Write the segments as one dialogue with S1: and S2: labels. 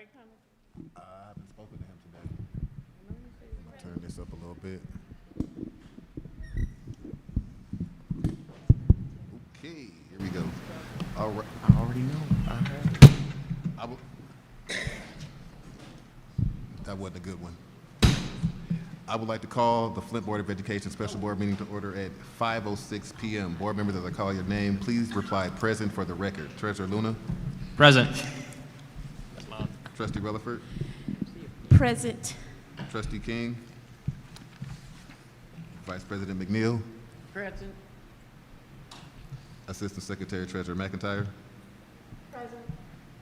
S1: I haven't spoken to him today. Turn this up a little bit. Okay, here we go. All right, I already know. That wasn't a good one. I would like to call the Flint Board of Education Special Board meeting to order at 5:06 p.m. Board members, as I call your name, please reply present for the record. Treasurer Luna.
S2: Present.
S1: Trustee Rutherford.
S3: Present.
S1: Trustee King. Vice President McNeil.
S4: Present.
S1: Assistant Secretary Treasurer McIntyre.
S3: Present.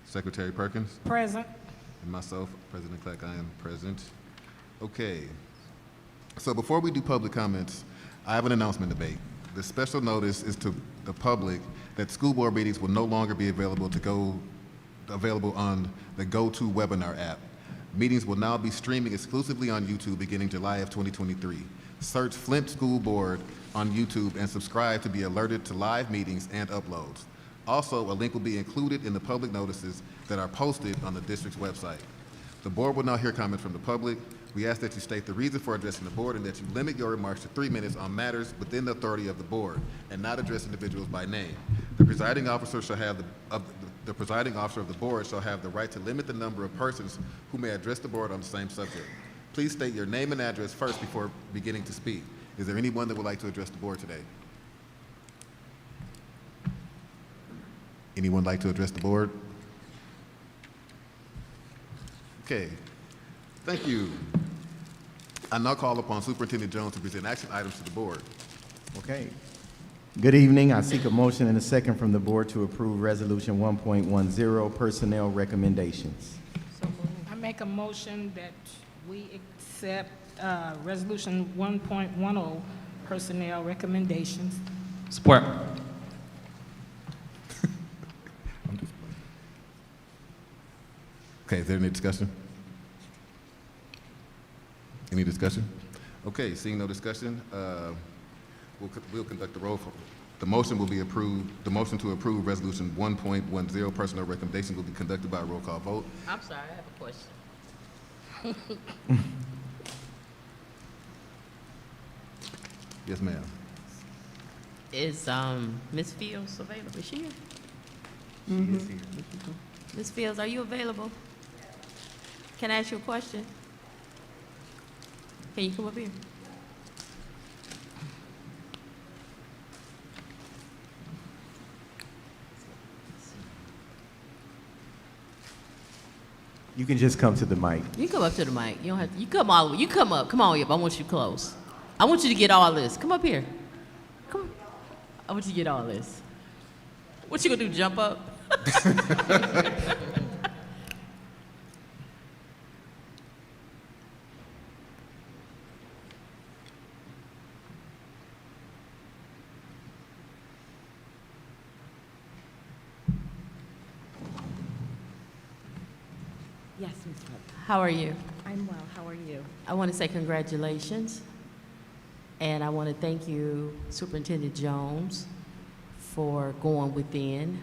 S1: Secretary Perkins.
S4: Present.
S1: And myself, President Clark, I am present. Okay. So before we do public comments, I have an announcement to make. The special notice is to the public that school board meetings will no longer be available on the GoToWebinar app. Meetings will now be streaming exclusively on YouTube beginning July of 2023. Search Flint School Board on YouTube and subscribe to be alerted to live meetings and uploads. Also, a link will be included in the public notices that are posted on the district's website. The board will now hear comments from the public. We ask that you state the reason for addressing the board and that you limit your remarks to 3 minutes on matters within the authority of the board and not address individuals by name. The presiding officer shall have the presiding officer of the board shall have the right to limit the number of persons who may address the board on the same subject. Please state your name and address first before beginning to speak. Is there anyone that would like to address the board today? Anyone like to address the board? Okay, thank you. I now call upon Superintendent Jones to present action items to the board.
S5: Okay. Good evening. I seek a motion and a second from the board to approve Resolution 1.10, Personnel Recommendations.
S4: I make a motion that we accept Resolution 1.10, Personnel Recommendations.
S2: Support.
S1: Okay, is there any discussion? Any discussion? Okay, seeing no discussion, we'll conduct the roll call. The motion will be approved. The motion to approve Resolution 1.10, Personnel Recommendations, will be conducted by a roll call vote.
S6: I'm sorry, I have a question.
S1: Yes, ma'am.
S6: Is Ms. Fields available? Is she here?
S5: She is here.
S6: Ms. Fields, are you available? Can I ask you a question? Can you come up here?
S5: You can just come to the mic.
S6: You come up to the mic. You don't have to. You come all the way. You come up. Come on up. I want you close. I want you to get all this. Come up here. Come on. I want you to get all this. What you gonna do? Jump up?
S3: Yes, Ms. Pope.
S6: How are you?
S3: I'm well. How are you?
S6: I want to say congratulations, and I want to thank you, Superintendent Jones, for going within.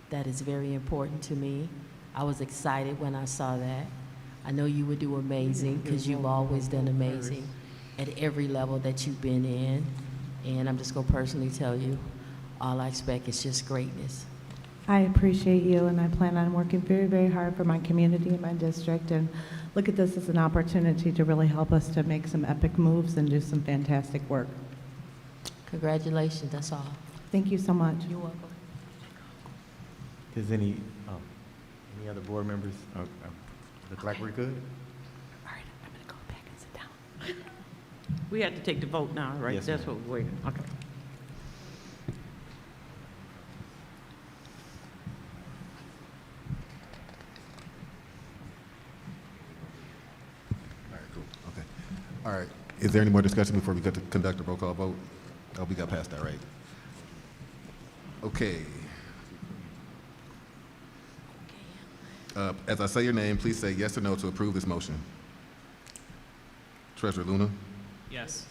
S6: That is very important to me. I was excited when I saw that. I know you would do amazing because you've always done amazing at every level that you've been in, and I'm just going to personally tell you, all I expect is just greatness.
S3: I appreciate you, and I plan on working very, very hard for my community and my district, and look at this as an opportunity to really help us to make some epic moves and do some fantastic work.
S6: Congratulations, that's all.
S3: Thank you so much.
S6: You're welcome.
S5: Does any other board members look like we're good?
S3: All right, I'm going to go back and sit down.
S4: We have to take the vote now, right?
S5: Yes,
S4: That's
S5: ma'am.
S4: what we're waiting. Okay.
S1: All right, cool. Okay. All right. Is there any more discussion before we get to conduct a roll call vote? Oh, we got past that, right? Okay. As I say your name, please say yes or no to approve this motion. Treasurer Luna.
S2: Yes.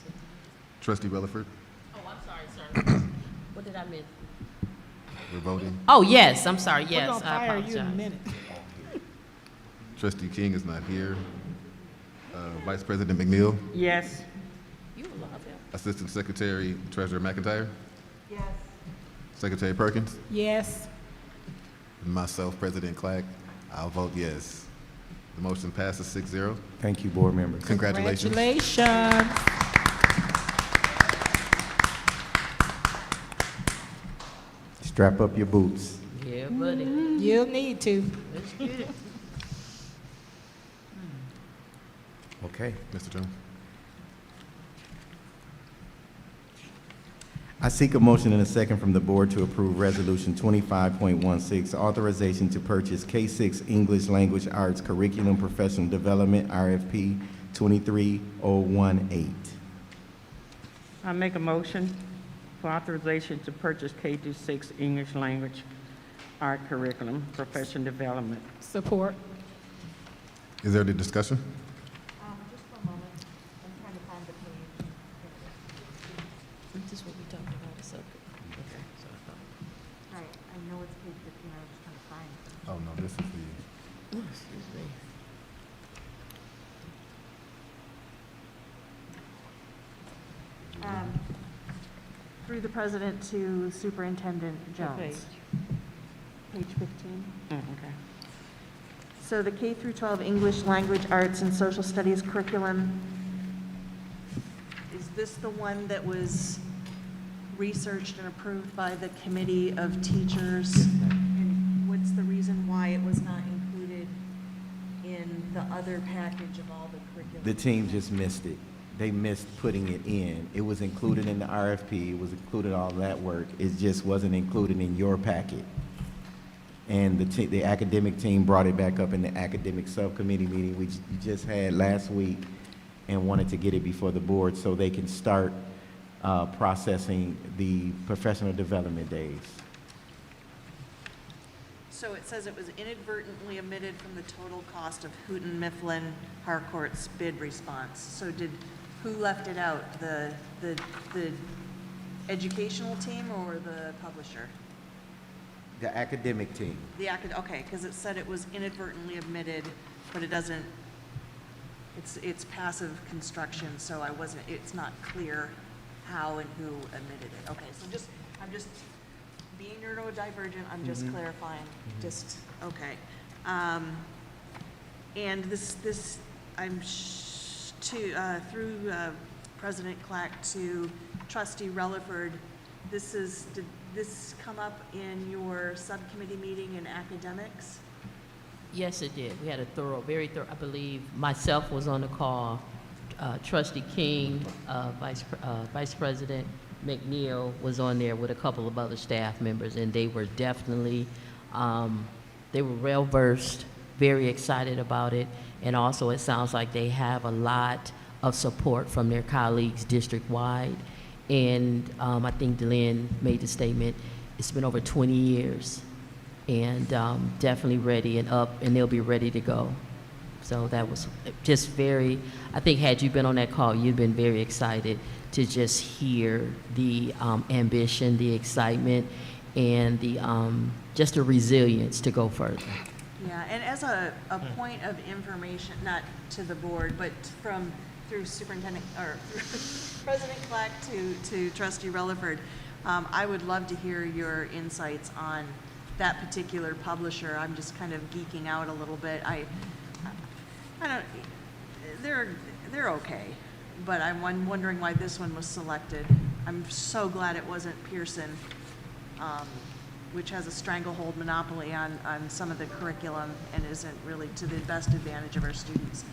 S1: Trustee Rutherford.
S6: Oh, I'm sorry, sir. What did I miss?
S1: We're voting.
S6: Oh, yes, I'm sorry, yes,
S4: We're gonna
S6: I
S4: fire you in a
S6: apologize.
S4: minute.
S1: Trustee King is not here. Vice President McNeil,
S4: Yes.
S6: You will love him.
S1: Assistant Secretary Treasurer McIntyre. Yes. Secretary Perkins,
S4: Yes.
S1: and myself, President Clack. I'll vote yes. The motion passes 6-0.
S5: Thank you, board members.
S1: Congratulations.
S4: Congratulations.
S5: Strap up your boots.
S6: Yeah, buddy.
S4: You'll need to.
S6: Let's get it.
S5: Okay.
S1: Mr. Jones.
S5: I seek a motion and a second from the board to approve Resolution 25.16, authorization to purchase K-6 English Language Arts Curriculum Professional Development, RFP 23018.
S7: I make a motion for authorization to purchase K-6 English Language Art Curriculum Professional Development.
S4: Support.
S1: Is there any discussion?
S3: Just for a moment, I'm trying to find the page.
S6: This is what we talked about a second. Okay, so I thought.
S3: Right, I know it's page 15, I was just trying to find it.
S1: Oh, no, this is the,
S6: Oh, excuse me.
S8: Through the president to Superintendent
S6: What page?
S8: Jones. Page 15.
S7: Okay.
S8: So the K through 12 English Language Arts and Social Studies curriculum, is this the one that was researched and approved by the committee of teachers? And what's the reason why it was not included in the other package of all the curriculum?
S5: The team just missed it. They missed putting it in. It was included in the RFP, it was included all that work. It just wasn't included in your packet. And the academic team brought it back up in the academic subcommittee meeting we just had last week and wanted to get it before the board so they can start processing the professional development days.
S8: So it says it was inadvertently omitted from the total cost of Houghton Mifflin Harcourt's bid response. So who left it out? The educational team or the publisher?
S5: The academic team.
S8: Okay, because it said it was inadvertently omitted, but it doesn't, it's passive construction, so it's not clear how and who omitted it. Okay, so I'm just being neurodivergent, I'm just clarifying, okay. And this, through President Clack to Trustee Relaford, did this come up in your subcommittee meeting in academics?
S6: Yes, it did. We had a very thorough, I believe, myself was on the call, Trustee King, Vice President McNeil was on there with a couple of other staff members, and they were definitely, they were well-versed, very excited about it, and also it sounds like they have a lot of support from their colleagues district-wide. And I think Delynn made the statement, it's been over 20 years, and definitely ready and up, and they'll be ready to go. So that was just very, I think had you been on that call, you'd been very excited to just hear the ambition, the excitement, and the just the resilience to go further.
S8: Yeah, and as a point of information, not to the board, but through Superintendent, or through President Clack to Trustee Relaford, I would love to hear your insights on that particular publisher. I'm just kind of geeking out a little bit. I don't, they're okay, but I'm wondering why this one was selected. I'm so glad it wasn't Pearson, which has a stranglehold monopoly on some of the curriculum and isn't really to the best advantage of our students.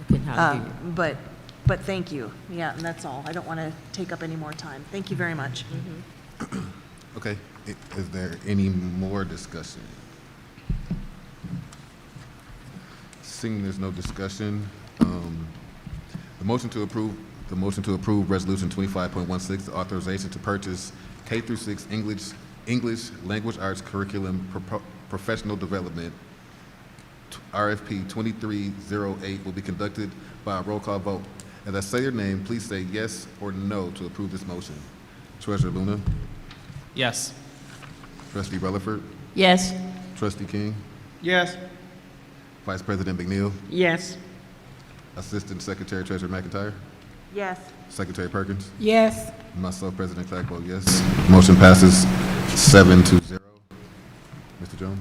S6: I can hardly hear you.
S8: But thank you. Yeah, and that's all. I don't want to take up any more time. Thank you very much.
S1: okay. Is there any more discussion? Seeing there's no discussion, the motion to approve Resolution 25.16, the authorization to purchase K-6 English Language Arts Curriculum Professional Development, RFP 2308, will be conducted by a roll call vote. As I say your name, please say yes or no to approve this motion. Treasurer Luna,
S2: Yes.
S1: Trustee Relaford,
S6: Yes.
S1: Trustee King,
S7: Yes.
S1: Vice President McNeil,
S7: Yes.
S1: Assistant Secretary Treasurer McIntyre,
S8: Yes.
S1: Secretary Perkins,
S4: Yes.
S1: myself, President Clark, vote yes. Motion passes 7-0. Mr. Jones?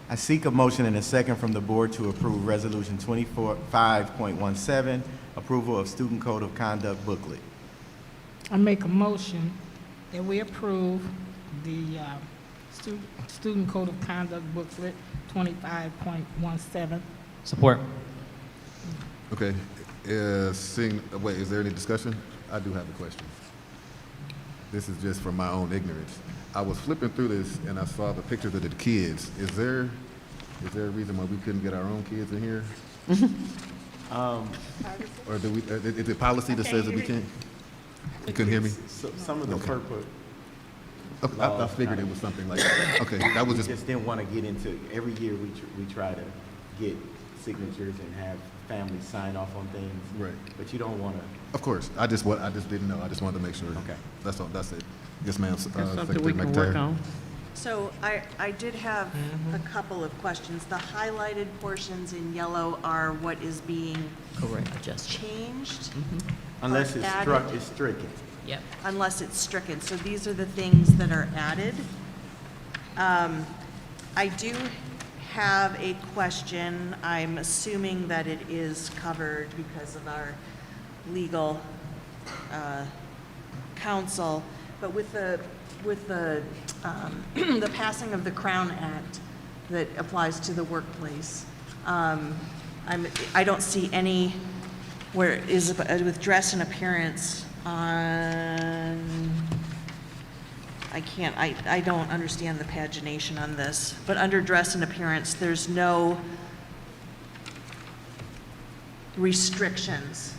S5: I seek a motion and a second from the board to approve Resolution 25.17, approval of Student Code of Conduct booklet.
S4: I make a motion that we approve the Student Code of Conduct Booklet 25.17.
S2: Support.
S1: Okay, wait, is there any discussion? I do have a question. This is just from my own ignorance. I was flipping through this and I saw the pictures of the kids. Is there a reason why we couldn't get our own kids in here? Or do we, is it policy that says that we can't? You couldn't hear me?
S5: Some of the
S1: Okay.
S5: FERPA,
S1: I figured it was something like that. Okay, that was
S5: we
S1: just,
S5: just didn't want to get into, every year we try to get signatures and have families sign off on things.
S1: right.
S5: But you don't want to,
S1: Of course, I just didn't know. I just wanted to make sure.
S5: Okay.
S1: That's all, that's it. Yes, ma'am.
S7: That's something
S1: Secretary
S7: we can
S1: McIntyre.
S7: work on.
S8: So I did have a couple of questions. The highlighted portions in yellow are what is being
S6: Correct, adjusted.
S8: changed
S5: unless it's
S8: added.
S5: it's stricken.
S6: Yep.
S8: unless it's stricken. So these are the things that are added. I do have a question. I'm assuming that it is covered because of our legal counsel. But with the the passing of the Crown Act that applies to the workplace, I don't see any where is with dress and appearance on. I don't understand the pagination on this, but under dress and appearance, there's no restrictions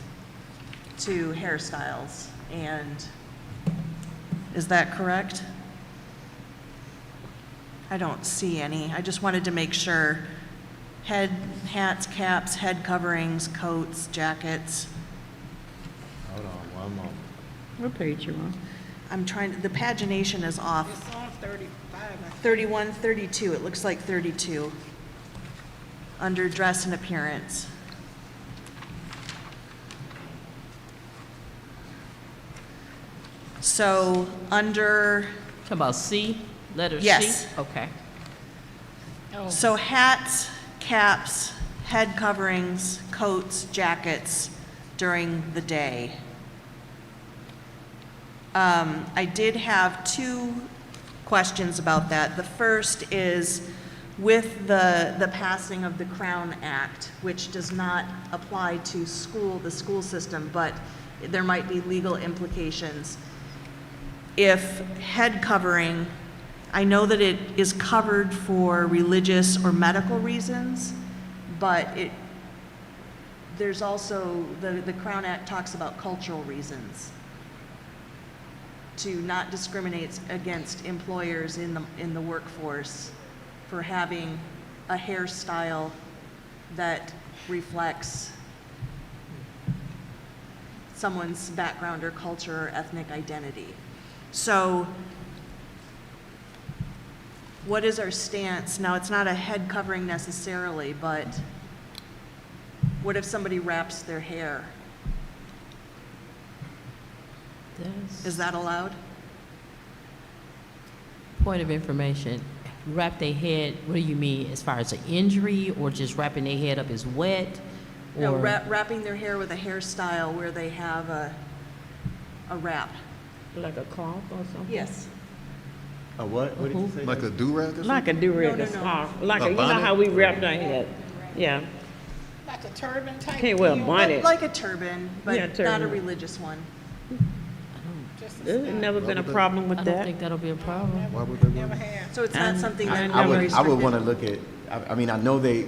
S8: to hairstyles, and is that correct? I don't see any. I just wanted to make sure. Hats, caps, head coverings, coats, jackets.
S5: Hold on one moment.
S7: What page you on?
S8: I'm trying, the pagination is off.
S4: It's on 35. I think.
S8: 31, 32, it looks like 32, under dress and appearance. So, under,
S6: Talk about C, letter C?
S8: Yes.
S6: Okay.
S4: Oh,
S8: so hats, caps, head coverings, coats, jackets during the day. I did have two questions about that. The first is with the passing of the Crown Act, which does not apply to the school system, but there might be legal implications. If head covering, I know that it is covered for religious or medical reasons, but there's also, the Crown Act talks about cultural reasons, to not discriminate against employers in the workforce for having a hairstyle that reflects someone's background or culture or ethnic identity. So what is our stance? Now, it's not a head covering necessarily, but what if somebody wraps their hair? Is that allowed?
S6: Point of information, wrap their head, what do you mean, as far as an injury, or just wrapping their head up is wet?
S8: No,
S6: Or
S8: wrapping their hair with a hairstyle where they have a wrap.
S7: Like a cloth or something?
S8: Yes.
S5: A what? What did you say?
S1: Like a do-rag or something?
S7: Like a do-rag,
S8: No,
S7: a
S8: no, no.
S7: scarf, like
S1: A
S7: a, you know
S1: bonnet?
S7: how we wrap our head? Yeah.
S4: like a turban type.
S7: Can't wear a
S4: deal.
S7: bonnet.
S8: Like a turban, but
S7: Yeah,
S8: not a
S7: turban.
S8: religious one.
S4: Just a
S7: There's
S4: style.
S7: never been a
S1: would they-
S7: problem
S6: I
S7: with
S6: don't
S7: that.
S6: think that'll be a problem.
S1: Why would they
S4: Never
S1: want?
S4: have.
S8: So it's not something that
S7: I
S8: we're
S7: would-
S5: I would want to
S8: restricted.
S5: look at, I mean, I know they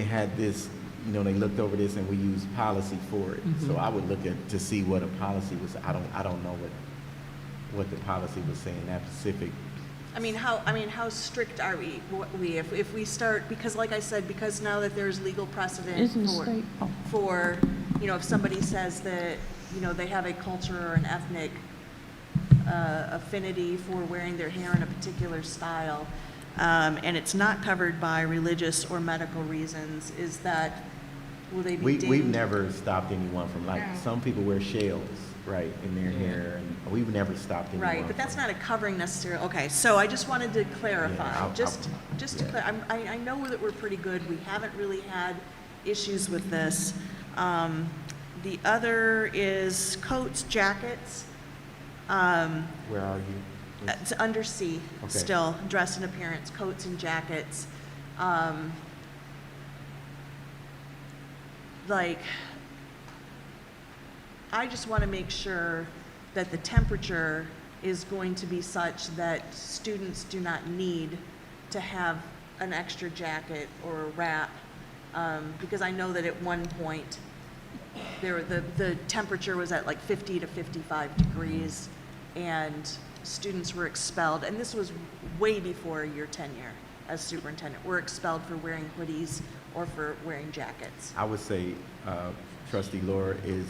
S5: had this, you know, they looked over this and we used policy for it. So I would look at, to see what a policy was, I don't know what the policy was saying, that specific.
S8: I mean, how strict are we if we start, because like I said, because now that there's legal precedent
S7: Isn't
S8: for,
S7: state- oh.
S8: for, you know, if somebody says that, you know, they have a culture or an ethnic affinity for wearing their hair in a particular style, and it's not covered by religious or medical reasons, is that, will they be deemed?
S5: We've never stopped anyone from, like,
S4: No.
S5: some people wear shells, right, in their hair, and we've never stopped anyone.
S8: Right, but that's
S5: from-
S8: not a covering necessarily. Okay, so I just wanted to clarify,
S5: I'll-
S8: just to
S5: yeah.
S8: clear, I know that we're pretty good. We haven't really had issues with this. The other is coats, jackets.
S5: Where are you?
S8: It's under C,
S5: Okay.
S8: still, dress and appearance, coats and jackets. Like, I just want to make sure that the temperature is going to be such that students do not need to have an extra jacket or a wrap. Because I know that at one point, the temperature was at like 50 to 55 degrees, and students were expelled, and this was way before your tenure as superintendent, were expelled for wearing hoodies or for wearing jackets.
S5: I would say, Trustee Laura, is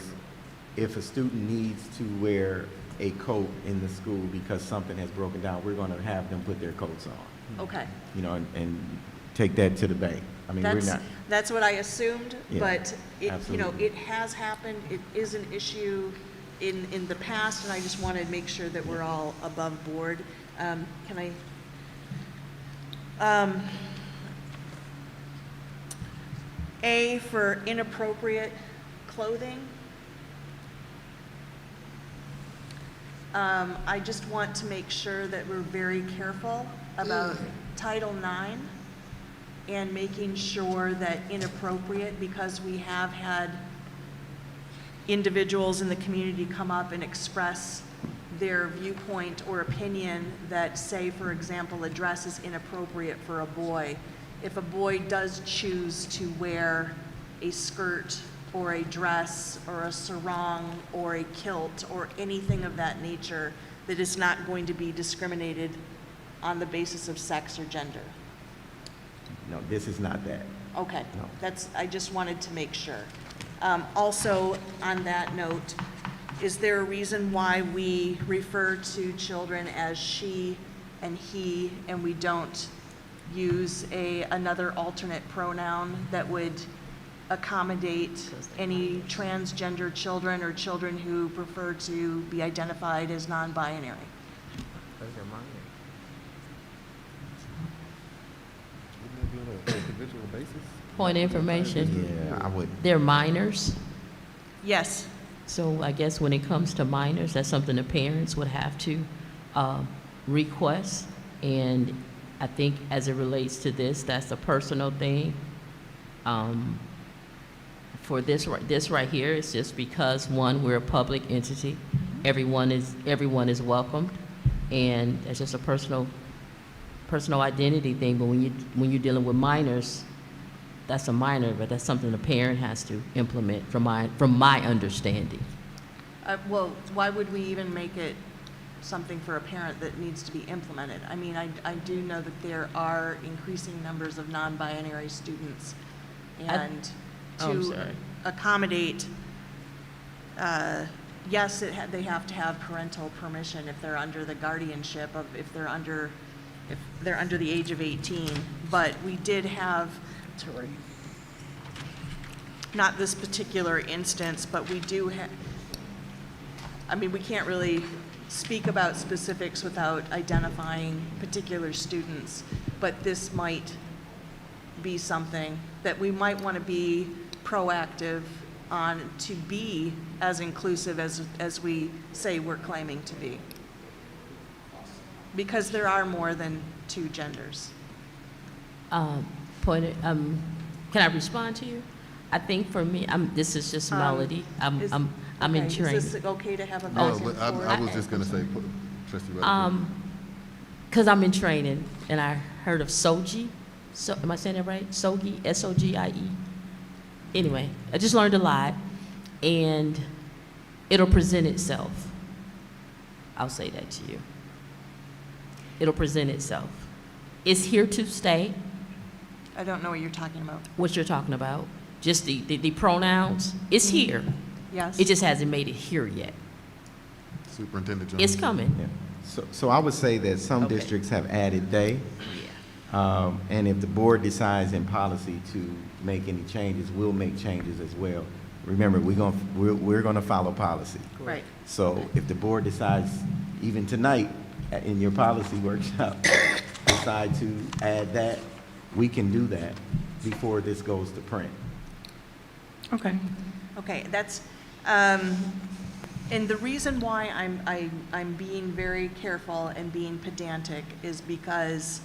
S5: if a student needs to wear a coat in the school because something has broken down, we're gonna have them put their coats on,
S8: Okay.
S5: you know, and take that to the bank. I mean, we're not,
S8: That's what I assumed,
S5: Yeah,
S8: but it, you know,
S5: absolutely.
S8: it has happened. It is an issue in the past, and I just want to make sure that we're all above board. Can I? A, for inappropriate clothing. I just want to make sure that we're very careful about Title IX and making sure that inappropriate, because we have had individuals in the community come up and express their viewpoint or opinion that, say, for example, a dress is inappropriate for a boy. If a boy does choose to wear a skirt or a dress or a sarong or a kilt or anything of that nature, that is not going to be discriminated on the basis of sex or gender.
S5: no, this is not that.
S8: Okay,
S5: No.
S8: that's, I just wanted to make sure. Also, on that note, is there a reason why we refer to children as she and he, and we don't use another alternate pronoun that would accommodate any transgender children or children who prefer to be identified as non-binary?
S1: Wouldn't that be on an individual basis?
S6: Point of information,
S5: Yeah, I would,
S6: they're minors,
S8: Yes,
S6: so I guess when it comes to minors, that's something the parents would have to request. And I think as it relates to this, that's a personal thing. For this right here, it's just because, one, we're a public entity, everyone is welcomed, and it's just a personal identity thing. But when you're dealing with minors, that's a minor, but that's something the parent has to implement, from my understanding.
S8: well, why would we even make it something for a parent that needs to be implemented? I mean, I do know that there are increasing numbers of non-binary students, and
S6: I'm
S8: to
S6: sorry.
S8: accommodate, yes, they have to have parental permission if they're under the guardianship of, if they're under the age of 18. But we did have, not this particular instance, but we do have, I mean, we can't really speak about specifics without identifying particular students, but this might be something that we might want to be proactive on, to be as inclusive as we say we're claiming to be. Because there are more than two genders.
S6: Can I respond to you? I think for me, this is just melody. I'm in training.
S8: Is this okay to have a
S1: No,
S8: back and
S1: but I
S8: forth?
S1: was just gonna say, Trustee Rutherford.
S6: Because I'm in training, and I heard of SOGIE. So, am I saying that right? SOGIE, S-O-G-I-E. Anyway, I just learned a lot, and it'll present itself. I'll say that to you. It'll present itself. It's here to stay,
S8: I don't know what you're talking about.
S6: what you're talking about. Just the pronouns. It's here.
S8: Yes?
S6: It just hasn't made it here yet.
S1: Superintendent Jones?
S6: It's coming.
S5: Yeah. So I would say that some
S6: Okay.
S5: districts have added they, and if the board decides in policy to make any changes, we'll make changes as well. Remember, we're gonna follow policy.
S8: Right.
S5: So if the board decides, even tonight, in your policy workshop, decide to add that, we can do that before this goes to print.
S7: Okay.
S8: Okay, that's, and the reason why I'm being very careful and being pedantic is because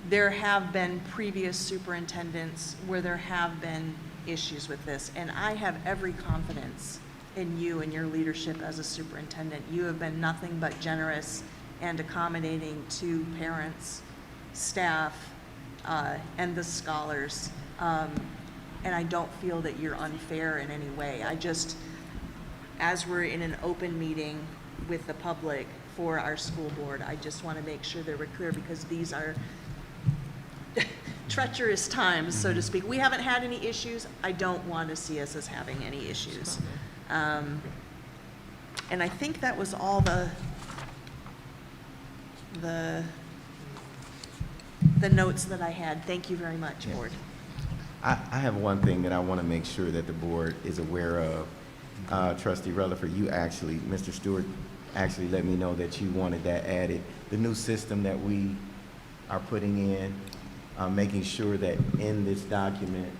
S8: there have been previous superintendents where there have been issues with this, and I have every confidence in you and your leadership as a superintendent. You have been nothing but generous and accommodating to parents, staff, and the scholars. And I don't feel that you're unfair in any way. I just, as we're in an open meeting with the public for our school board, I just want to make sure that we're clear, because these are treacherous times, so to speak. We haven't had any issues. I don't want to see us as having any issues. And I think that was all the notes that I had. Thank you very much,
S5: Yeah.
S8: board.
S5: I have one thing that I want to make sure that the board is aware of. Trustee Rutherford, Mr. Stewart actually let me know that you wanted that added. The new system that we are putting in, making sure that in this document,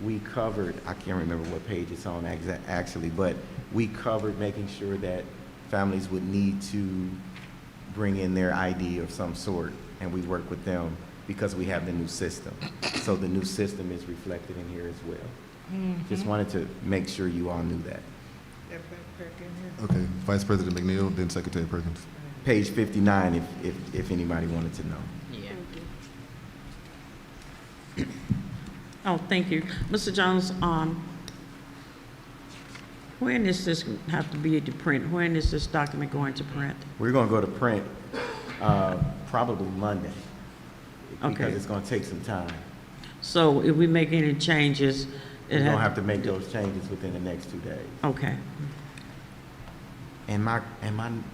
S5: we covered, I can't remember what page it's on actually, but we covered making sure that families would need to bring in their ID of some sort, and we work with them because we have the new system. So the new system is reflected in here as well. Just wanted to make sure you all knew that.
S1: Okay, Vice President McNeil, then Secretary Perkins.
S5: Page 59, if anybody wanted to know.
S6: Yeah.
S7: Oh, thank you. Mr. Jones, when does this have to be to print? When is this document going to print?
S5: We're gonna go to print, probably Monday.
S7: Okay.
S5: Because it's gonna take some time.
S7: So if we make any changes,
S5: We're gonna have to make those changes within the next 2 days.
S7: Okay.
S5: And my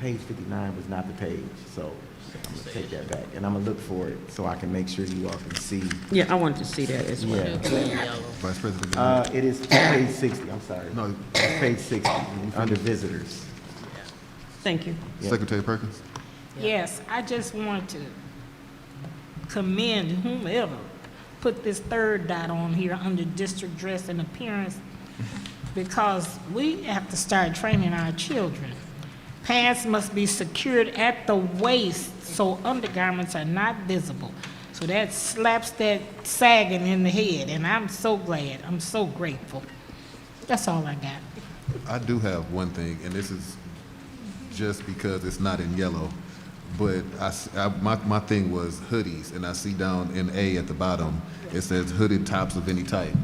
S5: page 59 was not the page, so I'm gonna take that back. And I'm gonna look for it so I can make sure you all can see.
S7: Yeah, I wanted to see that as well.
S5: Yeah.
S1: Vice President McNeil.
S5: It is page 60, I'm sorry.
S1: No.
S5: It's page 60, under visitors.
S7: Thank you.
S5: Yeah.
S1: Secretary Perkins.
S4: Yes, I just want to commend whomever put this third dot on here under district dress and appearance, because we have to start training our children. Pants must be secured at the waist so undergarments are not visible. So that slaps that sagging in the head, and I'm so glad, I'm so grateful. That's all I got.
S1: I do have one thing, and this is just because it's not in yellow, but my thing was hoodies, and I see down in A at the bottom, it says hooded tops of any type.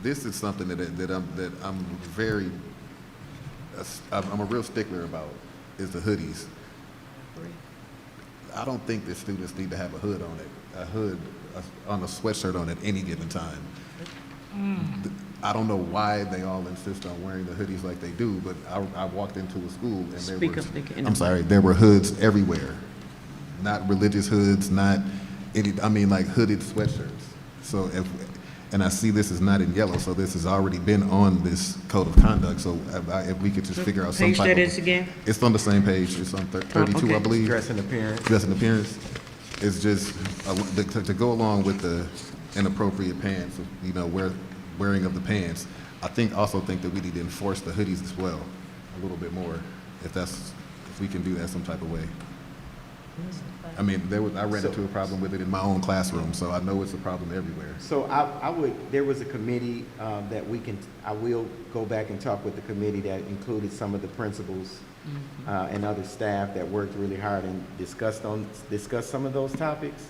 S1: This is something that I'm very, I'm a real stickler about, is the hoodies. I don't think that students need to have a hood on it, on a sweatshirt on at any given time. I don't know why they all insist on wearing the hoodies like they do, but I walked into a school and there were hoods everywhere. Not religious hoods, not any, like hooded sweatshirts. So and I see this is not in yellow, so this has already been on this code of conduct. So if we could just figure out some
S7: Page
S1: type
S7: that
S1: of.
S7: is again?
S1: It's on the same page, it's on 32,
S7: okay.
S1: I believe.
S5: Dress and appearance.
S1: Dress and appearance. It's just, to go along with the inappropriate pants, wearing of the pants, I also think that we need to enforce the hoodies as well, a little bit more, if we can do that some type of way. I ran into a problem with it in my own classroom, so I know it's a problem everywhere.
S5: So there was a committee I will go back and talk with the committee that included some of the principals and other staff that worked really hard and discussed some of those topics.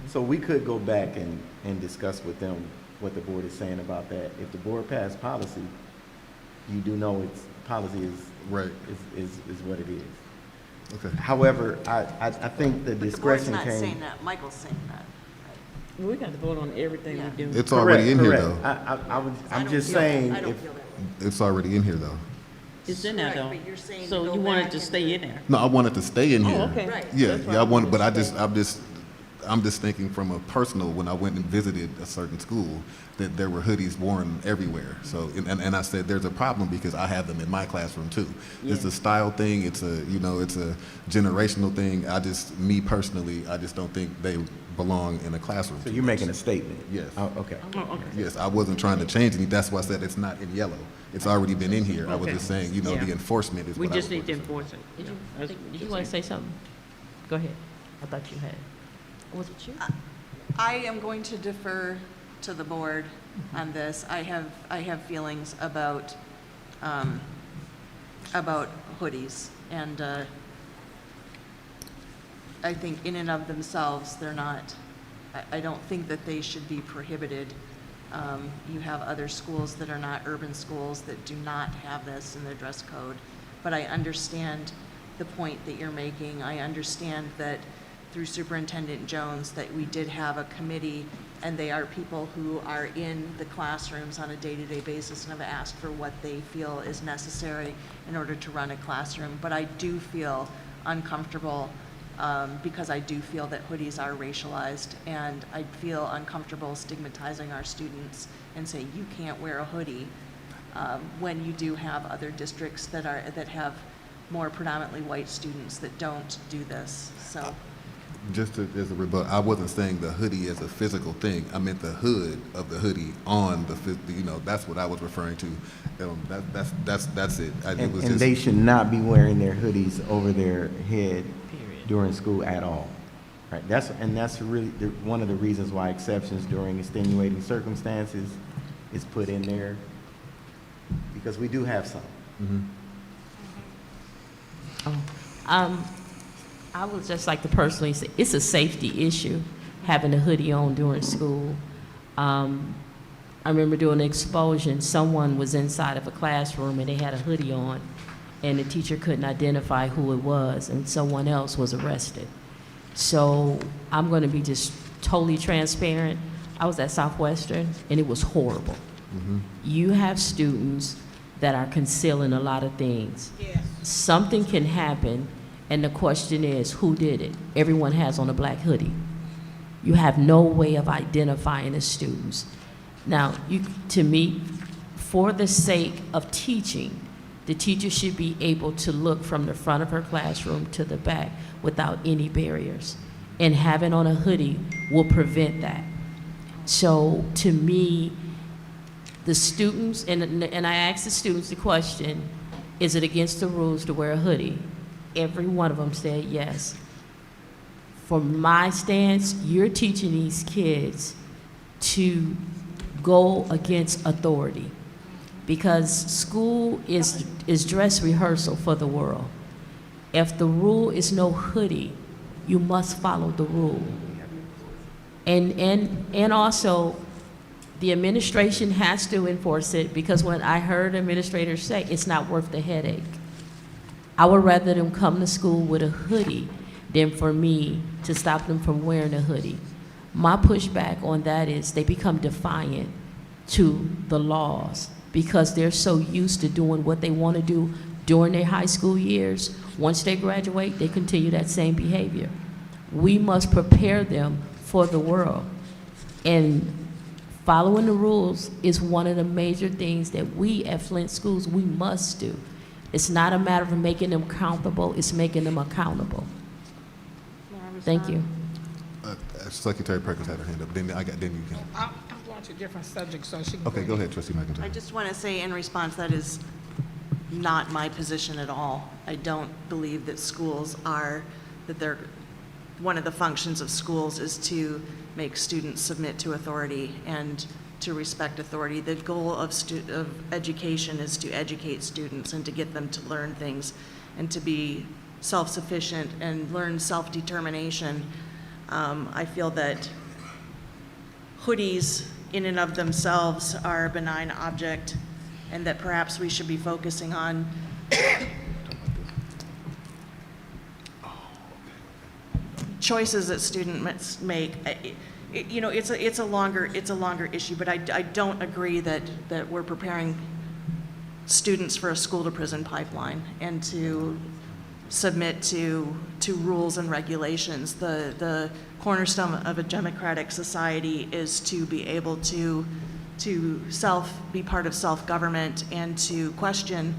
S5: So we could go back and discuss with them what the board is saying about that. If the board passed policy, you do know policy is
S1: Right.
S5: is what it is.
S1: Okay.
S5: However, I think the discretion
S8: But the board's not saying
S5: came.
S8: that, Michael's saying that.
S7: We got to vote on everything we do.
S1: It's already in here,
S5: Correct.
S1: though.
S5: I'm just saying,
S8: I don't
S5: if,
S8: feel that way.
S1: It's already in here, though.
S7: It's in there,
S8: Correct,
S7: though.
S8: but you're saying to
S7: So
S8: go
S7: you want it
S8: back
S7: to
S8: and
S7: stay
S8: do-
S7: in there?
S1: No, I want it to stay in here.
S7: okay.
S8: Right.
S1: Yeah,
S7: That's what
S1: yeah, I
S7: I
S1: want, but
S7: wanted
S1: I'm just thinking from a personal, when I went and visited a certain school, that there were hoodies worn everywhere. So, and I said, there's a problem because I have them in my classroom too. It's
S7: Yeah.
S1: a style thing, it's a generational thing. Me personally, I just don't think they belong in a classroom.
S5: So you're making a statement?
S1: Yes.
S5: Oh, okay.
S7: Oh, okay.
S1: Yes, I wasn't trying to change any, that's why I said it's not in yellow. It's already been in here. I was
S7: Okay.
S1: just saying,
S7: Yeah.
S1: the enforcement is
S7: We
S1: what I was
S7: just need to
S1: focusing on.
S7: enforce it.
S6: Did you want to say something? Go ahead. I thought you had. Was it you?
S8: I am going to defer to the board on this. I have feelings about hoodies, and I think in and of themselves, they're not, I don't think that they should be prohibited. You have other schools that are not urban schools that do not have this in their dress code, but I understand the point that you're making. I understand that through Superintendent Jones that we did have a committee, and they are people who are in the classrooms on a day-to-day basis and have asked for what they feel is necessary in order to run a classroom. But I do feel uncomfortable because I do feel that hoodies are racialized, and I feel uncomfortable stigmatizing our students and saying you can't wear a hoodie when you do have other districts that have more predominantly white students that don't do this. So.
S1: As a rebuttal, I wasn't saying the hoodie as a physical thing. I meant the hood of the hoodie on that's what I was referring to. That's it. It was
S5: And
S1: just,
S5: they should not be wearing their hoodies over their head
S6: Period.
S5: during school at all. Right, that's really one of the reasons why exceptions during extenuating circumstances is put in there, because we do have some.
S6: I would just like to personally say, it's a safety issue, having a hoodie on during school. I remember doing an expulsion, someone was inside of a classroom and they had a hoodie on, and the teacher couldn't identify who it was, and someone else was arrested. So I'm going to be just totally transparent. I was at Southwestern, and it was horrible. You have students that are concealing a lot of things.
S4: Yes.
S6: Something can happen, and the question is, who did it? Everyone has on a black hoodie. You have no way of identifying the students. Now, to me, for the sake of teaching, the teacher should be able to look from the front of her classroom to the back without any barriers. And having on a hoodie will prevent that. So to me, the students, and I asked the students the question, is it against the rules to wear a hoodie? Every one of them said yes. From my stance, you're teaching these kids to go against authority, because school is dress rehearsal for the world. If the rule is no hoodie, you must follow the rule. And also, the administration has to enforce it, because when I heard administrators say it's not worth the headache, I would rather them come to school with a hoodie than for me to stop them from wearing a hoodie. My pushback on that is they become defiant to the laws because they're so used to doing what they want to do during their high school years. Once they graduate, they continue that same behavior. We must prepare them for the world. And following the rules is one of the major things that we at Flint Schools, we must do. It's not a matter of making them accountable, it's making them accountable. Thank you.
S1: Secretary Perkins had her hand up. Then you can.
S4: I'm going to a different subject, so she can.
S1: Okay, go ahead, Trustee
S8: I
S1: McIntyre.
S8: just want to say in response, that is not my position at all. I don't believe that one of the functions of schools is to make students submit to authority and to respect authority. The goal of education is to educate students and to get them to learn things and to be self-sufficient and learn self-determination. I feel that hoodies in and of themselves are a benign object, and that perhaps we should be focusing on choices that students make. It's a longer issue, but I don't agree that we're preparing students for a school-to-prison pipeline and to submit to rules and regulations. The cornerstone of a democratic society is to be able to be part of self-government and to question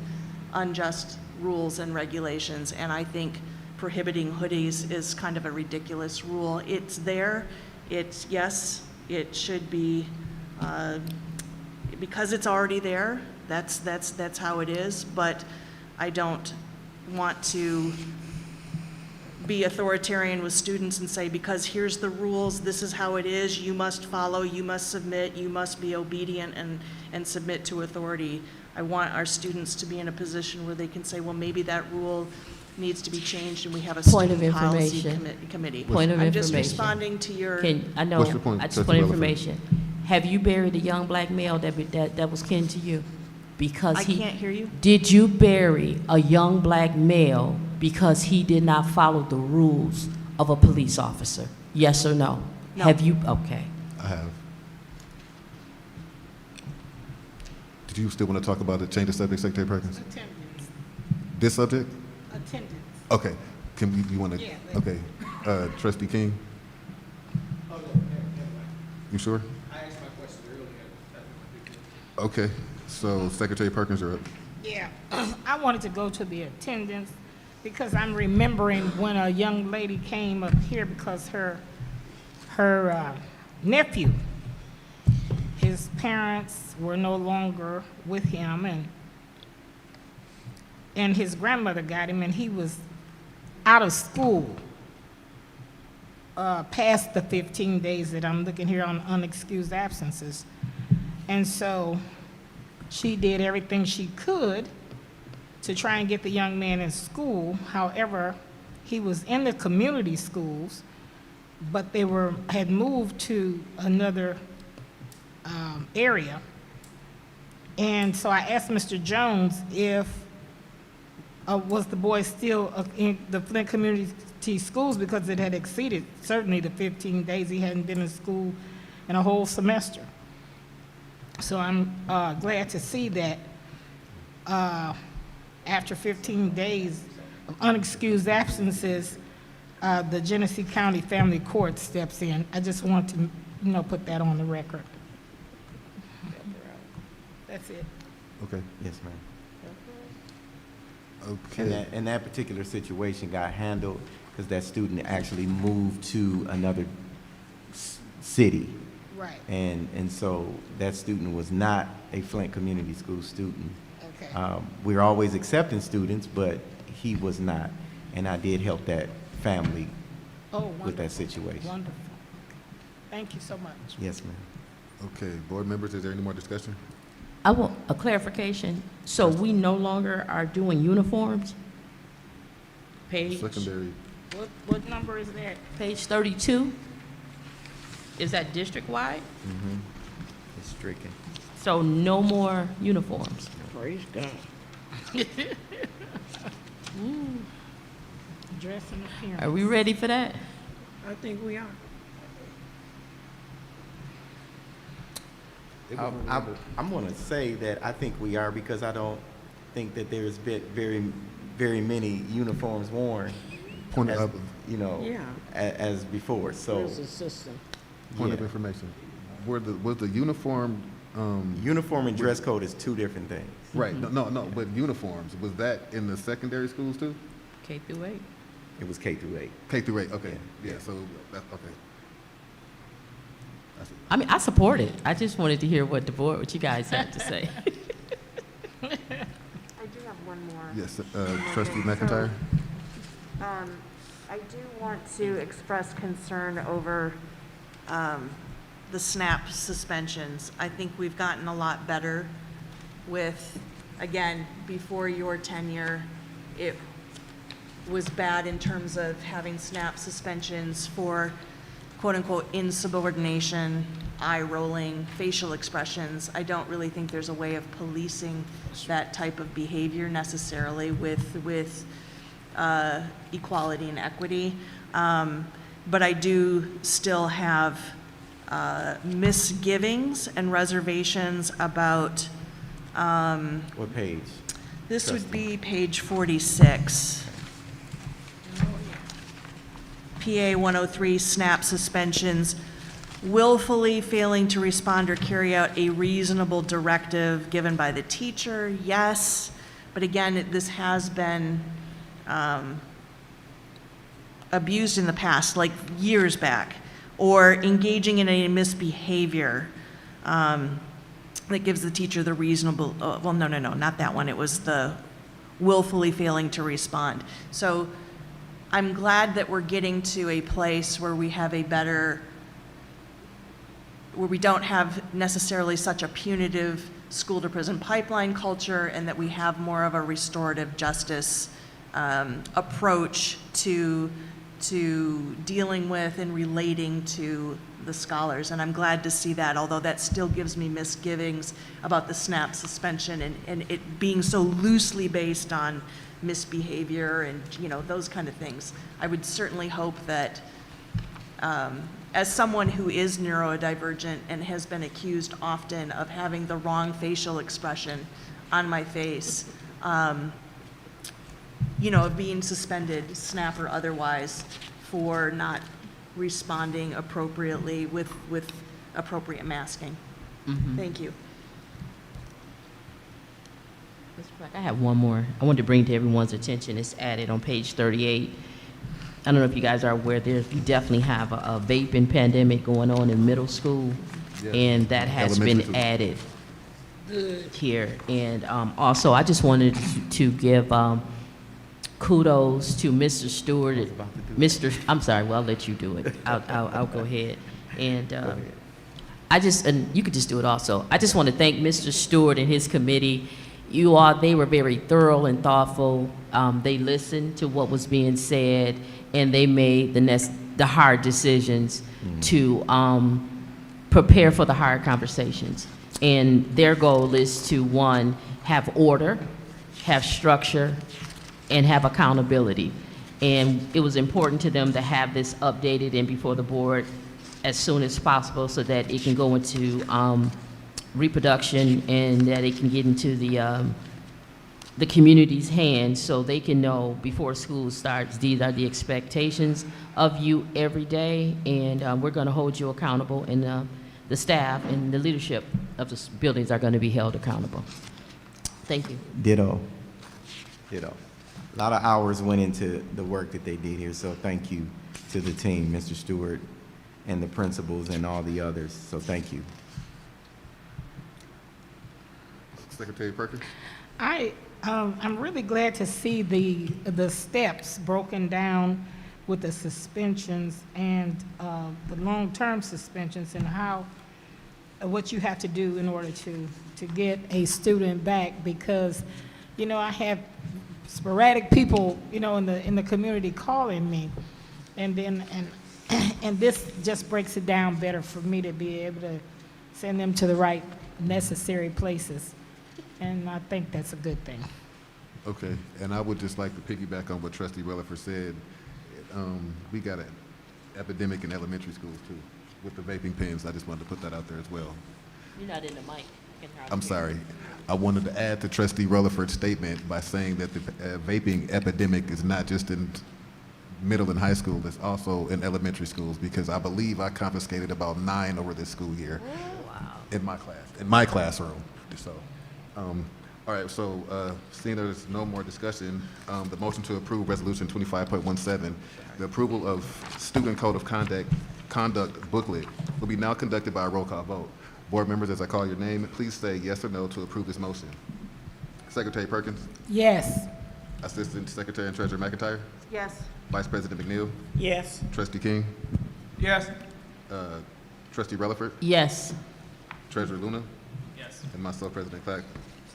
S8: unjust rules and regulations. And I think prohibiting hoodies is kind of a ridiculous rule. It's there. Yes, it should be, because it's already there, that's how it is, but I don't want to be authoritarian with students and say, because here's the rules, this is how it is, you must follow, you must submit, you must be obedient and submit to authority. I want our students to be in a position where they can say, well, maybe that rule needs to be changed and we have a
S6: Point of
S8: student policy
S6: information.
S8: committee.
S6: Point of
S8: I'm just
S6: information.
S8: responding to your,
S6: I know,
S1: What's your point,
S6: I just
S1: Trustee
S6: want
S1: Rutherford?
S6: information. Have you buried a young black male that was kin to you? Because
S8: I can't hear you.
S6: Did you bury a young black male because he did not follow the rules of a police officer? Yes or no?
S8: No.
S6: Have you, okay.
S1: I have. Did you still want to talk about it, change the subject, Secretary Perkins?
S4: Attendance.
S1: This subject?
S4: Attendance.
S1: Okay. Can you want to?
S4: Yeah.
S1: Okay. Trustee King? You sure?
S9: I asked my question earlier.
S1: Okay. So Secretary Perkins, you're up.
S4: Yeah, I wanted to go to the attendance because I'm remembering when a young lady came up here because her nephew, his parents were no longer with him, and his grandmother got him, and he was out of school past the 15 days that I'm looking here on unexcused absences. And so she did everything she could to try and get the young man in school. However, he was in the community schools, but they had moved to another area. And so I asked Mr. Jones if was the boy still in the Flint Community Schools, because it had exceeded certainly the 15 days. He hadn't been in school in a whole semester. So I'm glad to see that after 15 days of unexcused absences, the Genesee County Family Court steps in. I just want to, put that on the record. That's it.
S1: Okay.
S5: Yes, ma'am.
S1: Okay.
S5: And that particular situation got handled because that student actually moved to another city.
S4: Right.
S5: And so that student was not a Flint Community School student.
S4: Okay.
S5: We're always accepting students, but he was not. And I did help that family
S4: Oh,
S5: with
S4: wonderful.
S5: that situation.
S4: Wonderful. Thank you so much.
S5: Yes, ma'am.
S1: Okay. Board members, is there any more discussion?
S6: I want a clarification. So we no longer are doing uniforms? Page
S1: Secondary.
S4: What number is that?
S6: Page 32? Is that district-wide?
S5: Mm-hmm. It's stricken.
S6: So no more uniforms?
S4: Praise God. Dress and appearance.
S6: Are we ready for that?
S4: I think we are.
S5: I'm going to say that I think we are, because I don't think that there's been very many uniforms worn
S1: Point
S5: as,
S1: of,
S5: as before. So
S1: point of
S5: yeah.
S1: information. Was the uniform,
S5: Uniform and dress code is two different things.
S1: right, no, but uniforms, was that in the secondary schools too?
S6: K through 8.
S5: It was K through 8.
S1: K through 8, okay, yeah, so, that's, okay.
S6: I mean, I support it. I just wanted to hear what you guys had to say.
S8: I do have one more.
S1: Yes, Trustee McIntyre?
S8: I do want to express concern over the SNAP suspensions. I think we've gotten a lot better with, again, before your tenure, it was bad in terms of having SNAP suspensions for quote-unquote insubordination, eye-rolling, facial expressions. I don't really think there's a way of policing that type of behavior necessarily with equality and equity. But I do still have misgivings and reservations about
S5: What page?
S8: This would be page 46. PA 103, SNAP suspensions. Willfully failing to respond or carry out a reasonable directive given by the teacher, yes. But again, this has been abused in the past, like years back. Or engaging in a misbehavior that gives the teacher the reasonable, well, no, not that one. It was the willfully failing to respond. So I'm glad that we're getting to a place where we have a better, where we don't have necessarily such a punitive school to prison pipeline culture, and that we have more of a restorative justice approach to dealing with and relating to the scholars. And I'm glad to see that, although that still gives me misgivings about the SNAP suspension and it being so loosely based on misbehavior and, you know, those kind of things. I would certainly hope that as someone who is neurodivergent and has been accused often of having the wrong facial expression on my face, you know, of being suspended, SNAP or otherwise, for not responding appropriately with appropriate masking. Thank you.
S6: Mr. Clark, I have one more. I wanted to bring to everyone's attention. It's added on page 38. I don't know if you guys are aware, we definitely have a vaping pandemic going on in middle school,
S1: Yeah.
S6: and that has been
S1: Elementary school.
S6: added here. And also, I just wanted to give kudos to Mr. Stewart. I'm sorry, well, I'll let you do it. I'll go ahead. And and you could just do it also. I just want to thank Mr. Stewart and his committee. They were very thorough and thoughtful. They listened to what was being said, and they made the hard decisions to prepare for the hard conversations. And their goal is to, one, have order, have structure, and have accountability. And it was important to them to have this updated and before the board as soon as possible so that it can go into reproduction and that it can get into the community's hands so they can know before school starts, these are the expectations of you every day, and we're going to hold you accountable, and the staff and the leadership of the buildings are going to be held accountable. Thank you.
S5: Ditto. Ditto. A lot of hours went into the work that they did here, so thank you to the team, Mr. Stewart, and the principals and all the others, so thank you.
S1: Secretary Perkins?
S4: I'm really glad to see the steps broken down with the suspensions and the long-term suspensions and what you have to do in order to get a student back, because, you know, I have sporadic people, you know, in the community calling me, and this just breaks it down better for me to be able to send them to the right necessary places. And I think that's a good thing.
S1: Okay, and I would just like to piggyback on what Trustee Relaford said. We got an epidemic in elementary schools too, with the vaping pens. I just wanted to put that out there as well.
S6: You're not in the mic.
S1: I'm sorry. I wanted to add to Trustee Relaford's statement by saying that the vaping epidemic is not just in middle and high school, it's also in elementary schools, because I believe I confiscated about 9 over this school year.
S6: Wow.
S1: In my classroom. So, all right, so seeing there's no more discussion, the motion to approve Resolution 25.17, the approval of Student Code of Conduct Booklet, will be now conducted by a roll call vote. Board members, as I call your name, please say yes or no to approve this motion. Secretary Perkins?
S4: Yes.
S1: Assistant Secretary and Treasurer McIntyre?
S8: Yes.
S1: Vice President McNeil?
S7: Yes.
S1: Trustee King?
S9: Yes.
S1: Trustee Relaford?
S6: Yes.
S1: Treasurer Luna?
S2: Yes.
S1: And myself, President Clark.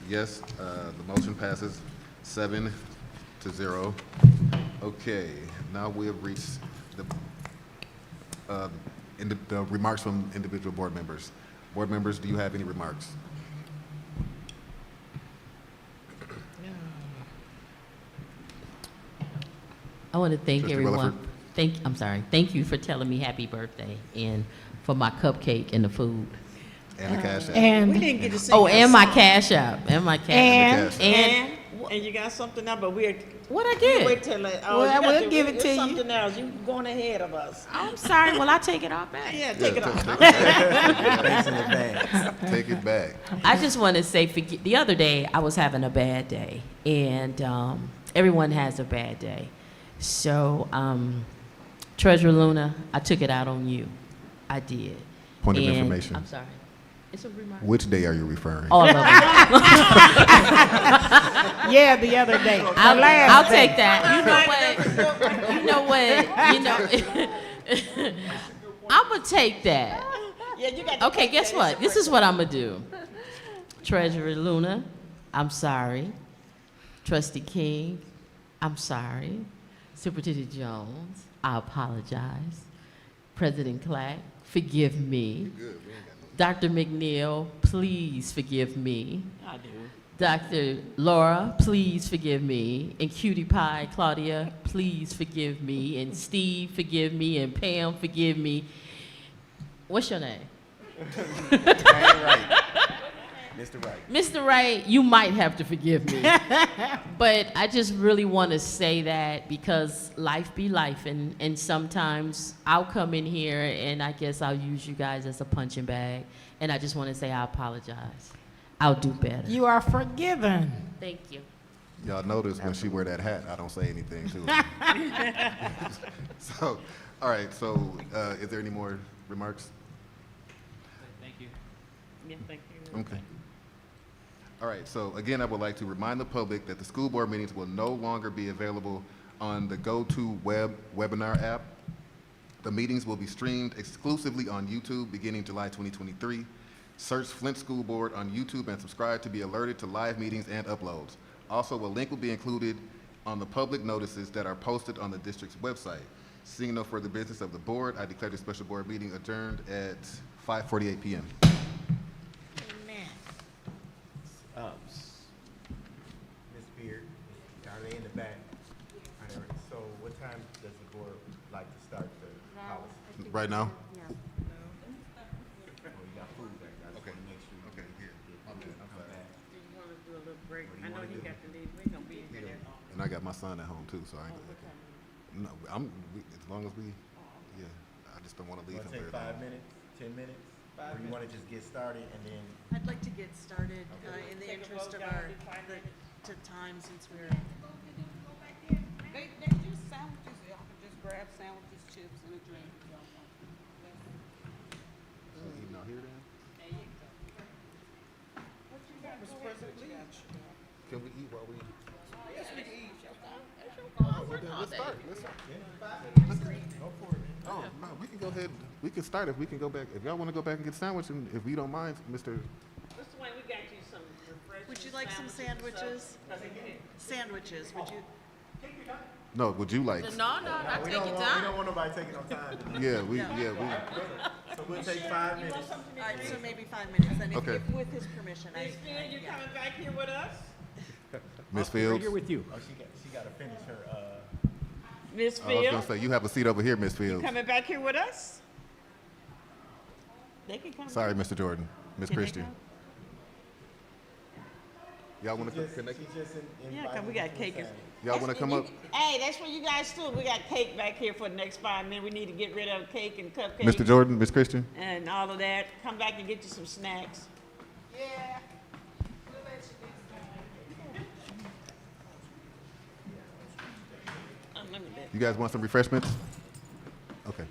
S1: Yes, the motion passes 7-0. Okay, now we have reached the remarks from individual board members. Board members, do you have any remarks?
S6: I want to thank
S1: Trustee
S6: everyone.
S1: Relaford?
S6: Thank you for telling me happy birthday and for my cupcake and the food.
S1: And the cash app.
S10: We
S4: And,
S10: didn't get to see.
S6: Oh,
S10: that
S6: and my
S10: song.
S6: cash app, and my cash.
S4: And-
S1: Cash app.
S10: And you got something else, but we're,
S6: What I
S10: we'll wait
S6: get?
S10: till,
S4: Well,
S10: you got
S4: we'll give it
S10: it's
S4: to you.
S10: something else, you going ahead of us.
S6: I'm sorry, well, I take it all back.
S10: Yeah, take it off.
S5: Thanks in advance.
S1: Take it back.
S6: I just want to say, the other day, I was having a bad day, and everyone has a bad day. So, Treasurer Luna, I took it out on you. I did.
S1: Point of
S6: And-
S1: information.
S6: I'm sorry. It's a remark.
S1: Which day are you referring?
S6: All of them.
S4: yeah, the other day. The
S6: I'll
S4: last day.
S6: take that. You know what? I'm going to take that.
S10: Yeah, you got to
S6: Okay,
S10: take
S6: guess
S10: that.
S6: what? This is what I'm going to do. Treasurer Luna, I'm sorry. Trustee King, I'm sorry. Superintendent Jones, I apologize. President Clack, forgive me. Dr. McNeil, please forgive me.
S10: I do.
S6: Dr. Laura, please forgive me. And Cutie Pie, Claudia, please forgive me. And Steve, forgive me. And Pam, forgive me. What's your name?
S5: Mr. Wright.
S6: Mr. Wright, you might have to forgive me. But I just really want to say that because life be life, and sometimes I'll come in here and I guess I'll use you guys as a punching bag, and I just want to say I apologize. I'll do better.
S4: You are forgiven.
S6: Thank you.
S1: Y'all notice when she wear that hat, I don't say anything to her. So, all right, so is there any more remarks?
S2: Thank you.
S10: Yeah, thank you.
S1: Okay. All right, so again, I would like to remind the public that the school board meetings will no longer be available on the GoTo webinar app. The meetings will be streamed exclusively on YouTube beginning July 2023. Search Flint School Board on YouTube and subscribe to be alerted to live meetings and uploads. Also, a link will be included on the public notices that are posted on the district's website. Seeing no further business of the board, I declare the special board meeting adjourned at 5:48 p.m.
S5: Ms. Beard, are they in the back? So what time does the board like to start the policy?
S1: Right now?
S5: Oh, you got food back there. I just wanna make sure you
S1: Okay, here.
S5: come back.
S10: Do you want to do a little break?
S5: What do you
S10: I know
S5: wanna
S10: you
S5: do?
S10: got to leave, we ain't gonna be in here that long.
S1: And I got my son at home too, so I ain't gonna. No, as long as we, yeah, I just don't wanna leave
S5: You
S1: him
S5: wanna
S1: there.
S5: take 5 minutes, 10 minutes? Or you wanna just get started and then?
S8: I'd like to get started in the
S10: Take a
S8: interest
S10: vote
S8: of
S10: down
S8: our,
S10: to 5 minutes.
S8: to time since we're.
S11: They just sandwiches, y'all can just grab sandwiches, chips, and a drink.
S1: Eating out here then?
S11: Mr. President, please.
S1: Can we eat while we?
S11: Yes, we can eat.
S1: Oh, well then let's start. Let's start. Oh, no, we can go ahead, we can start if we can go back, if y'all wanna go back and get a sandwich, and if you don't mind, Mr.
S10: Mr. Wayne, we got you some refreshments.
S8: Would you like some sandwiches? Sandwiches, would you?
S1: No, would you like?
S6: No, I take your
S5: We
S6: time.
S5: don't want nobody taking no time.
S1: Yeah, we.
S5: So we'll take 5 minutes.
S8: All right, so maybe 5 minutes then,
S1: Okay.
S8: if with his permission.
S10: Ms. Field, you coming back here with us?
S1: Ms. Fields?
S12: with you.
S5: Oh, she gotta finish her,
S10: Ms.
S1: I was gonna
S10: Field,
S1: say, you have a seat over here, Ms.
S10: you
S1: Fields.
S10: coming back here with us? They can come.
S1: Sorry, Mr. Jordan, Ms.
S10: Can they
S1: Christian.
S10: come?
S1: Y'all wanna,
S5: just,
S1: can they,
S5: she just
S10: Yeah,
S5: invited
S10: 'cause we got
S5: to the
S10: cake.
S5: side.
S1: y'all wanna come up?
S10: Hey, that's what you guys do. We got cake back here for the next 5 minutes. We need to get rid of cake and cupcakes.
S1: Mr. Jordan, Ms. Christian?
S10: And all of that. Come back and get you some snacks.
S11: Yeah.
S10: Unlimited.
S1: You guys want some refreshments? Okay.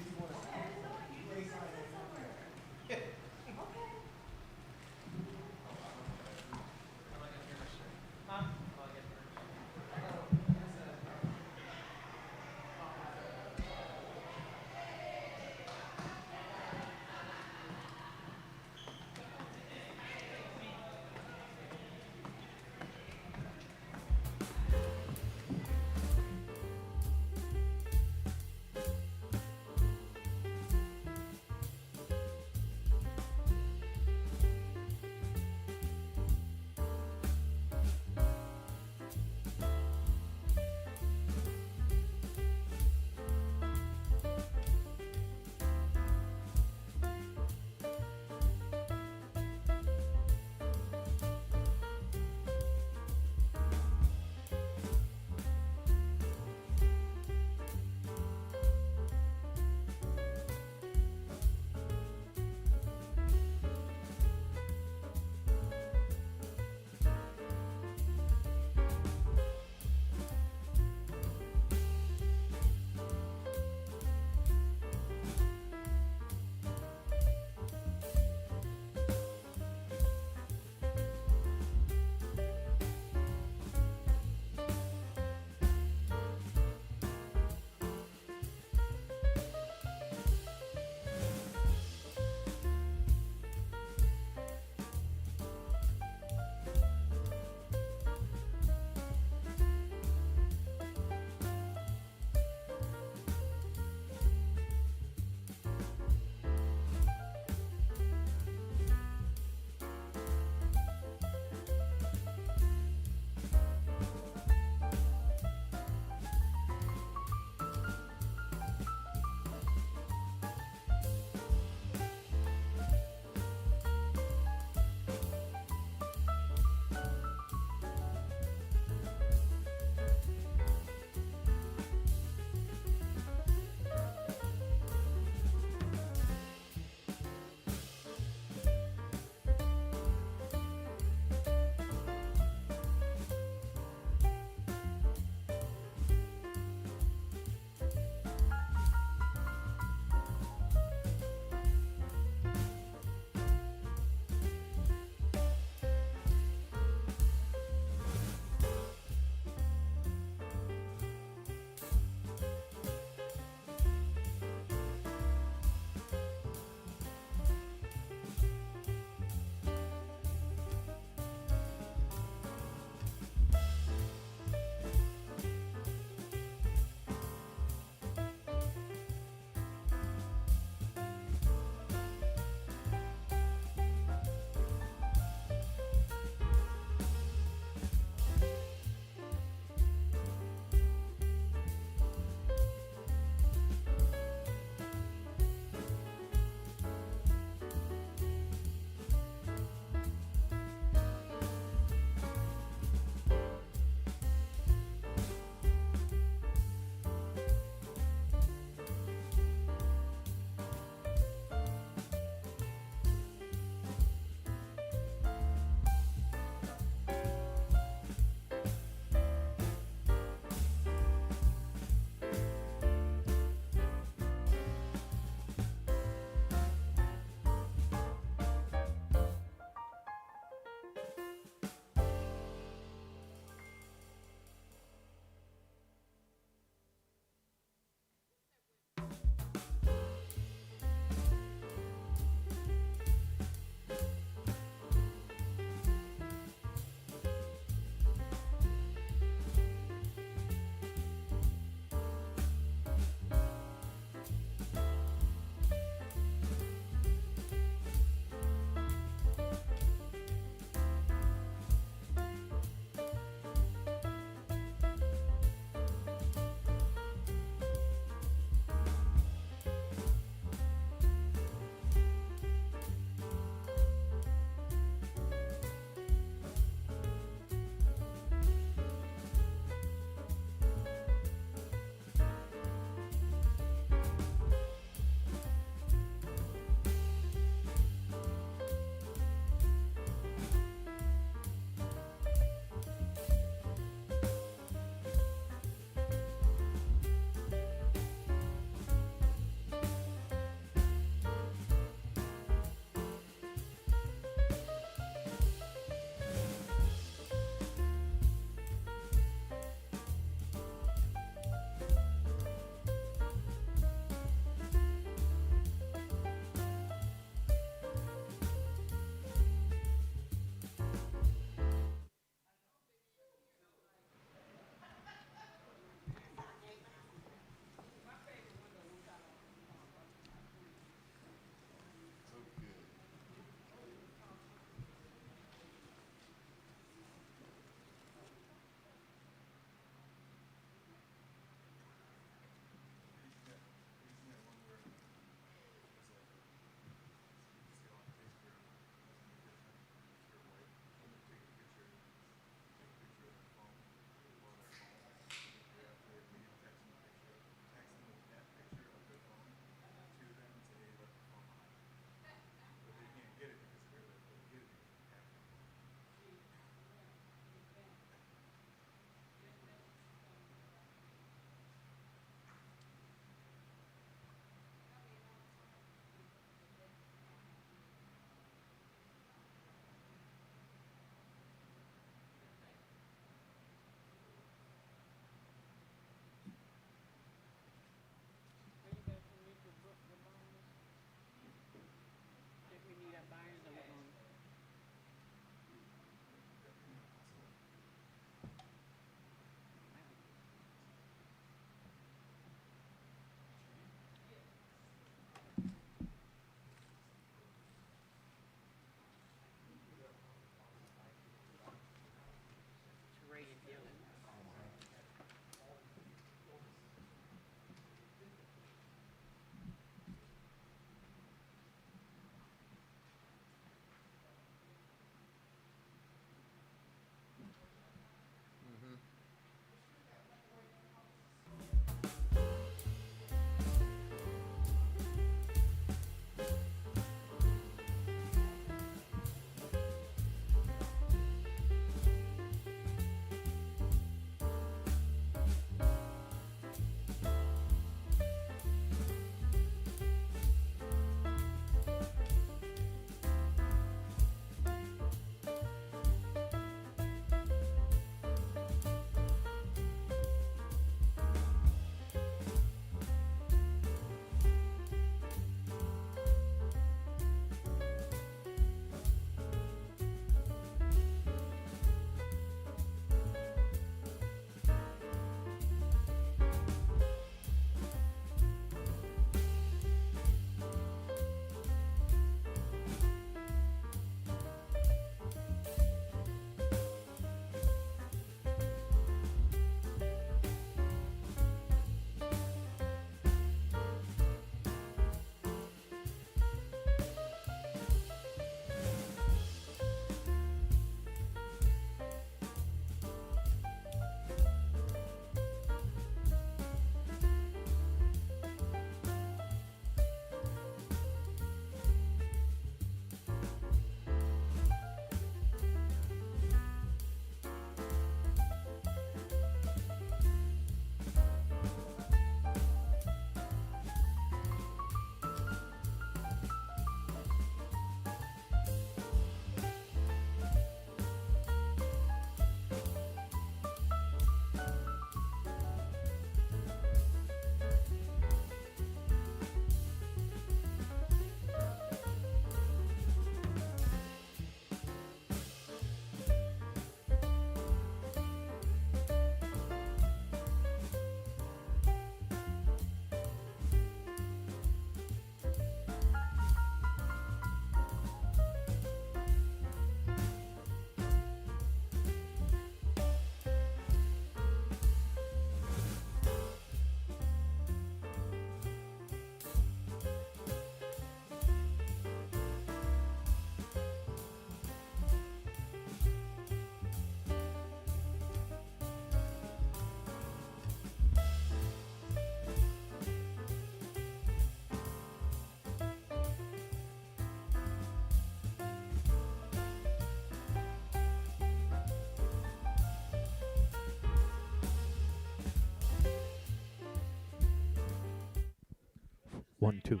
S12: 1, 2.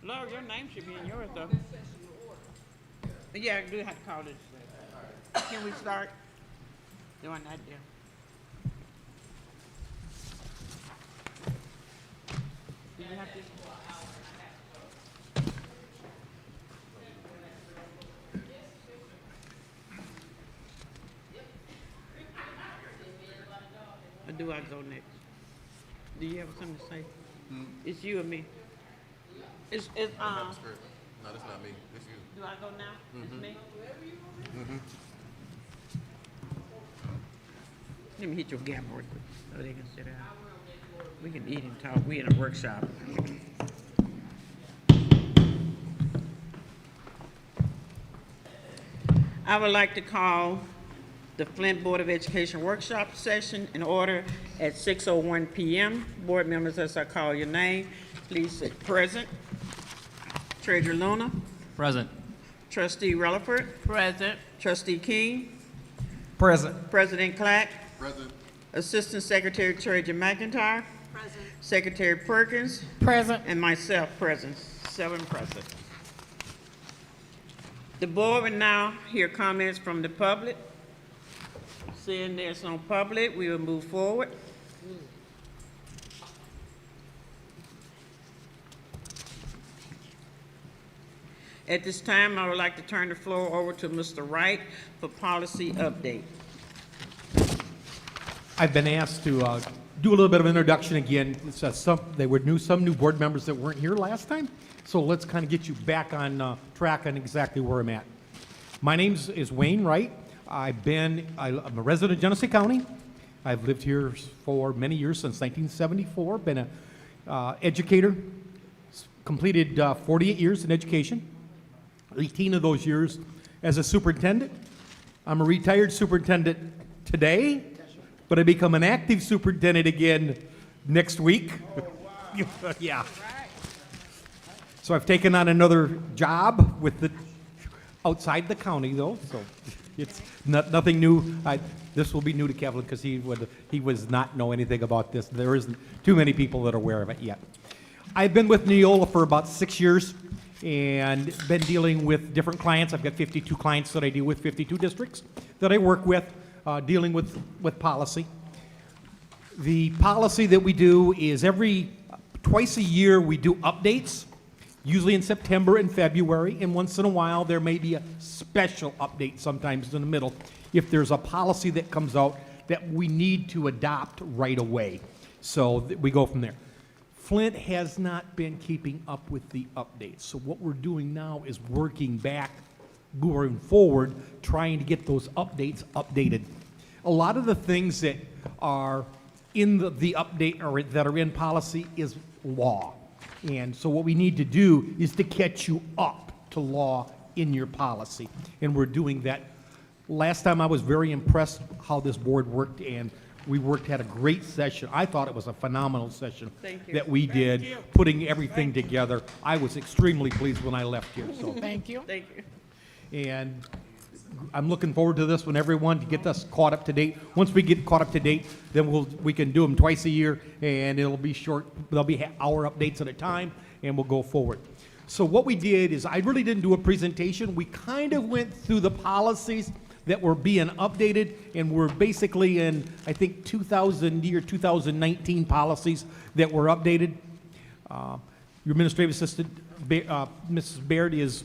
S10: Lord, your name should be in yours, though. Yeah, I do have to call this. Can we start doing that there? Do you have to? Or do I go next? Do you have something to say? It's you or me? It's
S1: No, that's not me. It's you.
S10: do I go now? It's me? Let me hit your gavel real quick so they can sit down. We can eat and talk. We in a workshop. I would like to call the Flint Board of Education workshop session in order at 6:01 p.m. Board members, as I call your name, please say present. Treasurer Luna,
S2: Present.
S10: Trustee Relaford,
S11: Present.
S10: Trustee King,
S2: Present.
S10: President Clack,
S1: Present.
S10: Assistant Secretary Treasurer McIntyre,
S8: Present.
S10: Secretary Perkins,
S4: Present.
S10: and myself present, 7 present. The board will now hear comments from the public. Seeing there's no public, we will move forward. At this time, I would like to turn the floor over to Mr. Wright for policy update.
S12: I've been asked to do a little bit of introduction again. There were some new board members that weren't here last time, so let's kind of get you back on track on exactly where I'm at. My name is Wayne Wright. I'm a resident of Genesee County. I've lived here for many years, since 1974. Been an educator, completed 48 years in education, 18 of those years as a superintendent. I'm a retired superintendent today, but I become an active superintendent again next week. Yeah. So I've taken on another job with outside the county, though, so it's nothing new. This will be new to Kevin because he was not know anything about this. There isn't too many people that are aware of it yet. I've been with Neola for about 6 years and been dealing with different clients. I've got 52 clients that I deal with, 52 districts that I work with, dealing with policy. The policy that we do is twice a year we do updates, usually in September and February, and once in a while there may be a special update sometimes in the middle if there's a policy that comes out that we need to adopt right away. So we go from there. Flint has not been keeping up with the updates. So what we're doing now is working back, going forward, trying to get those updates updated. A lot of the things that are in the update or that are in policy is law. And so what we need to do is to catch you up to law in your policy. And we're doing that. Last time I was very impressed how this board worked, and we had a great session. I thought it was a phenomenal session that we did, putting everything together. I was extremely pleased when I left here, so.
S4: Thank you.
S10: Thank you.
S12: And I'm looking forward to this one, everyone, to get us caught up to date. Once we get caught up to date, then we can do them twice a year, and it'll be short. They'll be hour updates at a time, and we'll go forward. So what we did is I really didn't do a presentation. We kind of went through the policies that were being updated, and we're basically in, I think, 2019 policies that were updated. Your administrative assistant, Mrs. Baird, is,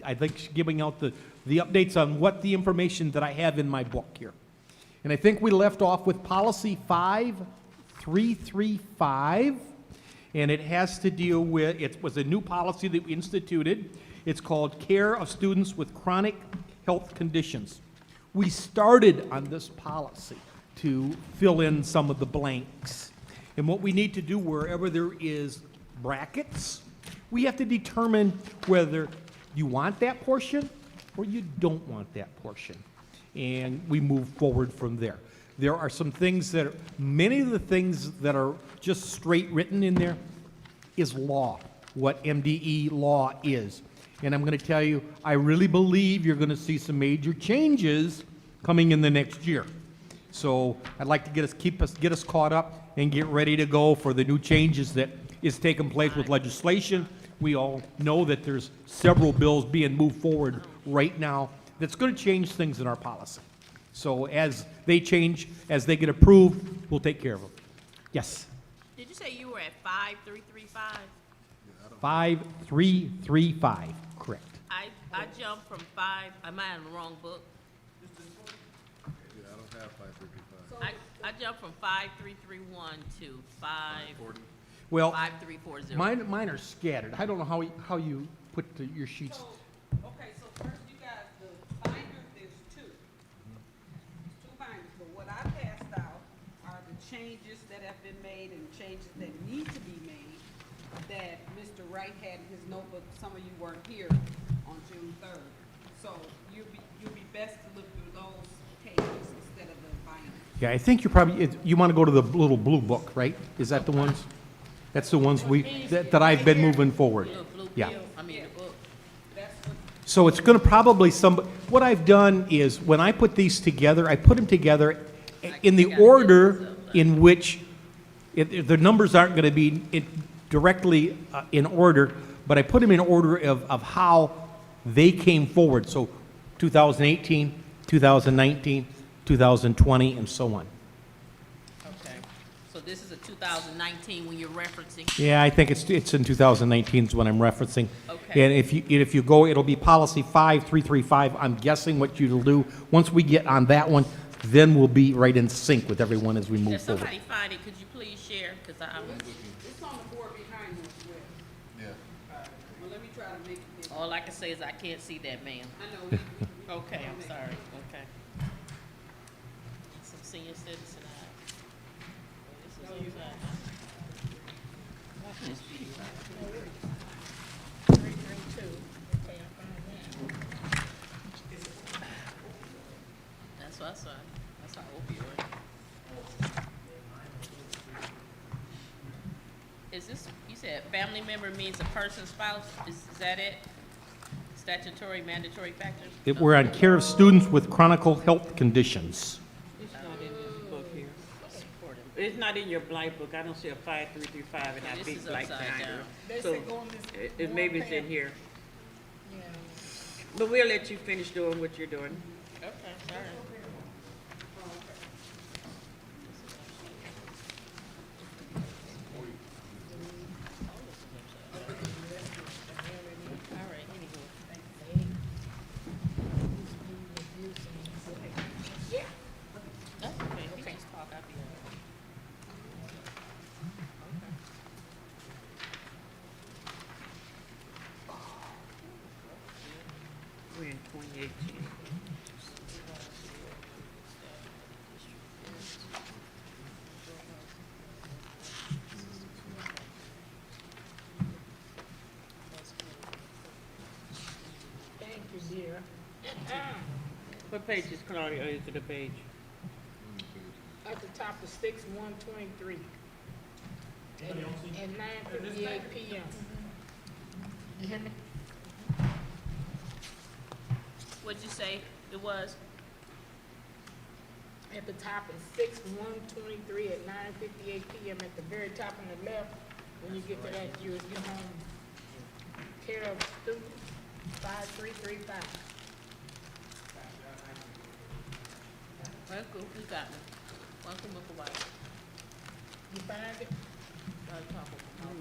S12: I think, giving out the updates on what the information that I have in my book here. And I think we left off with policy 5335, and it has to deal with, it was a new policy that we instituted. It's called Care of Students with Chronic Health Conditions. We started on this policy to fill in some of the blanks. And what we need to do wherever there is brackets, we have to determine whether you want that portion or you don't want that portion. And we move forward from there. There are some things many of the things that are just straight written in there is law, what MDE law is. And I'm going to tell you, I really believe you're going to see some major changes coming in the next year. So I'd like to get us caught up and get ready to go for the new changes that is taking place with legislation. We all know that there's several bills being moved forward right now that's going to change things in our policy. So as they change, as they get approved, we'll take care of them. Yes?
S6: Did you say you were at 5335?
S12: 5335, correct.
S6: I jumped from 5, am I in the wrong book?
S1: Yeah, I don't have 5335.
S6: I jumped from 5331 to
S12: Well,
S6: 5340.
S12: mine are scattered. I don't know how you put your sheets.
S11: Okay, so first you guys, the binder, there's two. Two binders, but what I passed out are the changes that have been made and changes that need to be made that Mr. Wright had in his notebook. Some of you weren't here on June 3rd. So you'll be best to look through those pages instead of the binder.
S12: Yeah, I think you want to go to the little blue book, right? Is that the ones? That's the ones that I've been moving forward. Yeah.
S6: I mean, the book.
S12: So it's going to probably what I've done is when I put these together, I put them together in the order in which the numbers aren't going to be directly in order, but I put them in order of how they came forward. So 2018, 2019, 2020, and so on.
S6: Okay. So this is a 2019 when you're referencing?
S12: Yeah, I think it's in 2019 is what I'm referencing.
S6: Okay.
S12: And if you go, it'll be policy 5335. I'm guessing what you'll do, once we get on that one, then we'll be right in sync with everyone as we move
S6: If
S12: forward.
S6: somebody find it, could you please share? Because I'm,
S11: It's on the board behind you as well.
S1: Yeah.
S11: Well, let me try to make it.
S6: all I can say is I can't see that, ma'am.
S11: I know.
S6: Okay, I'm sorry. Okay. Some senior citizen eye. This is upside down. Watch this video. 332. Okay, I found that. That's what I saw. That's how opioid. Is this, you said family member means a person's spouse? Is that it? Statutory, mandatory factors?
S12: We're on care of students with chronic health conditions.
S7: It's not in this book here. It's not in your blight book. I don't see a 5335 in that
S6: This
S7: big
S6: is
S7: blight
S6: upside
S7: binder.
S6: down.
S11: They
S7: So
S11: say go in this
S7: maybe it's in here. But we'll let you finish doing what you're doing.
S6: Okay, all right. All right, anywho. That's okay. If you just talk, I'll be all right.
S7: We're in 2018.
S4: Thank you, dear.
S7: What page is Claudia, or is it a page?
S4: At the top of 6123. At 9:58 PM. You hear me?
S6: What'd you say it was?
S4: At the top is 6123 at 9:58 PM. At the very top on the left, when you get to that, you're home. Care of student, 5335.
S6: Well, cool, you got me. One can look away.
S4: You find it?
S6: I'll talk with them.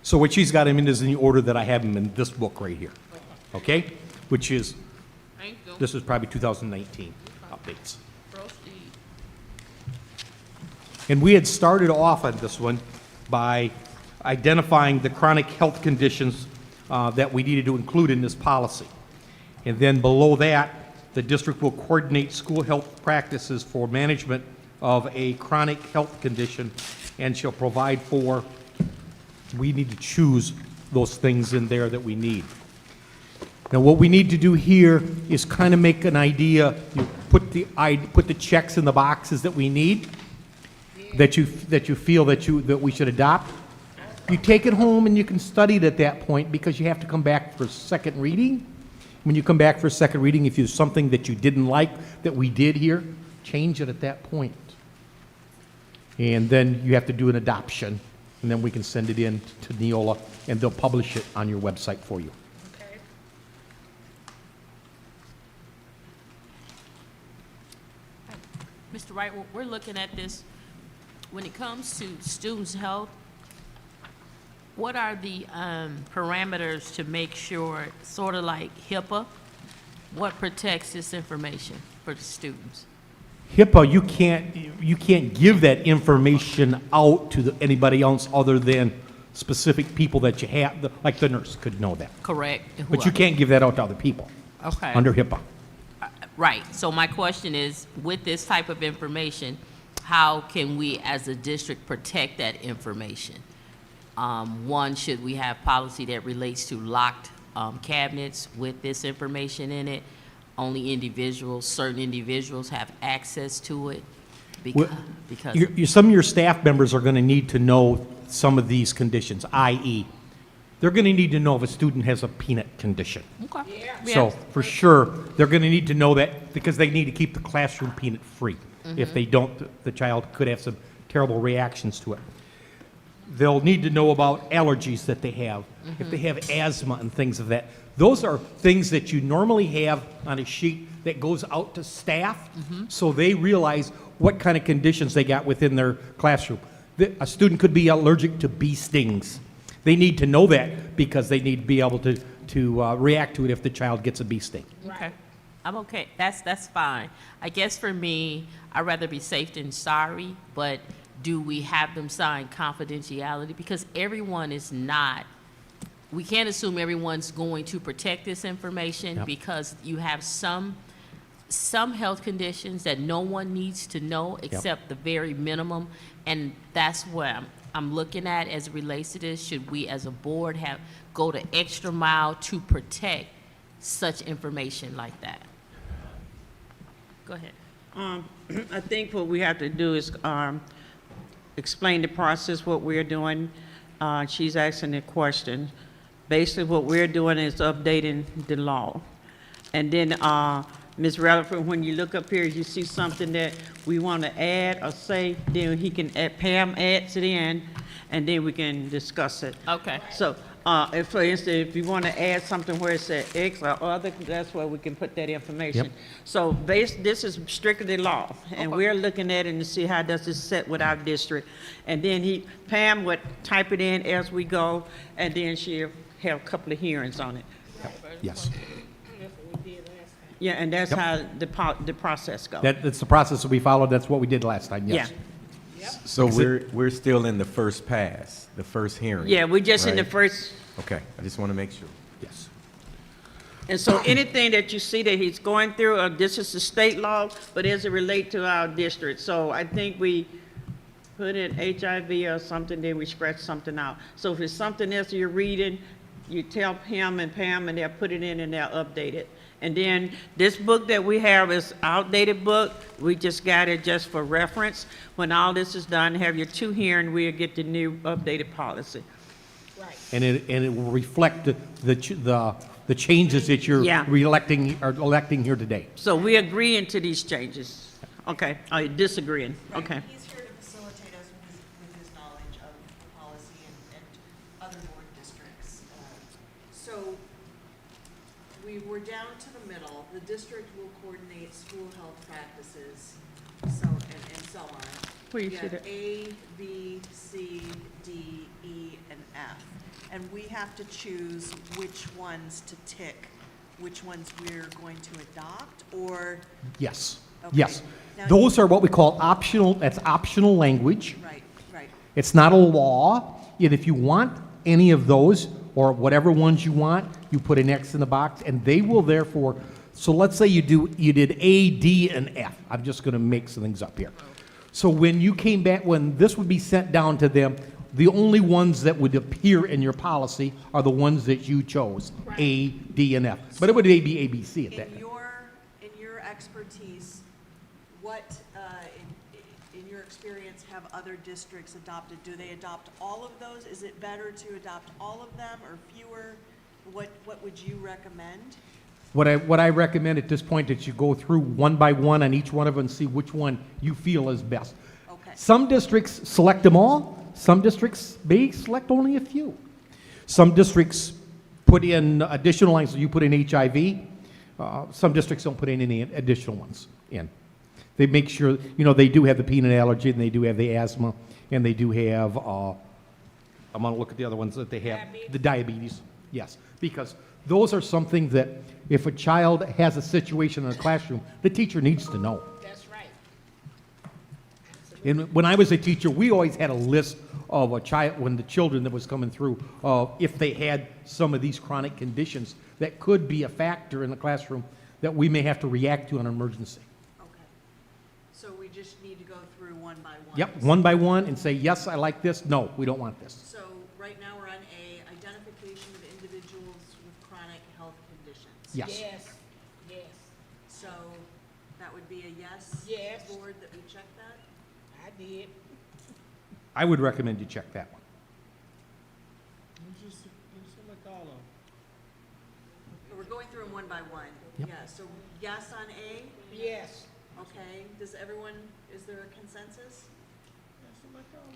S12: So what she's got him in is in the order that I have him in this book right here, okay? Which is,
S6: Thank you.
S12: this is probably 2019 updates.
S6: Proceed.
S12: And we had started off on this one by identifying the chronic health conditions that we needed to include in this policy. And then below that, the district will coordinate school health practices for management of a chronic health condition and shall provide for, we need to choose those things in there that we need. Now, what we need to do here is kind of make an idea, you put the checks in the boxes that we need, that you feel that we should adopt, you take it home and you can study it at that point, because you have to come back for second reading. When you come back for second reading, if there's something that you didn't like that we did here, change it at that point. And then you have to do an adoption, and then we can send it in to Neola, and they'll publish it on your website for you.
S10: Okay.
S6: Mr. Wright, we're looking at this, when it comes to students' health, what are the parameters to make sure, sort of like HIPAA, what protects this information for the students?
S12: HIPAA, you can't give that information out to anybody else other than specific people that you have, like the nurse could know that.
S6: Correct. And who
S12: But you
S6: are-
S12: can't give that out to other people
S6: Okay.
S12: under HIPAA.
S6: Right. So my question is, with this type of information, how can we as a district protect that information? One, should we have policy that relates to locked cabinets with this information in it? Only individuals, certain individuals have access to it?
S12: Well,
S6: Because
S12: Some of your staff members are going to need to know some of these conditions, i.e., they're going to need to know if a student has a peanut condition.
S6: Okay.
S12: So, for sure, they're going to need to know that, because they need to keep the classroom peanut-free. If they don't, the child could have some terrible reactions to it. They'll need to know about allergies that they have, if they have asthma and things of that. Those are things that you normally have on a sheet that goes out to staff, so they realize what kind of conditions they got within their classroom. A student could be allergic to bee stings. They need to know that, because they need to be able to react to it if the child gets a bee sting.
S6: Okay. I'm okay. That's fine. I guess for me, I'd rather be safe than sorry, but do we have them sign confidentiality? Because everyone is not, we can't assume everyone's going to protect this information.
S12: Yep.
S6: Because you have some health conditions that no one needs to know except the very minimum. And that's what I'm looking at as it relates to this. Should we as a board go the extra mile to protect such information like that? Go ahead.
S10: I think what we have to do is explain the process, what we're doing. She's asking a question. Basically, what we're doing is updating the law. And then, Ms. Rutherford, when you look up here, you see something that we want to add or say, then Pam adds it in, and then we can discuss it.
S6: Okay.
S10: So, if, for instance, if you want to add something where it said X or other, that's where we can put that information.
S12: Yep.
S10: So this is strictly law, and we're looking at it to see how does this set with our district. And then Pam would type it in as we go, and then she'll have a couple of hearings on it.
S12: Yes.
S10: Yeah, and that's
S12: Yep.
S10: how the process goes.
S12: That's the process that we followed. That's what we did last time, yes.
S5: So we're still in the first pass, the first hearing?
S10: Yeah, we're just in the
S5: right?
S10: first,
S5: Okay, I just want to make sure.
S12: Yes.
S10: and so anything that you see that he's going through, this is the state law, but as it relate to our district. So I think we put in HIV or something, then we scratch something out. So if it's something else you're reading, you tell Pam, and they'll put it in and they'll update it. And then this book that we have is outdated book. We just got it just for reference. When all this is done, have your 2 hearing, we'll get the new updated policy.
S12: And it will reflect the changes that you're
S10: Yeah.
S12: electing here today.
S10: So we agreeing to these changes. Okay, disagreeing, okay.
S8: He's here to facilitate us with his knowledge of the policy and other board districts. So we're down to the middle. The district will coordinate school health practices, and so on.
S10: Where you
S8: We
S10: see
S8: have
S10: that?
S8: A, B, C, D, E, and F. And we have to choose which ones to tick, which ones we're going to adopt, or,
S12: Yes,
S8: Okay.
S12: yes.
S8: Now-
S12: Those are what we call optional, that's optional language.
S8: right.
S12: It's not a law, and if you want any of those, or whatever ones you want, you put an X in the box, and they will therefore, so let's say you did A, D, and F. I'm just gonna make some things up here. So when you came back, when this would be sent down to them, the only ones that would appear in your policy are the ones that you chose, A, D, and F. But it would be A, B, C at that.
S8: In your expertise, what, in your experience, have other districts adopted? Do they adopt all of those? Is it better to adopt all of them or fewer? What would you recommend?
S12: What I recommend at this point is you go through one by one on each one of them and see which one you feel is best.
S8: Okay.
S12: Some districts select them all. Some districts may select only a few. Some districts put in additional lines, so you put in HIV. Some districts don't put in any additional ones in. They make sure, they do have the peanut allergy, and they do have the asthma, and they do have, I'm gonna look at the other ones that they have. The diabetes, yes. Because those are something that if a child has a situation in a classroom, the teacher needs to know.
S4: That's right.
S12: And when I was a teacher, we always had a list of the children that was coming through, if they had some of these chronic conditions that could be a factor in the classroom that we may have to react to in an emergency.
S8: Okay. So we just need to go through one by one?
S12: Yep, one by one and say, yes, I like this, no, we don't want this.
S8: So right now we're on A, identification of individuals with chronic health conditions.
S12: Yes.
S4: Yes, yes.
S8: So that would be a yes?
S4: Yes.
S8: Board, that we check that?
S4: I did.
S12: I would recommend you check that one.
S9: Select all of them.
S8: So we're going through them one by one?
S12: Yep.
S8: Yeah, so yes on A?
S4: Yes.
S8: Okay, is there a consensus?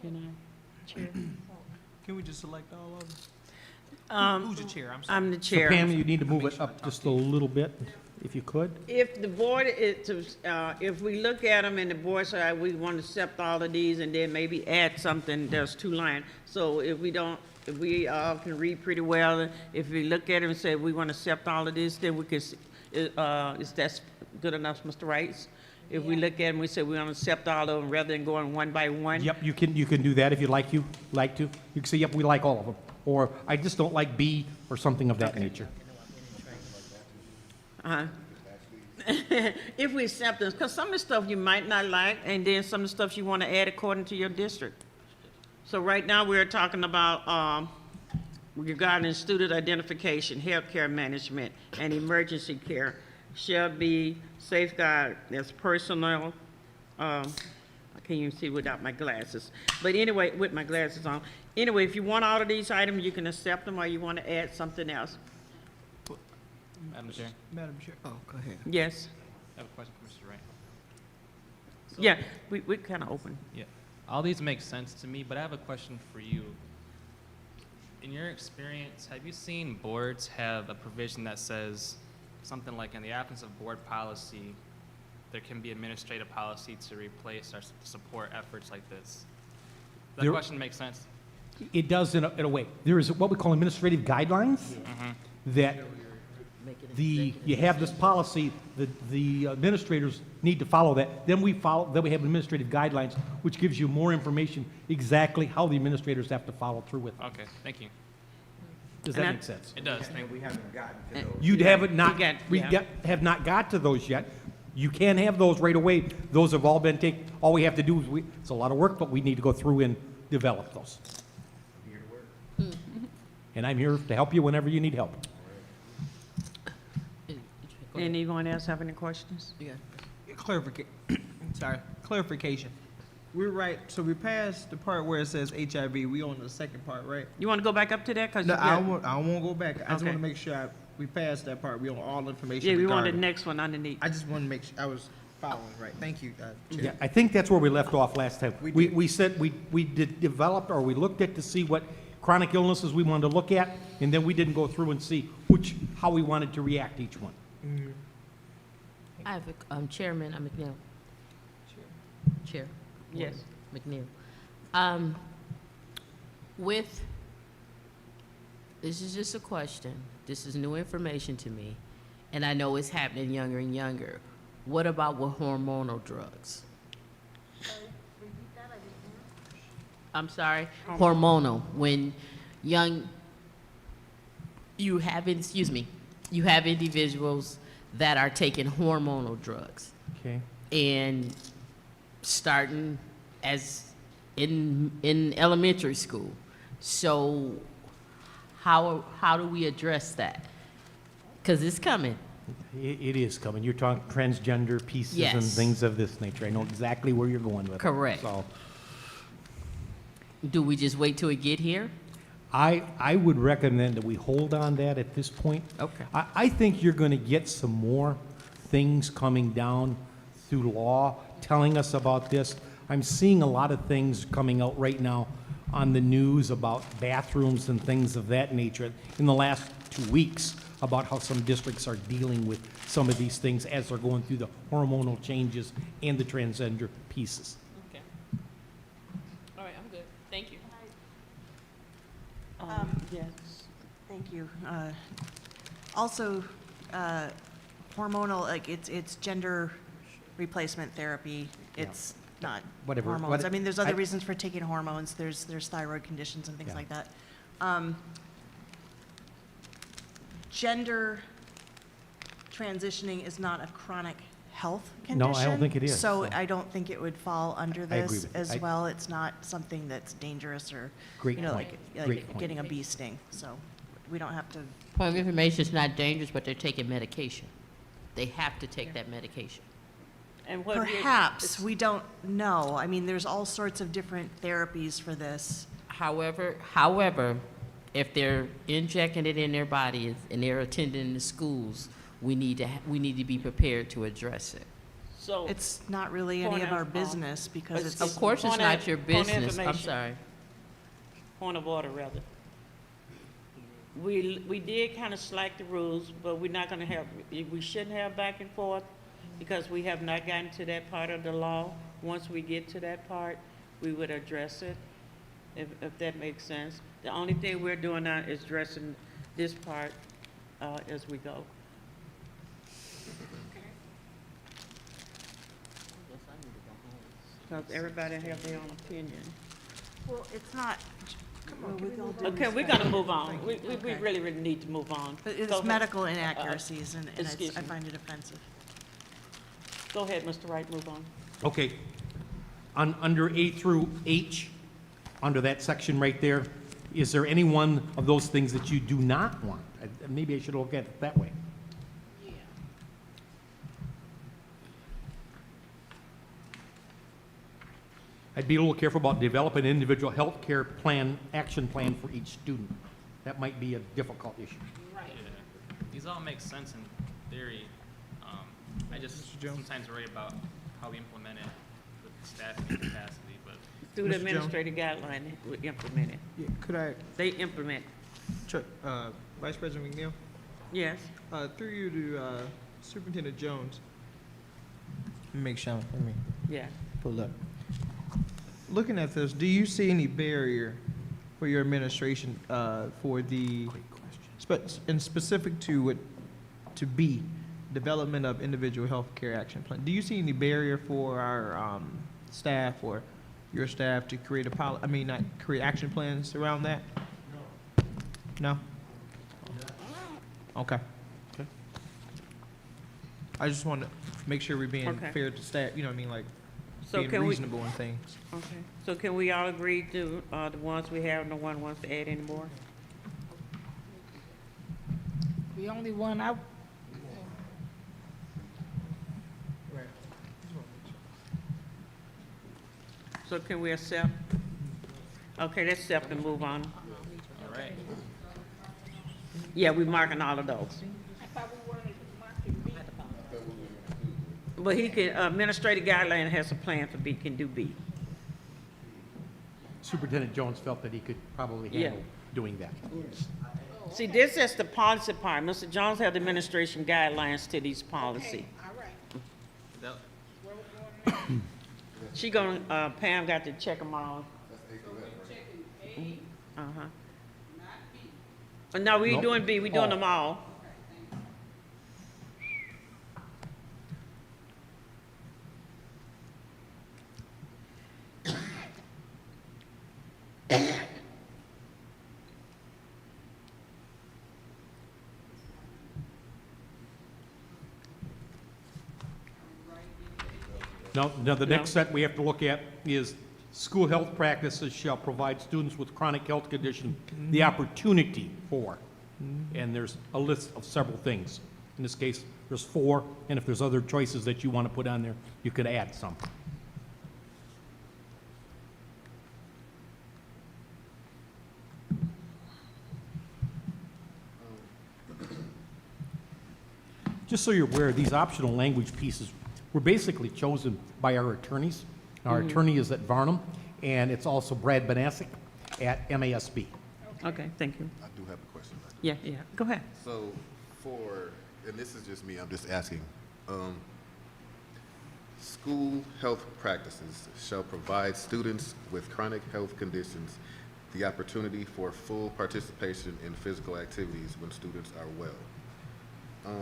S7: Can I? Chair?
S2: Can we just select all of them? Who's the chair? I'm sorry.
S7: I'm the
S12: So
S7: chair.
S12: Pam, you need to move it up just a little bit, if you could.
S10: If the board is, if we look at them and the board said, we want to accept all of these and then maybe add something, there's 2 lines. So if we can read pretty well, if we look at them and say, we want to accept all of this, then we can, is that good enough, Mr. Rice? If we look at them, we say we want to accept all of them rather than going one by one?
S12: Yep, you can do that if you'd like to. You can say, yep, we like all of them. Or I just don't like B or something of that nature.
S10: Uh-huh. If we accept this, because some of the stuff you might not like, and then some of the stuff you want to add according to your district. So right now, we're talking about regarding student identification, healthcare management, and emergency care shall be safeguarded as personal. I can't even see without my glasses. But anyway, with my glasses on. Anyway, if you want all of these items, you can accept them, or you want to add something else.
S2: Madam Chair,
S9: Madam Chair. Oh, go ahead.
S10: Yes.
S2: I have a question for Mr. Wright. So-
S10: Yeah, we kind of open.
S2: Yeah. All these make sense to me, but I have a question for you. In your experience, have you seen boards have a provision that says something like, in the absence of board policy, there can be administrative policy to replace or support efforts like this? Does that
S12: There-
S2: question make sense?
S12: It does in a way. There is what we call administrative guidelines that you have this policy, the administrators need to follow that. Then we have administrative guidelines, which gives you more information exactly how the administrators have to follow through with it.
S2: Okay, thank you.
S12: Does
S10: And
S12: that
S10: I-
S12: make sense?
S2: It does, thank you.
S5: We haven't gotten to those.
S12: You
S10: Yeah.
S12: have not got to those yet. You can have those right away. Those have all been taken. All we have to do is it's a lot of work, but we need to go through and develop those. And I'm here to help you whenever you need help.
S10: Anyone else have any questions?
S9: Clarification. We're right, so we passed the part where it says HIV, we on the second part, right?
S10: You want to go back up to that? 'Cause
S9: No,
S10: you-
S9: I don't want to go back, I just
S10: Okay.
S9: want to make sure we passed that part, we on all information
S10: Yeah, we want the
S9: regarding.
S10: next one underneath.
S9: I just want to make sure I was following right, thank you, Chair.
S12: Yeah, I think that's where we left off last time.
S9: We
S12: We said we developed, or we looked at to see what chronic illnesses we wanted to look at, and then we didn't go through and see how we wanted to react to each one.
S6: I have a, Chairman, McNeil. Chair.
S10: Yes.
S6: McNeil. This is just a question. This is new information to me, and I know it's happening younger and younger. What about with hormonal drugs? I'm sorry, hormonal. When you have individuals that are taking hormonal drugs
S12: Okay?
S6: and starting as in elementary school. So how do we address that? Because it's coming.
S12: It is coming. You're talking transgender pieces and
S6: Yes.
S12: things of this nature. I know exactly where you're going with it.
S6: Correct.
S12: So
S6: Do we just wait till we get here?
S12: I would recommend that we hold on that at this point.
S6: Okay.
S12: I think you're going to get some more things coming down through law telling us about this. I'm seeing a lot of things coming out right now on the news about bathrooms and things of that nature in the last 2 weeks about how some districts are dealing with some of these things as they're going through the hormonal changes and the transgender pieces.
S6: Okay. All right, I'm good. Thank you.
S10: Yes.
S8: Thank you. Also, hormonal, like, it's gender replacement therapy. It's not
S12: Whatever.
S8: hormones. I mean, there's other
S12: I-
S8: reasons for taking hormones. There's thyroid conditions and things
S12: Yeah.
S8: like that. Gender transitioning is not a chronic health condition.
S12: No, I don't think it is,
S8: So
S12: so.
S8: I don't think it would fall under
S12: agree
S8: this
S12: with you.
S8: as well. It's not something that's dangerous or,
S12: Great
S8: you know,
S12: point.
S8: like
S12: Great point.
S8: getting a bee sting. So we don't have to.
S6: Point of information, it's not dangerous, but they're taking medication. They have to take that medication.
S10: And what
S8: Perhaps, we don't know. I mean, there's all sorts of different therapies for this.
S6: However, if they're injecting it in their bodies and they're attending the schools, we need to be prepared to address it.
S10: So,
S8: It's not really any
S10: Point
S8: of our
S10: of-
S8: business because it's.
S6: Of course, it's
S10: Point
S6: not
S10: of-
S6: your
S10: point of
S6: business. I'm
S10: information.
S6: sorry.
S10: point of order, rather. We did kind of slack the rules, but we're not gonna have, we shouldn't have back and forth because we have not gotten to that part of the law. Once we get to that part, we would address it, if that makes sense. The only thing we're doing now is addressing this part, as we go. Because everybody have their own opinion.
S8: Well, it's not.
S10: Okay, we're gonna move on. We
S8: Okay.
S10: really need to move on.
S8: But
S10: Go
S8: it's
S10: ahead.
S8: inaccuracies inaccuracies and
S10: excuse
S8: I
S10: me.
S8: find it offensive.
S10: Go ahead, Mr. Wright, move on.
S12: Okay. Under A through H, under that section right there, is there any one of those things that you do not want? Maybe I should look at it that way. I'd be a little careful about developing an individual health care plan, action plan for each student. That might be a difficult issue.
S2: Yeah. These all make sense in theory. I just
S9: Mr. Jones?
S2: sometimes worry about how we implement it with staffing capacity, but
S10: Through the
S9: Mr. Jones?
S10: administrative guideline, we implement it.
S9: Yeah, could I,
S10: They implement,
S9: Vice President McNeil,
S10: yes.
S9: through you to Superintendent Jones. Make sure, let me
S10: Yeah.
S9: pull up. Looking at this, do you see any barrier for your administration for the, and specific to what, to B, development of individual health care action plan? Do you see any barrier for our staff or your staff to create not create action plans around that? No? Okay.
S12: Okay.
S9: I just want to make sure we're being
S10: Okay.
S9: fair to staff, you know what I mean, like
S10: So
S9: being
S10: can we,
S9: reasonable in things.
S10: okay, so can we all agree to, the ones we have, no one wants to add any more?
S4: The only one I,
S10: So can we accept? Okay, let's accept and move on.
S2: all right.
S10: Yeah, we marking all of those. But he can, administrative guideline has a plan for B, can do B.
S12: Superintendent Jones felt that he could probably
S10: Yeah.
S12: handle doing that.
S10: See, this is the policy part. Mr. Jones had the administration guidelines to these policy.
S2: That-
S10: She gonna, Pam got to check them all. Uh-huh. No, we ain't
S12: Nope.
S10: doing B, we doing
S12: All.
S10: them all.
S12: Now, the
S10: No.
S12: next set we have to look at is school health practices shall provide students with chronic health condition the opportunity for, and there's a list of several things. In this case, there's 4, and if there's other choices that you want to put on there, you could add some. Just so you're aware, these optional language pieces were basically chosen by our attorneys. Our attorney is at Varnum, and it's also Brad Banasic at MASB.
S10: Okay, thank you.
S1: I do have a question.
S10: Yeah, yeah, go ahead.
S1: So for, and this is just me, I'm just asking, school health practices shall provide students with chronic health conditions the opportunity for full participation in physical activities when students are well.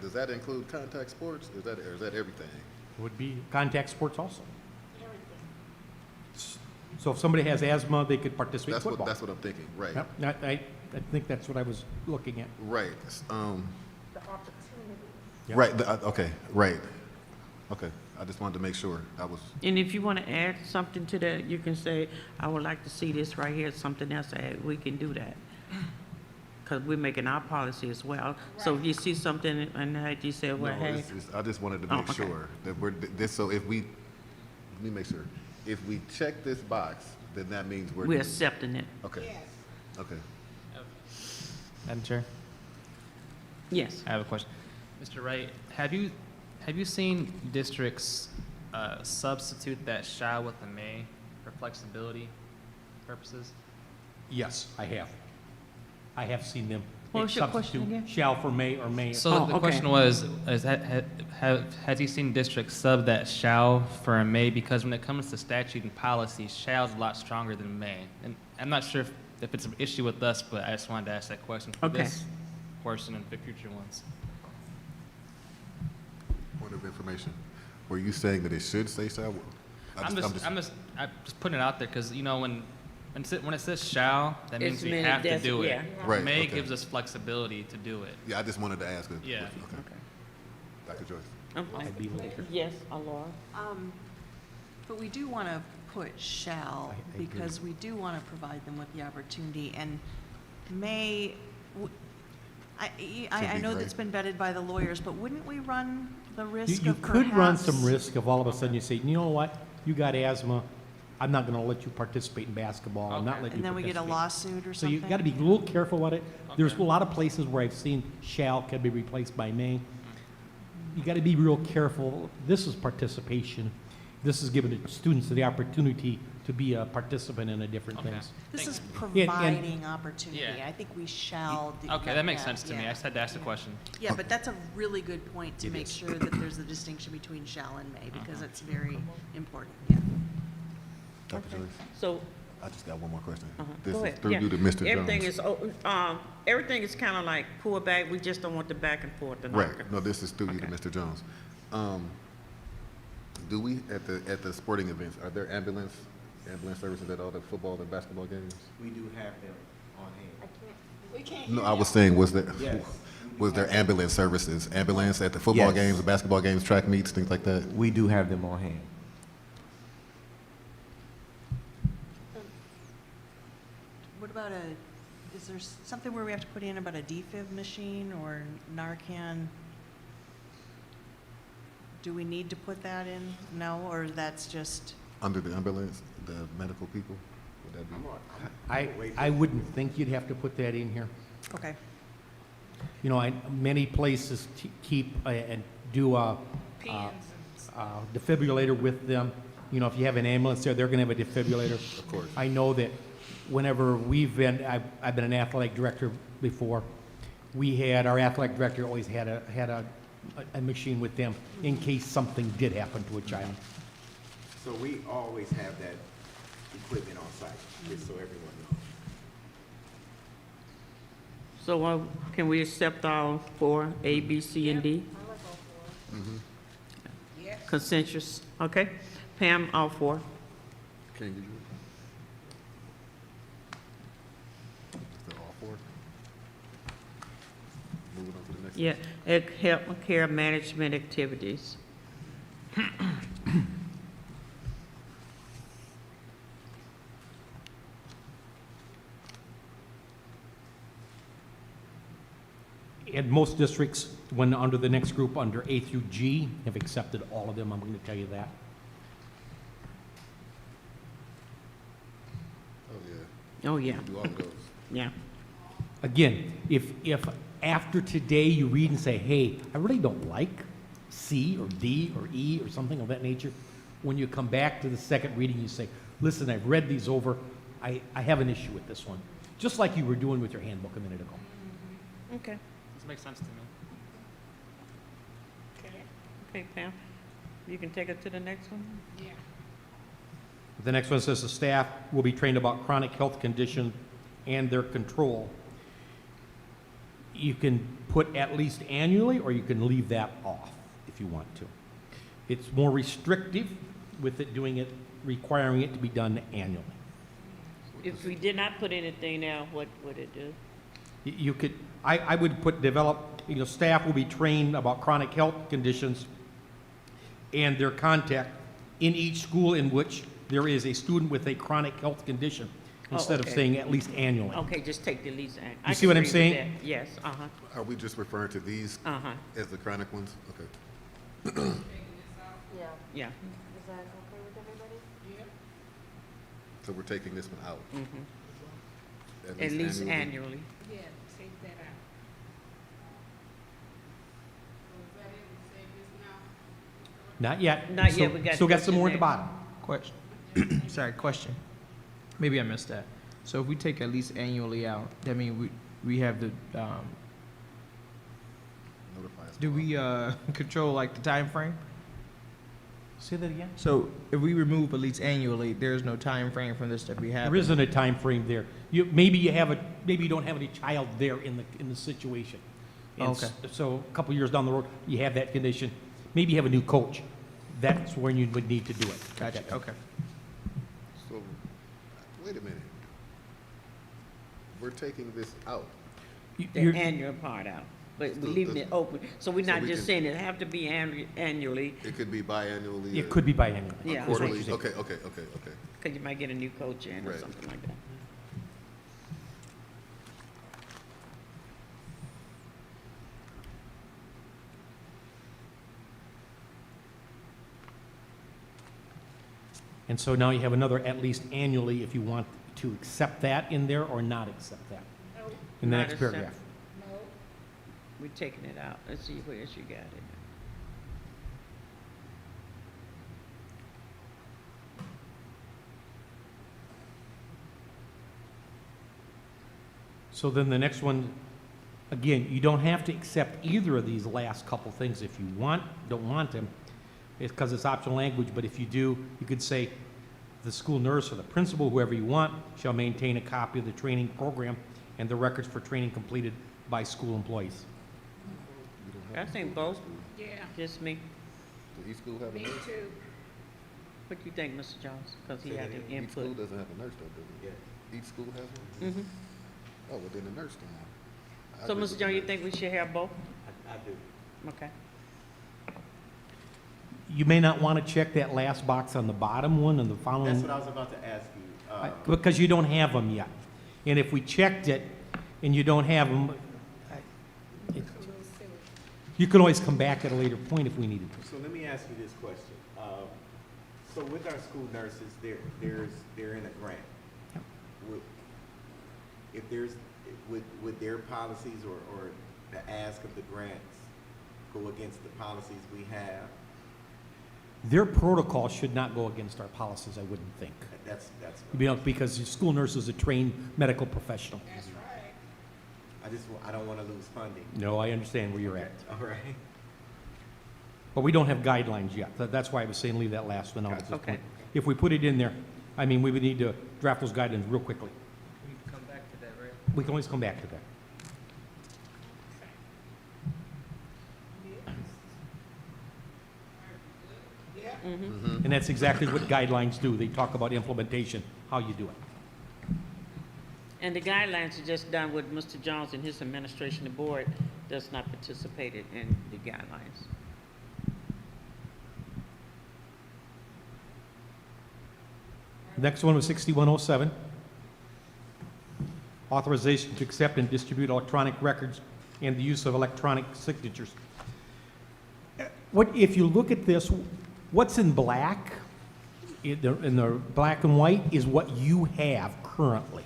S1: Does that include contact sports? Or is that everything?
S12: Would be contact sports also. So if somebody has asthma, they could participate in football.
S1: That's what I'm thinking, right.
S12: Yep, I think that's what I was looking at.
S1: Right.
S12: Yep.
S1: Right, okay, right. Okay, I just wanted to make sure I was,
S10: And if you want to add something to that, you can say, I would like to see this right here, something else to add, we can do that. Because we're making our policy as well. So if you see something and that you say,
S1: no,
S10: well, hey,
S1: I just wanted to
S10: Oh,
S1: make
S10: okay.
S1: sure that so if we, let me make sure. If we check this box, then that means we're.
S10: we're accepting it.
S1: Okay, okay.
S2: Madam Chair,
S10: Yes.
S2: I have a question. Mr. Wright, have you seen districts substitute that shall with a may for flexibility purposes?
S12: Yes, I have. I have seen them
S10: What was your question
S12: substitute
S10: again?
S12: shall for may or may.
S2: So
S10: Oh,
S2: the
S10: okay.
S2: question was, has he seen districts sub that shall for a may? Because when it comes to statute and policy, shall is a lot stronger than may. And I'm not sure if it's an issue with us, but I just wanted to ask that question for
S10: Okay.
S2: this portion and for future ones.
S1: Point of information. Were you saying that it should say shall?
S2: I'm just putting it out there because, you know, when it says shall, that means
S10: It's
S2: we
S10: meant
S2: have to
S10: that's-
S2: do it.
S10: yeah.
S1: Right,
S2: May
S1: okay.
S2: gives us flexibility to do it.
S1: Yeah, I just wanted to ask.
S2: Yeah.
S1: Okay.
S10: Okay.
S1: Dr. Joyce.
S10: I'm fine.
S12: I'd be later.
S10: Yes, Laura?
S8: But we do want to put shall,
S12: I agree.
S8: because we do want to provide them with the opportunity, and may, I
S1: Should be
S8: know
S1: great.
S8: that's been vetted by the lawyers, but wouldn't we run the
S12: You
S8: risk
S12: you
S8: of
S12: could run
S8: perhaps-
S12: some risk of all of a sudden you say, you know what, you got asthma, I'm not gonna let you participate in basketball, I'm not
S2: Okay.
S12: letting you
S8: And then we get a
S12: participate.
S8: lawsuit or
S12: So
S8: something?
S12: you gotta be a little careful about it. There's a
S2: Okay.
S12: lot of places where I've seen shall can be replaced by may. You gotta be real careful. This is participation. This is giving the students the opportunity to be a participant in a different
S2: Okay.
S12: things.
S8: This is
S12: and-
S8: providing opportunity.
S2: Yeah.
S8: I think we shall. do
S2: Okay, that makes
S8: yeah,
S2: sense to me. I
S8: yeah,
S2: just had to ask the
S8: yeah.
S2: question.
S8: Yeah, but that's a really good point to
S1: It
S8: make
S1: is.
S8: sure that there's a distinction between shall and may, because
S2: Uh-huh.
S8: it's very important, yeah.
S1: Dr. Joyce,
S10: So,
S1: I just got one more question.
S10: go
S1: This is
S10: ahead.
S1: through
S10: Yeah.
S1: you to Mr.
S10: Everything
S1: Jones.
S10: is, everything is kind of like pull back, we just don't want the back and forth and
S1: Right, no, this is through you to
S10: Okay.
S1: Mr. Jones. Do we, at the sporting events, are there ambulance services at all the football and basketball games?
S5: We do have them on hand.
S1: No, I was saying, was there,
S5: Yes.
S1: was there ambulance services? Ambulance at the football
S5: Yes.
S1: games, the basketball games, track meets, things like that?
S5: We do have them on hand.
S8: What about is there something where we have to put in about a defib machine or Narcan? Do we need to put that in? No, or that's just,
S1: Under the ambulance, the medical people? Would that be?
S12: I wouldn't think you'd have to put that in here.
S8: okay.
S12: You know, many places keep and do a defibrillator with them. You know, if you have an ambulance there, they're gonna have a defibrillator.
S1: Of course.
S12: I know that whenever I've been an athletic director before, our athletic director always had a machine with them in case something did happen to a child.
S5: So we always have that equipment on site, just so everyone knows.
S10: So, can we accept all 4, A, B, C, and D? Consensus, okay? Pam, all 4.
S1: Can you? Is that all four? Moving on to the next.
S10: Yeah, health care management activities.
S12: And most districts, when under the next group, under A through G, have accepted all of them, I'm going to tell you that.
S1: Oh, yeah.
S10: Oh, yeah,
S1: Do all of those.
S10: yeah.
S12: Again, if after today you read and say, hey, I really don't like C or D or E or something of that nature, when you come back to the second reading, you say, listen, I've read these over, I have an issue with this one. Just like you were doing with your handbook a minute ago.
S10: Okay.
S2: This makes sense to me.
S10: Okay, Pam, you can take it to the next one?
S11: Yeah.
S12: The next one says the staff will be trained about chronic health condition and their control. You can put at least annually, or you can leave that off if you want to. It's more restrictive with it requiring it to be done annually.
S10: If we did not put anything there, what would it do?
S12: You could, I would put staff will be trained about chronic health conditions and their contact in each school in which there is a student with a chronic health condition, instead of
S10: okay.
S12: saying at least annually.
S10: Okay, just take the least.
S12: You see what I'm saying?
S10: Yes, uh-huh,
S1: Are we just referring to these
S10: uh-huh,
S1: as the chronic ones? Okay.
S10: yeah.
S1: So we're taking this one out.
S10: Mhm. At least annually.
S11: Yeah, take that out. So is that it? We save this now?
S12: Not yet.
S10: Not
S12: Still-
S10: yet, we got
S12: Still got some
S10: question
S12: more at the
S10: next.
S12: bottom.
S9: Question. Sorry, question. Maybe I missed that. So if we take at least annually out, that means we have the,
S1: Notify us.
S9: do we, control like the time frame?
S12: Say that again?
S9: So if we remove at least annually, there's no time frame from this that we have.
S12: There isn't a time frame there. Maybe you don't have any child there in the situation. And
S9: Okay.
S12: So a couple years down the road, you have that condition. Maybe you have a new coach. That's when you would need to do it.
S9: Gotcha, okay.
S1: So, wait a minute. We're taking this out.
S12: You-
S10: The
S12: you're-
S10: annual part out, but
S1: So
S10: we're leaving
S1: the-
S10: it open. So we're
S1: so
S10: not
S1: we
S10: just
S1: can-
S10: saying it have to be annually,
S1: It could be biannually.
S12: It
S1: or
S12: could be biannually.
S10: Yeah.
S12: That's what
S1: Quarterly.
S12: you're saying.
S1: Okay.
S10: because you might get a new coach in or
S1: Right.
S10: something like that.
S12: And so now you have another at least annually if you want to accept that in there or not accept that in the
S10: Not
S12: next
S10: accept.
S12: paragraph.
S11: No.
S10: We're taking it out. Let's see where else you got it.
S12: So then the next one, again, you don't have to accept either of these last couple things if you don't want them. It's because it's optional language, but if you do, you could say, the school nurse or the principal, whoever you want, shall maintain a copy of the training program and the records for training completed by school employees.
S10: I think both,
S11: Yeah,
S10: just me.
S1: Does each school have a
S11: me
S1: nurse?
S11: too.
S10: What do you think, Mr. Jones? Because he had the
S1: Each school
S10: input.
S1: doesn't have a nurse though, does it? Each school has one?
S10: Mhm.
S1: Oh, well then the nurse can. I
S10: So,
S1: agree
S10: Mr.
S1: with
S10: Jones,
S1: the
S10: you
S1: nurse.
S10: think we should have both?
S5: I do.
S10: Okay.
S12: You may not want to check that last box on the bottom one and the following.
S5: That's what I was about to ask you.
S12: Because you don't have them yet. And if we checked it and you don't have them, you can always come back at a later point if we needed to.
S5: So let me ask you this question. So with our school nurses, they're in a grant.
S12: Yep.
S5: Would their policies or the ask of the grants go against the policies we have?
S12: Their protocol should not go against our policies, I wouldn't think.
S5: That's,
S12: Because the school nurse is a trained medical professional.
S11: That's right.
S5: I don't want to lose funding.
S12: No, I understand where you're at.
S5: All right.
S12: But we don't have guidelines yet. That's why I was saying leave that last one out at this
S10: Okay.
S12: point. If we put it in there, we would need to draft those guidelines real quickly.
S2: We can come back to that, right?
S12: We can always come back to that.
S10: Mm-hmm.
S12: And that's exactly what guidelines do. They talk about implementation, how you do it.
S10: And the guidelines are just done with Mr. Jones and his administration. The board does not participate in the guidelines.
S12: Next one was 6107. Authorization to accept and distribute electronic records and the use of electronic signatures. If you look at this, what's in black, in the black and white, is what you have currently.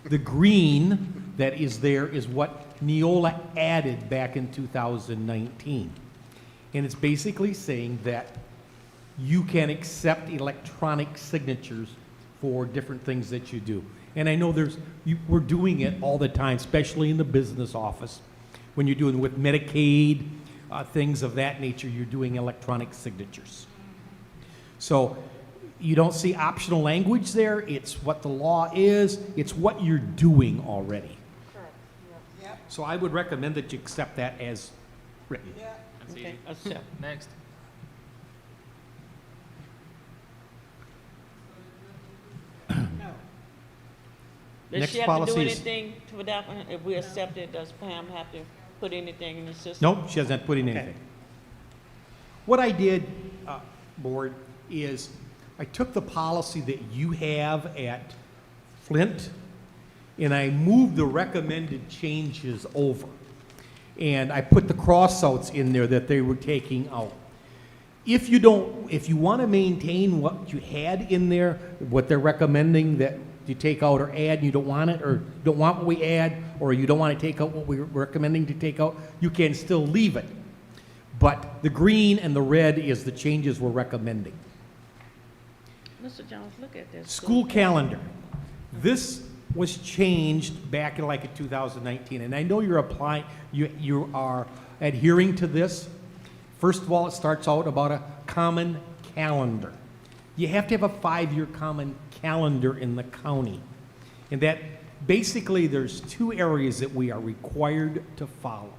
S12: The green that is there is what Neola added back in 2019. And it's basically saying that you can accept electronic signatures for different things that you do. And I know we're doing it all the time, especially in the business office. When you're doing with Medicaid, things of that nature, you're doing electronic signatures. So you don't see optional language there. It's what the law is. It's what you're doing already.
S11: Yep.
S12: So I would recommend that you accept that as written.
S2: That's
S10: Okay,
S2: easy.
S10: accept.
S2: Next.
S10: Does
S12: Next
S10: she have to do
S12: policy is-
S10: anything to that one? If we accept it, does Pam have to put anything in the system?
S12: Nope, she hasn't put in
S10: Okay.
S12: anything. What I did, Board, is I took the policy that you have at Flint, and I moved the recommended changes over. And I put the crossouts in there that they were taking out. If you want to maintain what you had in there, what they're recommending that you take out or add, and you don't want it, or don't want what we add, or you don't want to take out what we're recommending to take out, you can still leave it. But the green and the red is the changes we're recommending.
S10: Mr. Jones, look at this.
S12: School calendar. This was changed back in 2019, and I know you're applying, you are adhering to this. First of all, it starts out about a common calendar. You have to have a 5-year common calendar in the county. And that, basically, there's 2 areas that we are required to follow.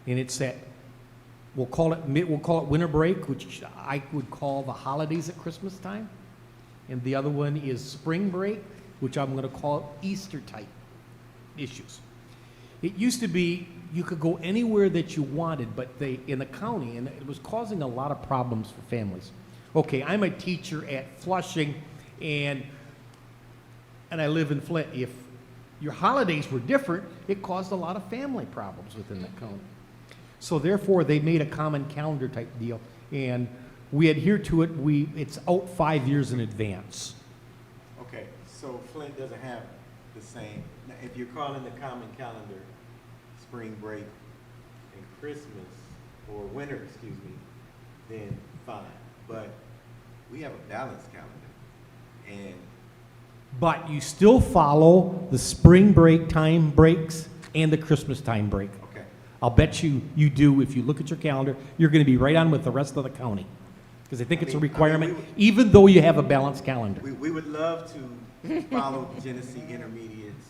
S12: And it's that, we'll call it winter break, which I would call the holidays at Christmas time. And the other one is spring break, which I'm gonna call Easter type issues. It used to be you could go anywhere that you wanted, but in the county, and it was causing a lot of problems for families. Okay, I'm a teacher at Flushing, and I live in Flint. If your holidays were different, it caused a lot of family problems within the county. So therefore, they made a common calendar type deal, and we adhere to it. It's out 5 years in advance.
S5: Okay, so Flint doesn't have the same, now, if you're calling the common calendar spring break and Christmas, or winter, excuse me, then fine. But we have a balanced calendar, and
S12: But you still follow the spring break time breaks and the Christmas time break.
S5: okay.
S12: I'll bet you do. If you look at your calendar, you're going to be right on with the rest of the county. Because I think it's a requirement, even though you have a balanced calendar.
S5: We would love to follow Genesee Intermediate's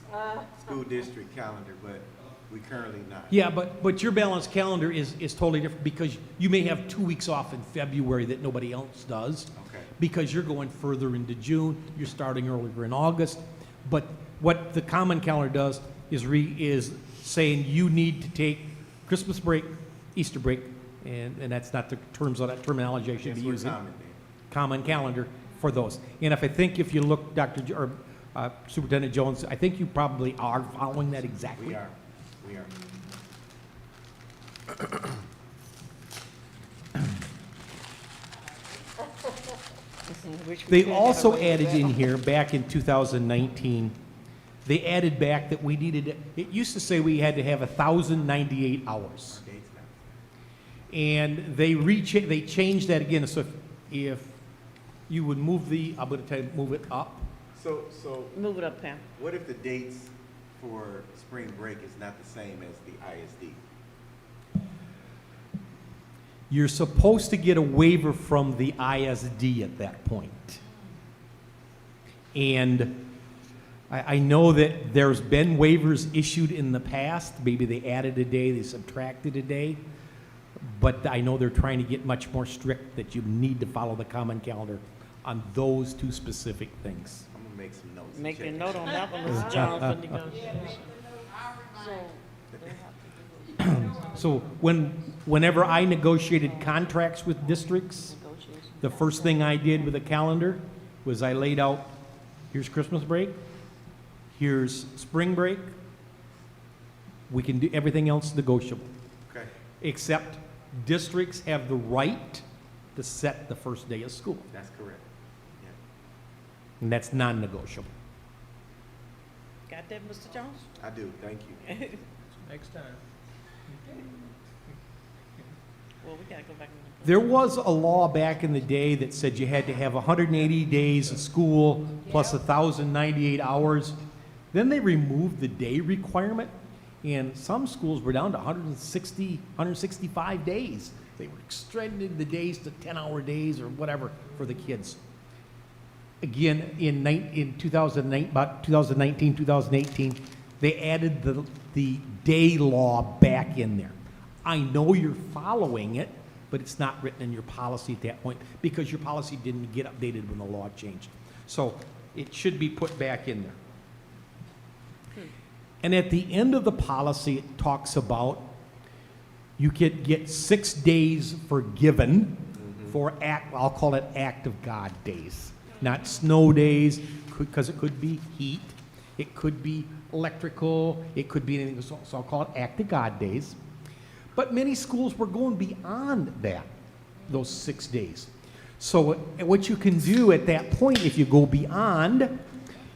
S5: school district calendar, but we currently not.
S12: Yeah, but your balanced calendar is totally different, because you may have 2 weeks off in February that nobody else does.
S5: Okay.
S12: Because you're going further into June, you're starting earlier in August. But what the common calendar does is saying you need to take Christmas break, Easter break, and that's not the terms of that terminology I should be
S5: Yes, we're
S12: using.
S5: common then.
S12: Common calendar for those. And if you look, Superintendent Jones, I think you probably are following that exactly.
S5: We are.
S12: They also added in here, back in 2019, they added back that we needed, it used to say we had to have 1,098 hours.
S5: Dates now.
S12: And they changed that again, so if you would move I'm gonna tell you, move it up.
S5: So
S10: Move it up, Pam.
S5: what if the dates for spring break is not the same as the ISD?
S12: You're supposed to get a waiver from the ISD at that point. And I know that there's been waivers issued in the past. Maybe they added a day, they subtracted a day. But I know they're trying to get much more strict that you need to follow the common calendar on those 2 specific things.
S5: I'm gonna make some notes. and
S10: Make
S5: check
S10: a
S5: it.
S10: note on that one, Mr. Jones, for negotiation.
S12: So whenever I negotiated contracts with districts, the first thing I did with a calendar was I laid out, here's Christmas break, here's spring break, We can do, everything else negotiable.
S5: Okay.
S12: Except districts have the right to set the first day of school,
S5: That's correct. Yeah.
S12: and that's non-negotiable.
S10: Got that, Mr. Jones?
S5: I do, thank you.
S9: Next time.
S10: Well, we gotta go back.
S12: There was a law back in the day that said you had to have 180 days of school plus 1,098 hours. Then they removed the day requirement, and some schools were down to 160, 165 days. They were extending the days to 10-hour days or whatever for the kids. Again, in 2009, about 2019, 2018, they added the day law back in there. I know you're following it, but it's not written in your policy at that point because your policy didn't get updated when the law changed. So it should be put back in there. And at the end of the policy, it talks about you could get 6 days forgiven for I'll call it act of God days, not snow days, because it could be heat, it could be electrical, it could be anything, so I'll call it act of God days. But many schools were going beyond that, those 6 days. So what you can do at that point, if you go beyond,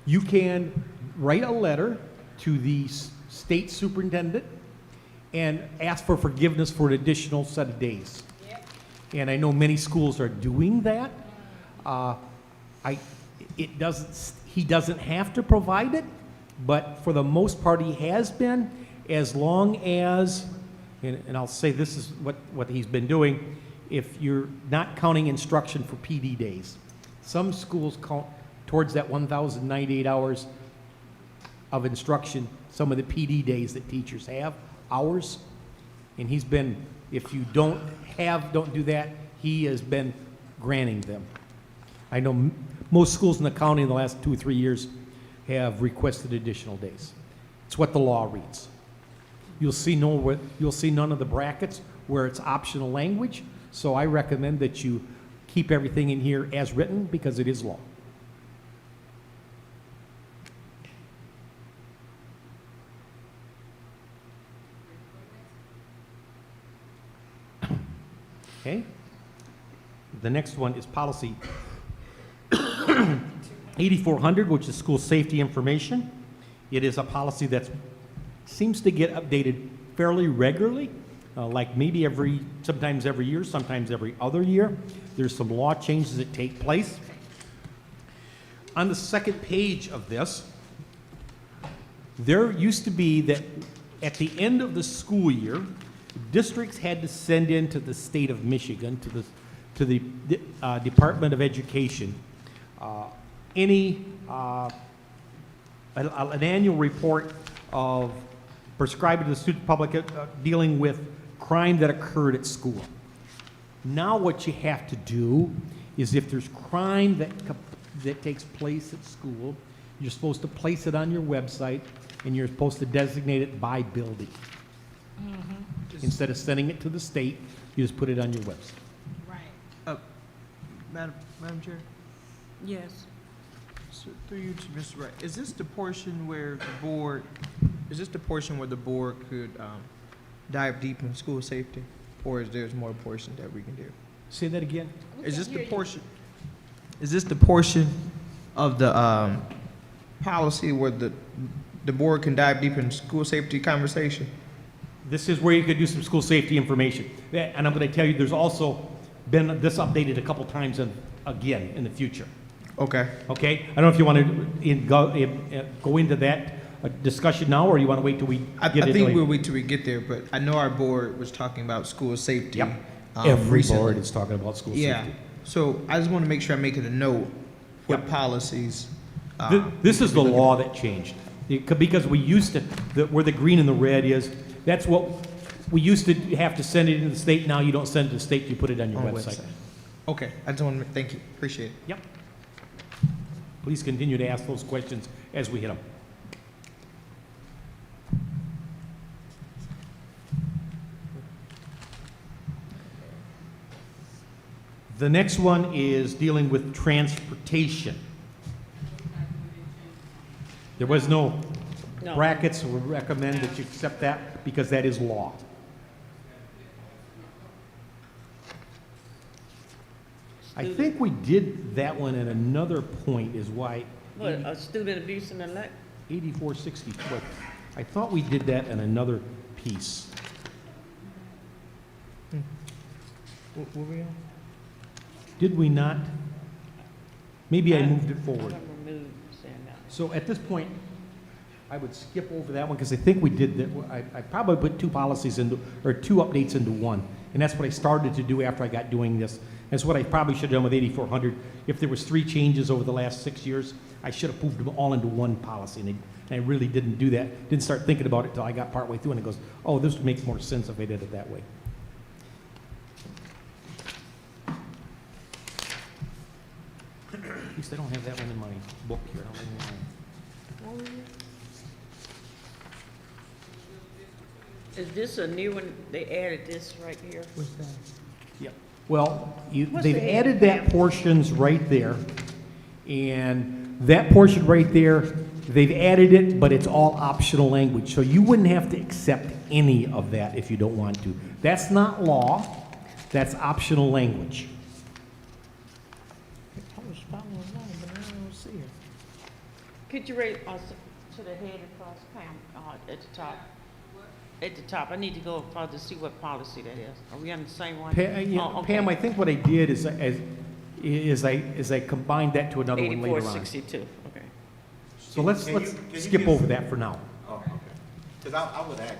S12: you can write a letter to the state superintendent and ask for forgiveness for an additional set of days. And I know many schools are doing that. He doesn't have to provide it, but for the most part he has been, as long as, and I'll say this is what he's been doing, if you're not counting instruction for PD days. Some schools count towards that 1,098 hours of instruction, some of the PD days that teachers have, hours, and he's been, if you don't do that, he has been granting them. I know most schools in the county in the last 2 or 3 years have requested additional days. It's what the law reads. You'll see none of the brackets where it's optional language, so I recommend that you keep everything in here as written because it is law. Okay. The next one is policy 8400, which is school safety information. It is a policy that seems to get updated fairly regularly, like maybe sometimes every year, sometimes every other year. There's some law changes that take place. On the second page of this, there used to be that at the end of the school year, districts had to send in to the state of Michigan, to the Department of Education, an annual report of prescribed to the student public dealing with crime that occurred at school. Now what you have to do is if there's crime that takes place at school, you're supposed to place it on your website and you're supposed to designate it by building. Instead of sending it to the state, you just put it on your website.
S4: Right.
S9: Madam Chair,
S4: Yes.
S9: so through you to Mr. Wright, is this the portion where the board could dive deep in school safety, or is there more portion that we can do?
S12: Say that again?
S9: Is this the portion? Is this the portion of the policy where the board can dive deep in school safety conversation?
S12: This is where you could do some school safety information. And I'm going to tell you, there's also been this updated a couple times again in the future.
S9: Okay.
S12: Okay? I don't know if you want to go into that discussion now, or you want to wait till we
S9: I
S12: get it
S9: think
S12: later?
S9: we'll wait till we get there, but I know our board was talking about school safety.
S12: Yep. Every
S9: recently.
S12: board is talking about school
S9: Yeah,
S12: safety.
S9: so I just want to make sure I make it a note, what policies.
S12: This is the law that changed. Because we used to, where the green and the red is, that's what, we used to have to send it to the state. Now you don't send it to the state, you put it on your
S9: On the
S12: website.
S9: Okay, I just want to, thank you, appreciate it.
S12: Yep. Please continue to ask those questions as we hit them. The next one is dealing with transportation. There was no
S10: No.
S12: brackets, would recommend that you accept that because that is law. I think we did that one at another point is why
S10: What, a student abuse and neglect?
S12: 8460, but I thought we did that in another piece.
S9: Where we on?
S12: Did we not? Maybe I moved it
S10: I
S12: forward.
S10: don't remember saying that.
S12: So at this point, I would skip over that one because I think we did that. I probably put two policies into, or two updates into one. And that's what I started to do after I got doing this. That's what I probably should have done with 8400. If there was 3 changes over the last 6 years, I should have moved them all into one policy. And I really didn't do that. Didn't start thinking about it until I got partway through and it goes, oh, this would make more sense if I did it that way. At least I don't have that one in my book here. I don't know why.
S10: Is this a new one? They added this right here?
S12: Yep. Well,
S10: What's
S12: they've
S10: the
S12: added that portions right there, and that portion right there, they've added it, but it's all optional language, so you wouldn't have to accept any of that if you don't want to. That's not law, that's optional language.
S7: I was following along, but I don't see it.
S10: Could you rate us to the head across, Pam, at the top? At the top, I need to go further to see what policy that is. Are we on the same one? Oh, okay.
S12: Pam, I think what I did is I combined that to another one later on.
S10: 8462, okay.
S12: So let's
S5: Can you
S12: skip
S5: just-
S12: over that for now.
S5: Oh, okay. Because I would ask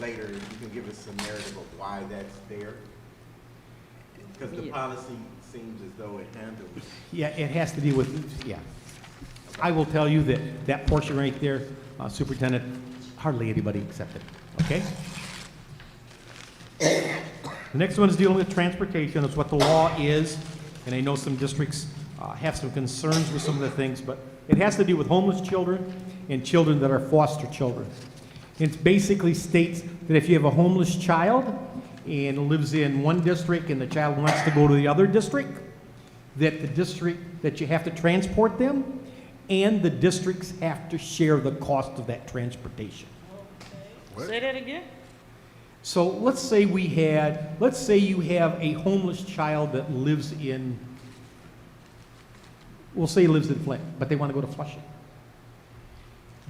S5: later if you can give us some narrative of why that's there. Because the
S10: Yeah.
S5: policy seems as though it handles.
S12: Yeah, it has to deal with, yeah. I will tell you that that portion right there, Superintendent, hardly anybody accepted, okay? The next one is dealing with transportation. It's what the law is, and I know some districts have some concerns with some of the things, but it has to do with homeless children and children that are foster children. It basically states that if you have a homeless child and lives in one district and the child wants to go to the other district, that the district, that you have to transport them, and the districts have to share the cost of that transportation.
S10: Say that again?
S12: So let's say you have a homeless child that lives in, we'll say he lives in Flint, but they want to go to Flushing.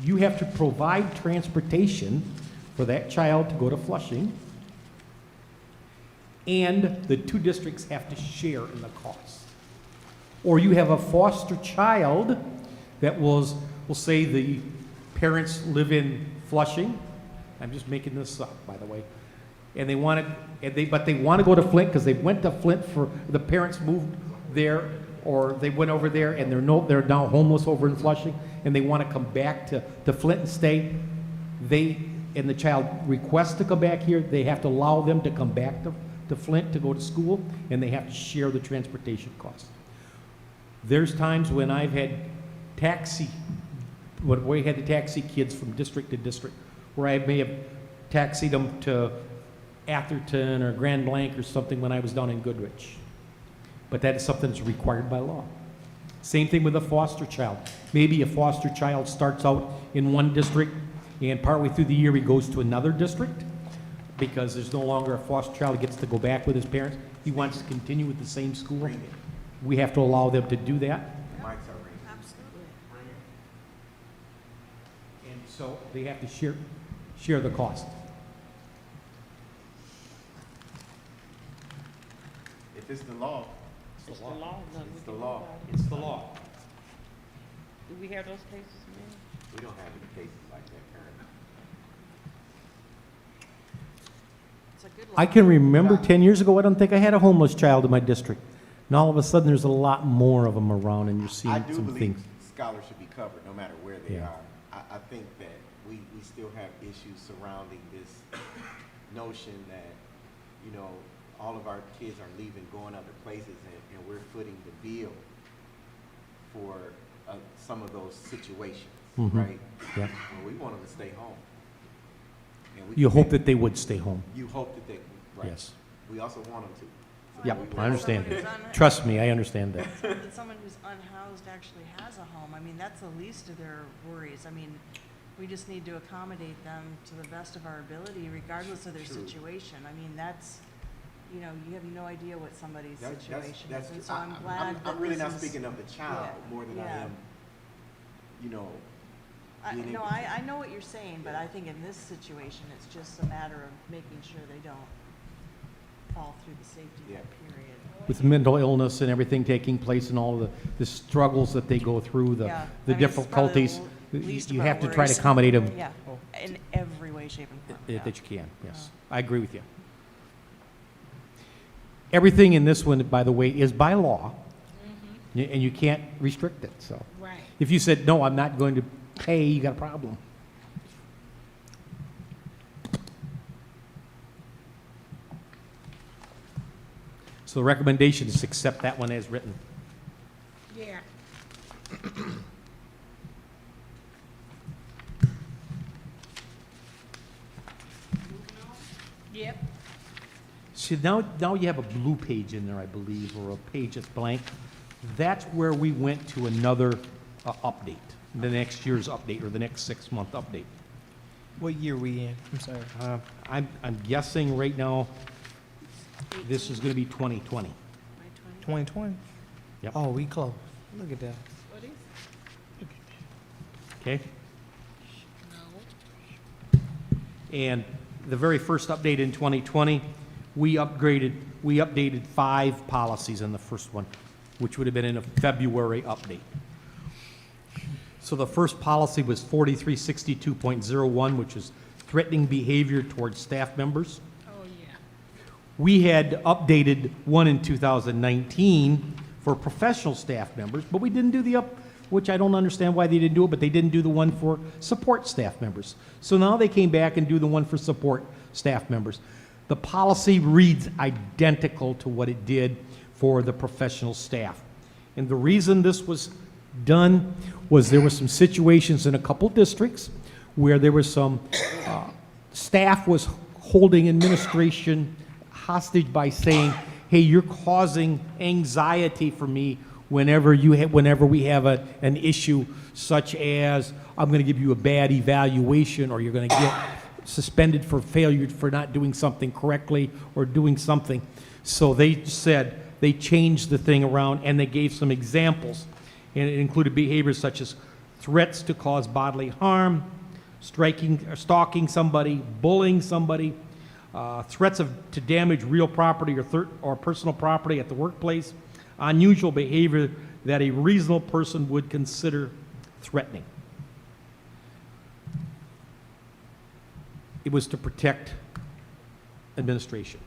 S12: You have to provide transportation for that child to go to Flushing, and the two districts have to share in the cost. Or you have a foster child that was, we'll say the parents live in Flushing. I'm just making this up, by the way. And they want to go to Flint because they went to Flint for, the parents moved there, or they went over there and they're now homeless over in Flushing, and they want to come back to Flint and stay. And the child requests to come back here, they have to allow them to come back to Flint to go to school, and they have to share the transportation costs. There's times when I've had when we had to taxi kids from district to district, where I may have taxied them to Atherton or Grand Blanc or something when I was down in Goodrich. But that is something that's required by law. Same thing with a foster child. Maybe a foster child starts out in one district and partway through the year he goes to another district because there's no longer a foster child that gets to go back with his parents. He wants to continue with the same school. We have to allow them to do that.
S5: Mike's already.
S8: Absolutely.
S12: And so they have to share the cost.
S5: If it's the law,
S10: It's the law. nothing we
S5: it's the
S10: can do
S5: law.
S10: about it.
S12: It's the law.
S10: Do we have those cases, man?
S5: We don't have any cases like that currently.
S8: It's a good
S12: I can remember 10 years ago, I don't think I had a homeless child in my district. And all of a sudden, there's a lot more of them around, and you're seeing
S5: I do
S12: some
S5: believe
S12: things.
S5: scholars should be covered no matter where they
S12: Yeah.
S5: are. I think that we still have issues surrounding this notion that, you know, all of our kids are leaving, going other places, and we're footing the bill for some of those situations,
S12: Mhm.
S5: right?
S12: Yeah.
S5: Well, we want them to stay home. And we
S12: You
S5: can
S12: hope
S5: take-
S12: that they would stay home.
S5: You hope that they, right.
S12: Yes.
S5: We also want them to. So
S12: Yeah,
S5: we
S12: I
S5: want-
S12: understand
S8: Someone
S12: that.
S8: who's
S12: Trust me, I understand that.
S8: that someone who's unhoused actually has a home. I mean, that's the least of their worries. I mean, We just need to accommodate them to the best of our ability regardless of their situation. I mean, that's, you know, you have no idea what somebody's situation is, and so I'm glad that
S5: I'm really
S8: this
S5: not
S8: is-
S5: speaking of the child
S8: Yeah,
S5: more than I
S8: yeah.
S5: am, you know, being
S8: No,
S5: able-
S8: I know what you're saying, but I think in this situation, it's just a matter of making sure they don't fall through the safety net, period.
S12: With mental illness and everything taking place and all the struggles that they go through,
S8: Yeah.
S12: the
S8: I mean, it's probably
S12: difficulties,
S8: the least
S12: you
S8: of our
S12: have to try to
S8: worries.
S12: accommodate them
S8: Yeah, in every way, shape, and form. Yeah.
S12: that you can, yes. I agree with you. Everything in this one, by the way, is by law, and you can't restrict it, so.
S4: Right.
S12: If you said, no, I'm not going to pay, you got a problem. So the recommendation is to accept that one as written.
S4: Yeah. Yep.
S12: See, now you have a blue page in there, I believe, or a page that's blank. That's where we went to another update, the next year's update, or the next 6-month update.
S9: What year we in? I'm sorry.
S12: I'm guessing right now, this is gonna be 2020.
S9: 2020?
S12: Yep.
S9: Oh, we close. Look at that.
S12: Okay? And the very first update in 2020, we updated 5 policies in the first one, which would have been in a February update. So the first policy was 4362.01, which is threatening behavior towards staff members.
S4: Oh, yeah.
S12: We had updated one in 2019 for professional staff members, but we didn't do which I don't understand why they didn't do it, but they didn't do the one for support staff members. So now they came back and do the one for support staff members. The policy reads identical to what it did for the professional staff. And the reason this was done was there were some situations in a couple districts where there was some staff was holding administration hostage by saying, hey, you're causing anxiety for me whenever we have an issue such as I'm going to give you a bad evaluation, or you're going to get suspended for failure for not doing something correctly or doing something. So they said they changed the thing around and they gave some examples. And it included behaviors such as threats to cause bodily harm, striking or stalking somebody, bullying somebody, threats to damage real property or personal property at the workplace, unusual behavior that a reasonable person would consider threatening. It was to protect administration.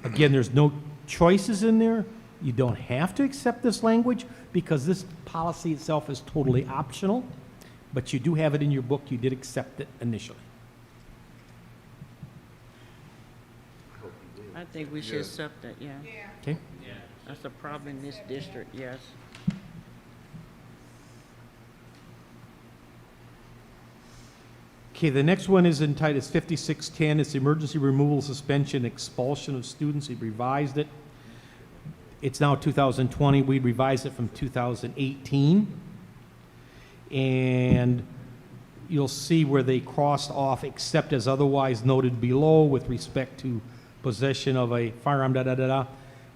S12: Again, there's no choices in there. You don't have to accept this language because this policy itself is totally optional, but you do have it in your book. You did accept it initially.
S10: I think we should accept that, yeah.
S12: Okay?
S10: That's a problem in this district, yes.
S12: Okay, the next one is entitled 5610. It's emergency removal, suspension, expulsion of students. He revised it. It's now 2020. We revised it from 2018. And you'll see where they crossed off except as otherwise noted below with respect to possession of a firearm, da-da-da-da.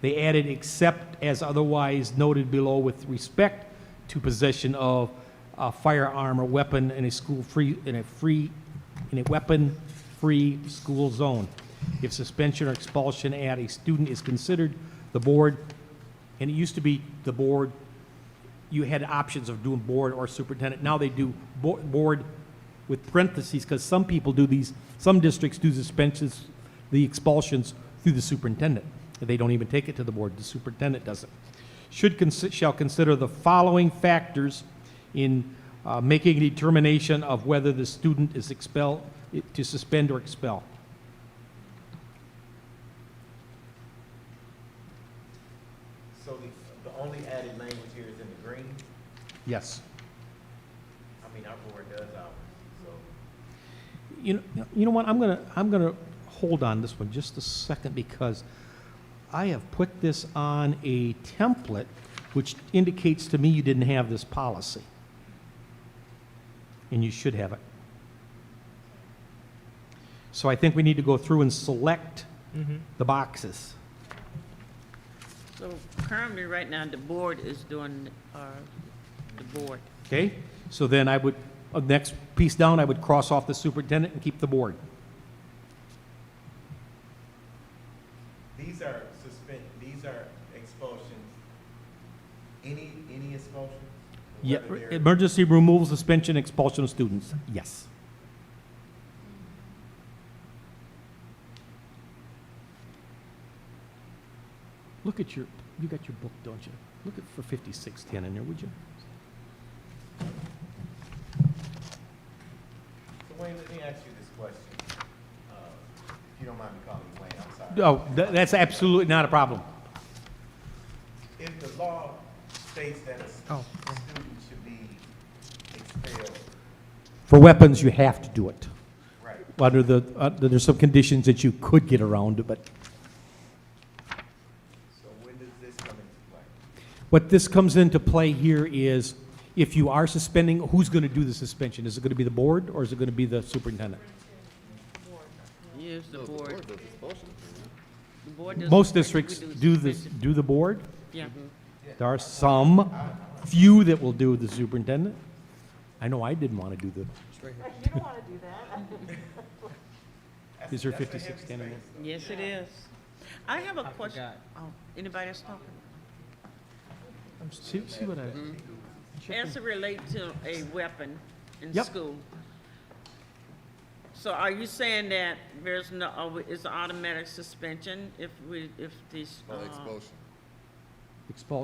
S12: They added except as otherwise noted below with respect to possession of a firearm or weapon in a weapon-free school zone. If suspension or expulsion at a student is considered, the board, and it used to be the board, you had options of doing board or superintendent. Now they do board with parentheses because some people do these, some districts do suspensions, the expulsions through the superintendent. They don't even take it to the board. The superintendent does it. Shall consider the following factors in making a determination of whether the student is expelled, to suspend or expel.
S5: So the only added language here is in the green?
S12: Yes.
S5: I mean, our board does ours, so.
S12: You know what? I'm gonna hold on this one just a second because I have put this on a template which indicates to me you didn't have this policy. and you should have it. So I think we need to go through and select the boxes.
S10: So currently, right now, the board is doing, the board.
S12: Okay? So then I would, next piece down, I would cross off the superintendent and keep the board.
S5: These are these are expulsions. Any expulsion?
S12: Yeah,
S5: Whether they're-
S12: emergency removal, suspension, expulsion of students, yes. Look at you got your book, don't you? Look at for 5610 in there, would you?
S5: So Wayne, let me ask you this question. If you don't mind me calling you Wayne, I'm sorry.
S12: Oh, that's absolutely not a problem.
S5: If the law states that a student should be expelled,
S12: For weapons, you have to do it.
S5: right?
S12: Under there's some conditions that you could get around, but
S5: So when does this come into play?
S12: what this comes into play here is if you are suspending, who's going to do the suspension? Is it going to be the board or is it going to be the superintendent?
S10: Yes, the board. The board does.
S12: Most
S10: we
S12: districts
S10: the
S12: do this,
S10: suspension.
S12: do the board.
S10: Yeah.
S12: There are some few that will do the superintendent. I know I didn't want to do the,
S8: You don't want to do that.
S12: is there 5610 in there?
S10: Yes, it is. I have a question. Oh, anybody else talking?
S12: See what I,
S10: As it relates to a weapon in
S12: Yep.
S10: school. So are you saying that there's no, it's an automatic suspension if these?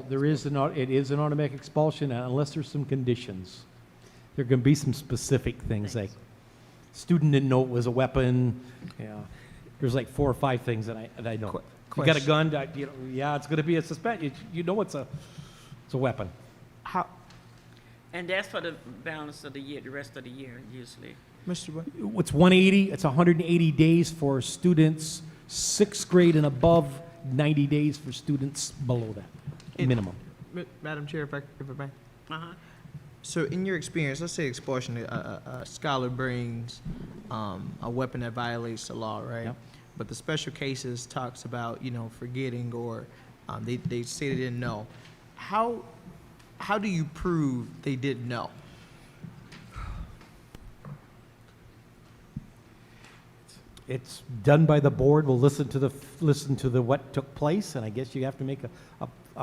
S12: there is it is an automatic expulsion unless there's some conditions. There can be some specific things like student didn't know it was a weapon, there's like 4 or 5 things that I know. If you got a gun, it's gonna be a you know it's a weapon.
S9: How,
S10: And that's for the balance of the year, the rest of the year usually.
S9: Mr. Boyd?
S12: It's 180, it's 180 days for students 6th grade and above, 90 days for students below that, minimum.
S9: Madam Chair, if I may.
S10: Uh-huh.
S9: So in your experience, let's say expulsion, a scholar brings a weapon that violates the law, right?
S12: Yep.
S9: But the special cases talks about, forgetting or they say they didn't know. How do you prove they didn't know?
S12: It's done by the board, we'll listen to the what took place, and I guess you have to make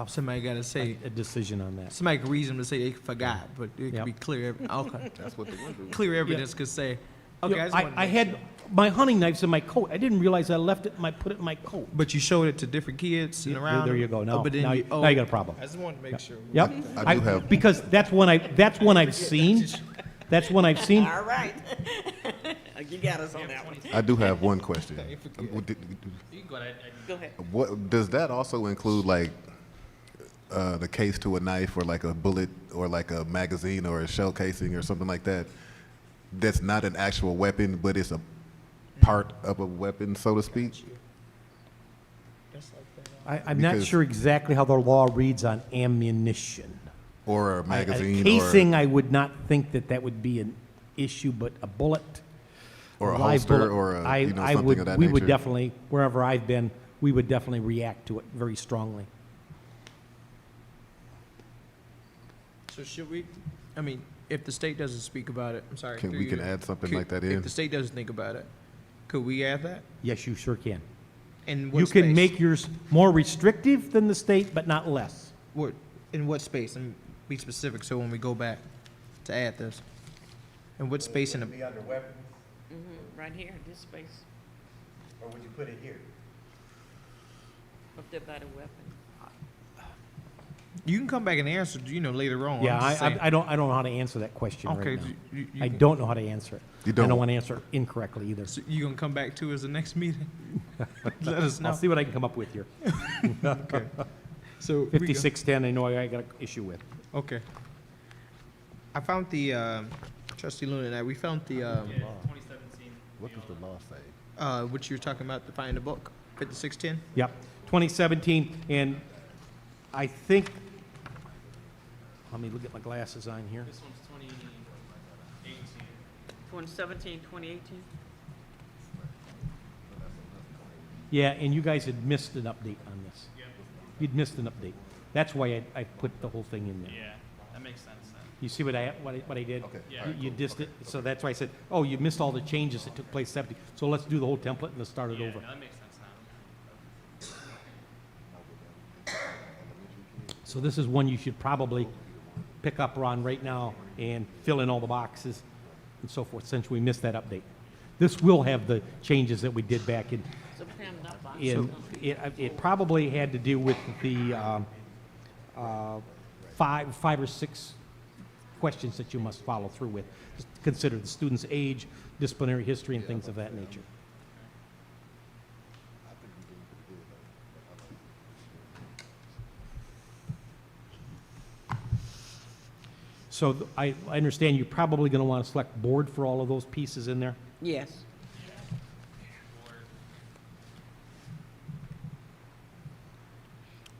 S9: Somebody got to say,
S12: a decision on that.
S9: somebody could reason to say they forgot, but it
S12: Yep.
S9: could be clear. Okay.
S1: That's what they want to do.
S9: Clear evidence could say,
S12: You
S9: okay,
S12: know,
S9: I just wanted to
S12: I
S9: make
S12: had
S9: sure.
S12: my hunting knives in my coat. I didn't realize I left it, put it in my coat.
S9: But you showed it to different kids and
S12: Yeah,
S9: around.
S12: there
S9: them?
S12: you go.
S9: Oh,
S12: Now-
S9: but then
S12: now you got a problem.
S9: I just wanted to make sure.
S12: Yep.
S1: I do have-
S12: Because that's one I've seen. That's one I've seen.
S10: All right. You got us on that one.
S1: I do have one question.
S2: You can go ahead.
S10: Go ahead.
S1: What, does that also include like the case to a knife or like a bullet or like a magazine or a shell casing or something like that? That's not an actual weapon, but it's a part of a weapon, so to speak?
S12: I'm not
S1: Because-
S12: sure exactly how the law reads on ammunition.
S1: Or a magazine?
S12: A casing, I would not think that would be an issue, but a bullet.
S1: Or a
S12: live
S1: holster
S12: bullet,
S1: or a,
S12: I
S1: something
S12: would,
S1: of that
S12: we
S1: nature?
S12: would definitely, wherever I've been, we would definitely react to it very strongly.
S9: So should we, I mean, if the state doesn't speak about it, I'm sorry.
S1: Can
S9: through
S1: we
S9: you.
S1: can add something
S9: Could-
S1: like that
S9: If
S1: in?
S9: the state doesn't think about it, could we add that?
S12: Yes, you sure can.
S9: In what
S12: You can
S9: space?
S12: make yours more restrictive than the state, but not less.
S9: What, in what space? And be specific, so when we go back to add this. In what space in the,
S5: Be under weapons,
S10: Right here, this space,
S5: or would you put it here?
S10: up there by the weapon.
S9: you can come back and answer, later on.
S12: Yeah,
S9: I'm just saying.
S12: I don't know how to answer that question
S9: Okay,
S12: right now.
S9: you
S12: I
S9: can-
S12: don't know how to answer it.
S1: You
S12: I
S1: don't?
S12: don't want to answer it incorrectly either.
S9: So you gonna come back to us the next meeting? Let us know.
S12: I'll see what I can come up with here.
S9: Okay. So. we go-
S12: 5610, I know I got an issue with.
S9: Okay. I found the, trustee Luna and I, we found the,
S2: 2017.
S1: What does the law say?
S9: what you were talking about, to find the book, 5610?
S12: Yep, 2017, and I think, let me look at my glasses on here.
S2: This one's 2018.
S10: 2017, 2018?
S12: Yeah, and you guys had missed an update on this. You'd missed an update. That's why I put the whole thing in there.
S2: Yeah, that makes sense then.
S12: You see what I did?
S1: Okay.
S2: Yeah.
S1: All right,
S12: You
S1: cool.
S12: dissed
S1: Okay.
S12: it, so that's why I said, oh, you missed all the changes that took place 70. So let's do the whole template and let's start it
S2: Yeah,
S12: over.
S2: no, that makes sense now.
S12: So this is one you should probably pick up, Ron, right now and fill in all the boxes and so forth, since we missed that update. This will have the changes that we did back in,
S10: So Pam, that box.
S12: it probably had to do with the five or six questions that you must follow through with. Just consider the student's age, disciplinary history, and things of that nature. So I understand you're probably going to want to select board for all of those pieces in there?
S10: Yes.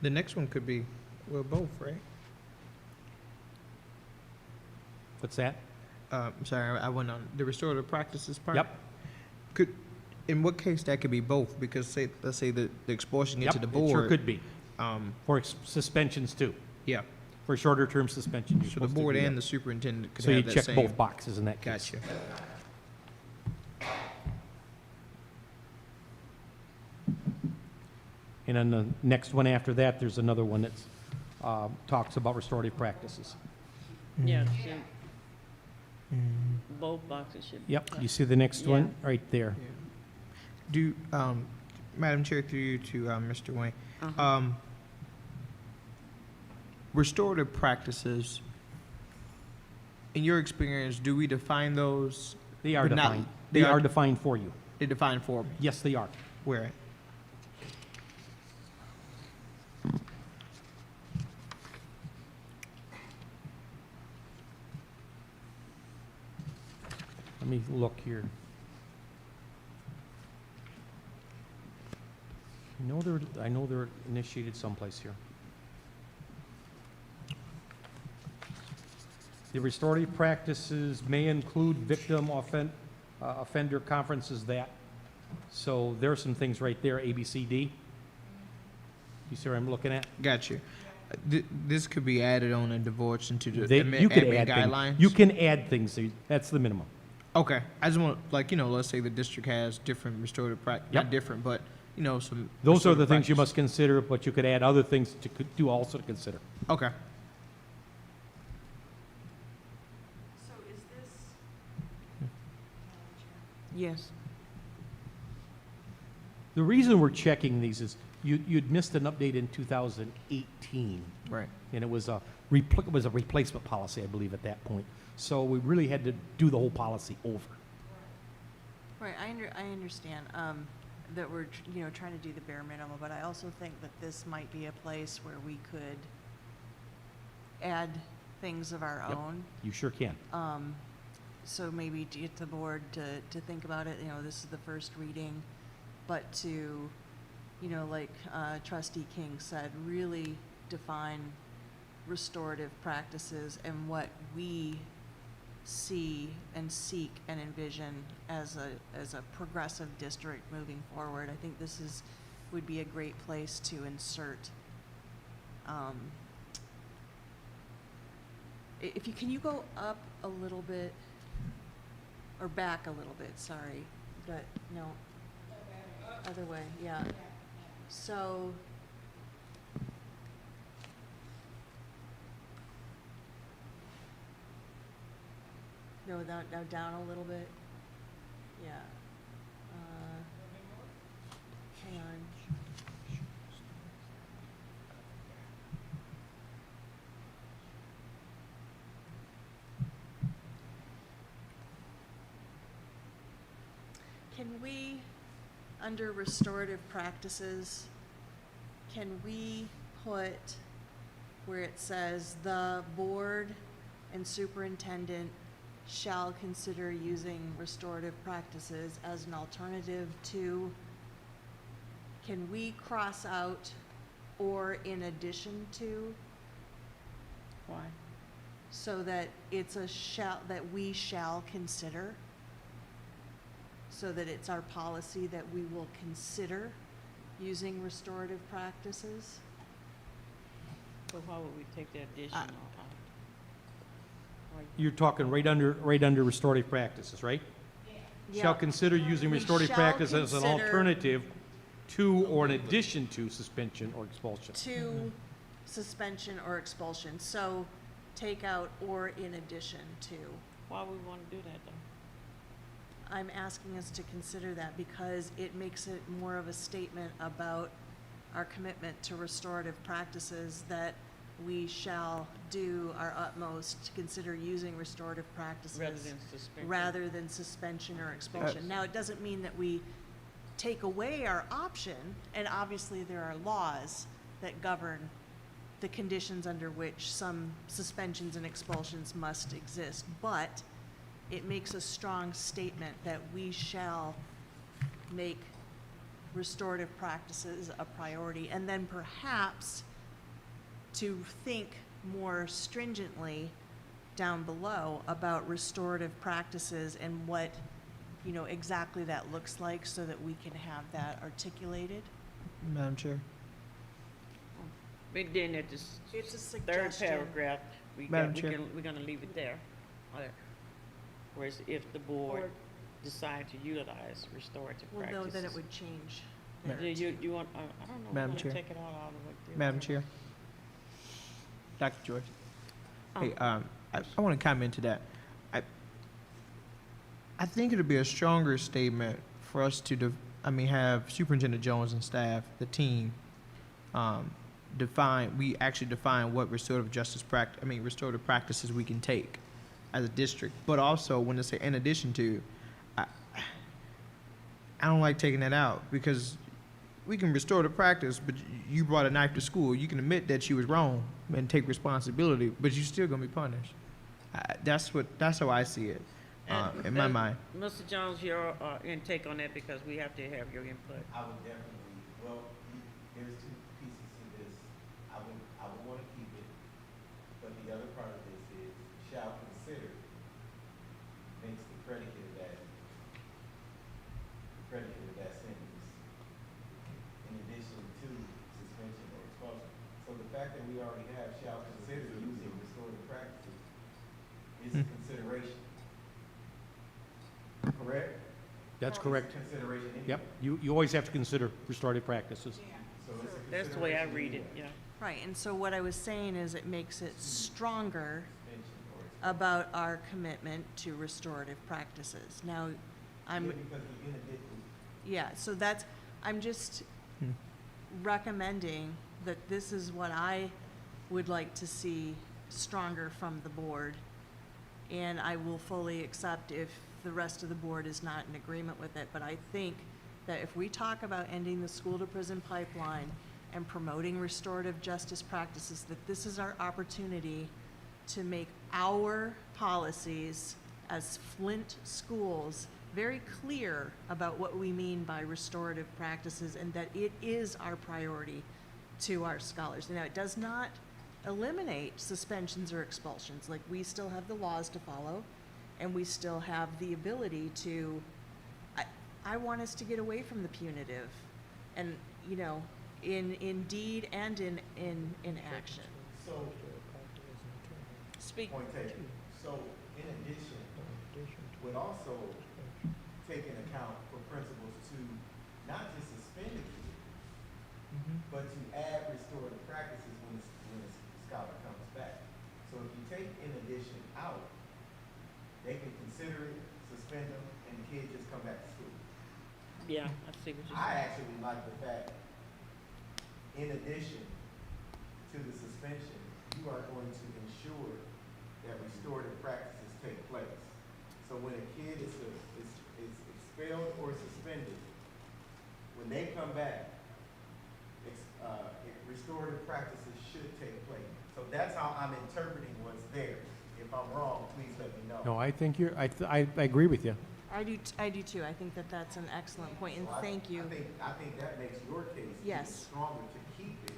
S9: The next one could be, well, both, right?
S12: What's that?
S9: I'm sorry, I went on the restorative practices part.
S12: Yep.
S9: Could, in what case that could be both? Because say, let's say the expulsion
S12: Yep,
S9: into the
S12: it
S9: board.
S12: sure could be.
S9: Um,
S12: For suspensions, too.
S9: yeah,
S12: For shorter term suspension, you're
S9: so the
S12: supposed to
S9: board
S12: do
S9: and
S12: that.
S9: the superintendent could
S12: So you
S9: have that
S12: check
S9: same.
S12: both boxes in that case.
S9: Gotcha.
S12: And then the next one after that, there's another one that talks about restorative practices.
S10: Yeah, see. Both boxes should.
S12: Yep, you see the next one right there.
S9: Do, Madam Chair, through you to Mr. Wayne.
S10: Uh-huh.
S9: Restorative practices, in your experience, do we define those?
S12: They are
S9: But not-
S12: defined.
S9: they
S12: They
S9: are-
S12: are defined for you.
S9: They define for me,
S12: Yes, they are.
S9: where?
S12: Let me look here. I know they're initiated someplace here. The restorative practices may include victim offender conferences that. So there are some things right there, A, B, C, D. You see what I'm looking at?
S9: Got you. This could be added on and divulged into the
S12: You could
S9: admin
S12: add
S9: guidelines?
S12: things. You can add things. That's the minimum.
S9: Okay, I just want, like, let's say the district has different restorative practice,
S12: Yep.
S9: not different, but, some.
S12: Those are the
S9: restorative
S12: things you
S9: practice.
S12: must consider, but you could add other things to do also to consider.
S9: Okay.
S8: So is this?
S10: Yes.
S12: The reason we're checking these is you'd missed an update in 2018,
S9: Right.
S12: and it was a replacement policy, I believe, at that point. So we really had to do the whole policy over.
S8: Right, I understand, that we're, trying to do the bare minimum, but I also think that this might be a place where we could add things of our
S12: Yep.
S8: own.
S12: You sure can.
S8: So maybe to get the board to think about it, this is the first reading, but to, like Trustee King said, really define restorative practices and what we see and seek and envision as a progressive district moving forward. I think this would be a great place to insert. Can you go up a little bit, or back a little bit, sorry, but, no, other way, yeah. So, no, now down a little bit, yeah. Hang on. Can we, under restorative practices, can we put where it says the board and superintendent shall consider using restorative practices as an alternative to, can we cross out or in addition to,
S10: Why?
S8: so that it's that we shall consider? so that it's our policy that we will consider using restorative practices.
S10: So why would we take the addition out?
S12: You're talking right under restorative practices, right? Shall consider using
S8: We
S12: restorative
S8: shall
S12: practice as an
S8: consider-
S12: alternative to or in addition to suspension or expulsion.
S8: To suspension or expulsion, so take out or in addition to.
S10: Why would we want to do that, though?
S8: I'm asking us to consider that because it makes it more of a statement about our commitment to restorative practices, that we shall do our utmost to consider using restorative practices
S10: Rather than suspension?
S8: rather than suspension or expulsion. Now, it doesn't mean that we take away our option, and obviously there are laws that govern the conditions under which some suspensions and expulsions must exist, but it makes a strong statement that we shall make restorative practices a priority, and then perhaps to think more stringently down below about restorative practices and what, you know, exactly that looks like, so that we can have that articulated.
S9: Madam Chair.
S10: But then at this
S8: It's a
S10: third
S8: suggestion.
S10: paragraph,
S9: Madam Chair.
S10: we're gonna leave it there. Whereas if the board decide to utilize restorative
S8: Well,
S10: practices.
S8: no, then it would change.
S9: Ma-
S8: there.
S10: You want, I don't know,
S9: Madam
S10: we
S9: Chair.
S10: wanna take it all out of what.
S9: Madam Chair. Dr. Joyce.
S10: Oh.
S9: Hey, I want to comment to that. I think it'd be a stronger statement for us to, have Superintendent Jones and staff, the team, we actually define what restorative restorative practices we can take as a district. But also, when they say in addition to, I don't like taking that out, because we can restore the practice, but you brought a knife to school. You can admit that you was wrong and take responsibility, but you're still gonna be punished. That's how I see it, in my mind.
S10: Mr. Jones, your intake on that, because we have to have your input.
S5: I would definitely, there's two pieces to this. I would want to keep it, but the other part of this is shall consider makes the predicate of that sentence in addition to suspension or expulsion. So the fact that we already have shall consider using restorative practices is a consideration. Correct?
S12: That's
S5: It's a
S12: correct.
S5: consideration anyway.
S12: Yep, you always have to consider restorative practices.
S5: So it's a
S10: That's the way I read it,
S5: consideration
S10: yeah.
S8: Right, and so what I was saying is it makes it stronger
S5: anyway. Suspension or expulsion.
S8: about our commitment to restorative practices. Now,
S5: Yeah, because the inadvertent.
S8: yeah, so I'm just recommending that this is what I would like to see stronger from the board. And I will fully accept if the rest of the board is not in agreement with it. But I think that if we talk about ending the school-to-prison pipeline and promoting restorative justice practices, that this is our opportunity to make our policies as Flint schools very clear about what we mean by restorative practices, and that it is our priority to our scholars. Now, it does not eliminate suspensions or expulsions. Like, we still have the laws to follow, and we still have the ability to, I want us to get away from the punitive, and, you know, in deed and in action.
S5: So,
S10: Speak.
S5: point taken. So, in addition, would also take into account for principals to not just suspend a kid, but to add restorative practices when the scholar comes back. So if you take in addition out, they can consider it, suspend them, and the kid just come back to school.
S10: Yeah, I see what you're
S5: I
S10: saying.
S5: actually like the fact, in addition to the suspension, you are going to ensure that restorative practices take place. So when a kid is expelled or suspended, when they come back, restorative practices should take place. So that's how I'm interpreting what's there. If I'm wrong, please let me know.
S12: No, I think I agree with you.
S8: I do too. I think that that's an excellent point, and
S5: So I-
S8: thank you.
S5: I think that makes your case even
S8: Yes.
S5: stronger to keep it.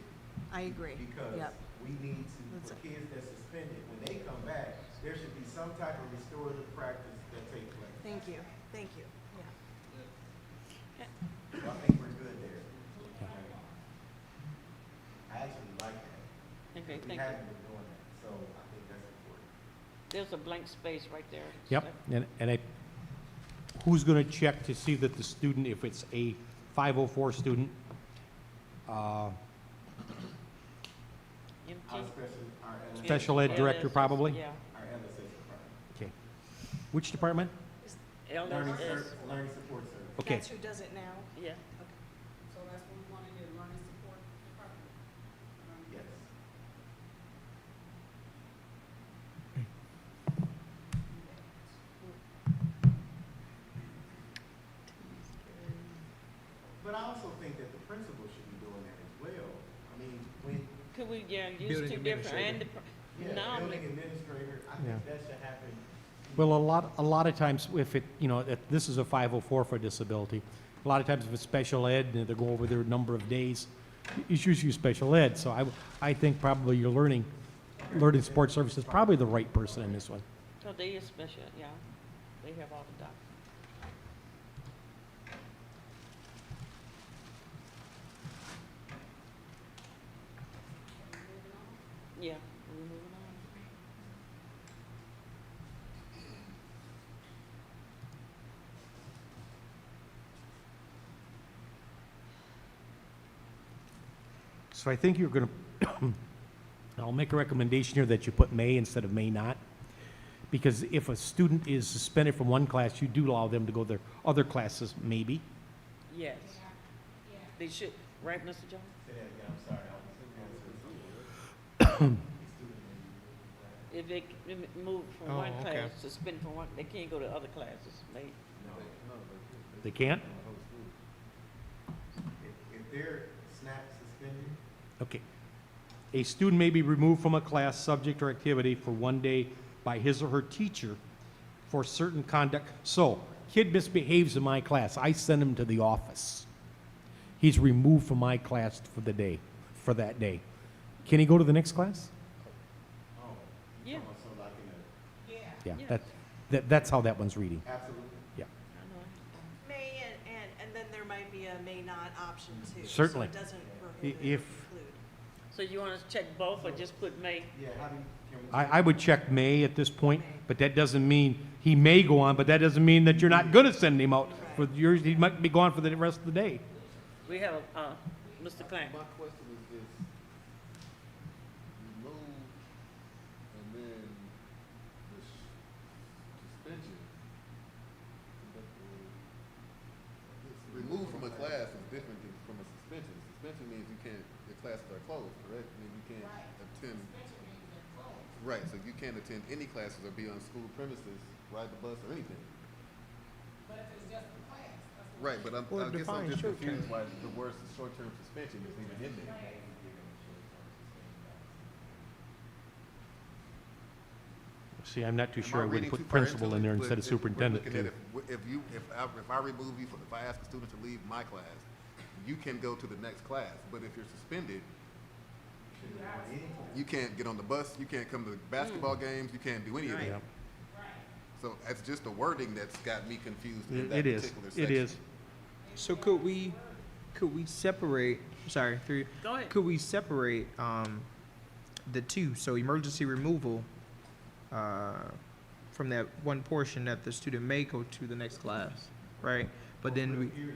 S8: I agree.
S5: Because
S8: Yep.
S5: we need to,
S8: That's
S5: for kids that suspended, when they come back, there should be some type of restorative practice that takes place.
S8: Thank you. Yeah.
S5: I think we're good there. I actually like that.
S10: Okay,
S5: We
S10: thank
S5: haven't
S10: you.
S5: been doing that, so I think that's important.
S10: There's a blank space right there.
S12: Yep, and who's gonna check to see that the student, if it's a 504 student,
S10: MT?
S5: Our
S12: special ed director
S10: LSS,
S12: probably?
S10: Yeah.
S5: LSS department.
S12: Okay. Which department?
S5: Learning
S10: LSS,
S5: learning support service.
S12: Okay.
S8: That's who does it now?
S10: yeah.
S11: So that's what we want to hear, learning support department.
S5: Yes. But I also think that the principal should be doing that as well. I mean, when,
S10: Could we, use
S9: Building
S10: two different, and
S5: yeah,
S10: normally,
S5: building administrator, I
S12: Yeah.
S5: think that should happen.
S12: Well, a lot of times, if it, if this is a 504 for disability, a lot of times if it's special ed, and they go over their number of days, it's usually special ed, so I think probably your learning support service is probably the right person in this one.
S10: so they is special, yeah. They have all the documents. Yeah, we're moving on.
S12: So I think you're gonna, I'll make a recommendation here that you put may instead of may not. Because if a student is suspended from one class, you do allow them to go their other classes, maybe.
S10: Yes. They should, right, Mr. Jones?
S5: Say that again, I'm sorry, I was.
S10: If they move from
S9: Oh,
S10: one
S9: okay.
S10: class, suspend from one, they can't go to other classes, they,
S12: They can't?
S5: If they're SNAP suspended,
S12: Okay. A student may be removed from a class, subject, or activity for one day by his or her teacher for certain conduct. So, kid misbehaves in my class, I send him to the office. He's removed from my class for the day, for that day. Can he go to the next class?
S10: yeah,
S5: so like in a,
S12: Yeah,
S10: Yeah.
S12: that's how that one's reading.
S5: absolutely.
S12: Yeah.
S10: I know.
S8: May and then there might be a may not option too.
S12: Certainly.
S8: So it doesn't prohibit or
S12: If-
S8: preclude.
S10: So you want us to check both or just put may?
S5: Yeah, how do you, can we?
S12: I would check may at this point, but that doesn't mean, he may go on, but that doesn't mean that you're not gonna send him out for yours, he might be gone for the rest of the day.
S10: We have, Mr. Clark.
S1: My question is this, remove and then the suspension. Remove from a class is different than from a suspension. Suspension means you can't, your classes are closed, correct? I mean, you can't attend. Right, so you can't attend any classes or be on school premises, ride the bus or anything.
S11: But if it's just a class, that's what.
S1: Right, but
S9: Well,
S1: I guess I'm
S9: define
S1: just
S9: short
S1: confused
S9: term.
S1: why the word short-term suspension is even in there.
S12: See, I'm not too
S1: Am
S12: sure I
S1: reading
S12: wouldn't
S1: too
S12: put
S1: far
S12: principal
S1: into
S12: in
S1: it?
S12: there
S1: But
S12: instead of
S1: if we're
S12: superintendent
S1: looking at
S12: too.
S1: if I remove you, if I ask a student to leave my class, you can go to the next class, but if you're suspended, you can't get on the bus, you can't come to basketball games, you can't do any of
S12: Yeah.
S1: that. So it's just the wording that's got me confused in that
S12: It is,
S1: particular section.
S12: it is.
S9: So could we separate, sorry, through you.
S10: Go ahead.
S9: Could we separate, the two, so emergency removal, from that one portion that the student may go to the next class, right? But then we,
S5: Period.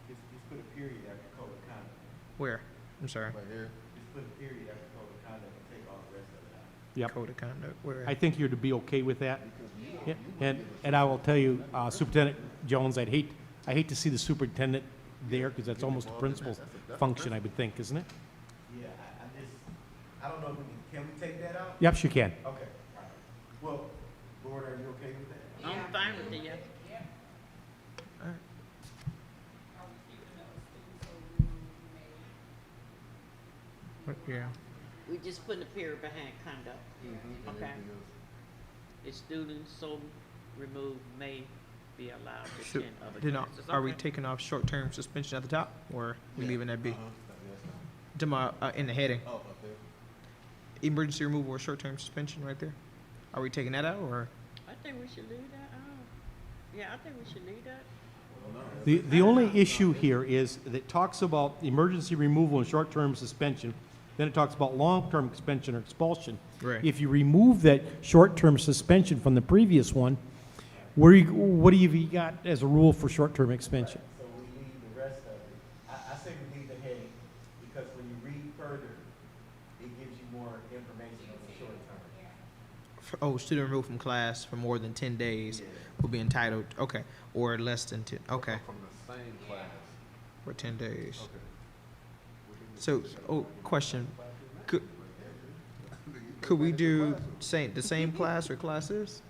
S5: Just put a period after code of conduct.
S9: where? I'm sorry,
S1: Right here,
S5: Just put a period after code of conduct and take all the rest of it out.
S12: Yep.
S9: code of conduct, where?
S12: I think you're to be okay with that. Yeah, and I will tell you, Superintendent Jones, I hate to see the superintendent there, because that's almost a principal's function, I would think, isn't it?
S5: Yeah, I don't know if can we take that out?
S12: Yep, you can.
S5: Okay, all right. Well, Lord, are you okay with that?
S10: I'm fine with it, yeah.
S11: Are we keeping the students so we may?
S9: Yeah,
S10: We just putting a period behind conduct.
S1: and
S10: Okay.
S1: everything else.
S10: The students so removed may be allowed to
S9: should,
S10: attend other
S9: then
S10: classes.
S9: are we
S10: Okay.
S9: taking off short-term suspension at the top, or we leaving that be?
S1: Uh-huh. Yes, sir.
S9: To my, in the heading,
S1: Oh, up there.
S9: emergency removal or short-term suspension right there? Are we taking that out, or?
S10: I think we should leave that out. Yeah, I think we should leave that.
S12: The only issue here is that it talks about emergency removal and short-term suspension, then it talks about long-term suspension or expulsion.
S9: Right.
S12: If you remove that short-term suspension from the previous one, what do you got as a rule for short-term suspension?
S5: So we leave the rest of it. I say we leave the heading, because when you read further, it gives you more information on the short term.
S9: Oh, student removed from class for more than 10 days will be entitled, okay, or less than 10, okay,
S1: From the same class.
S9: for 10 days.
S1: Okay.
S9: So, question, could we do the same class or classes?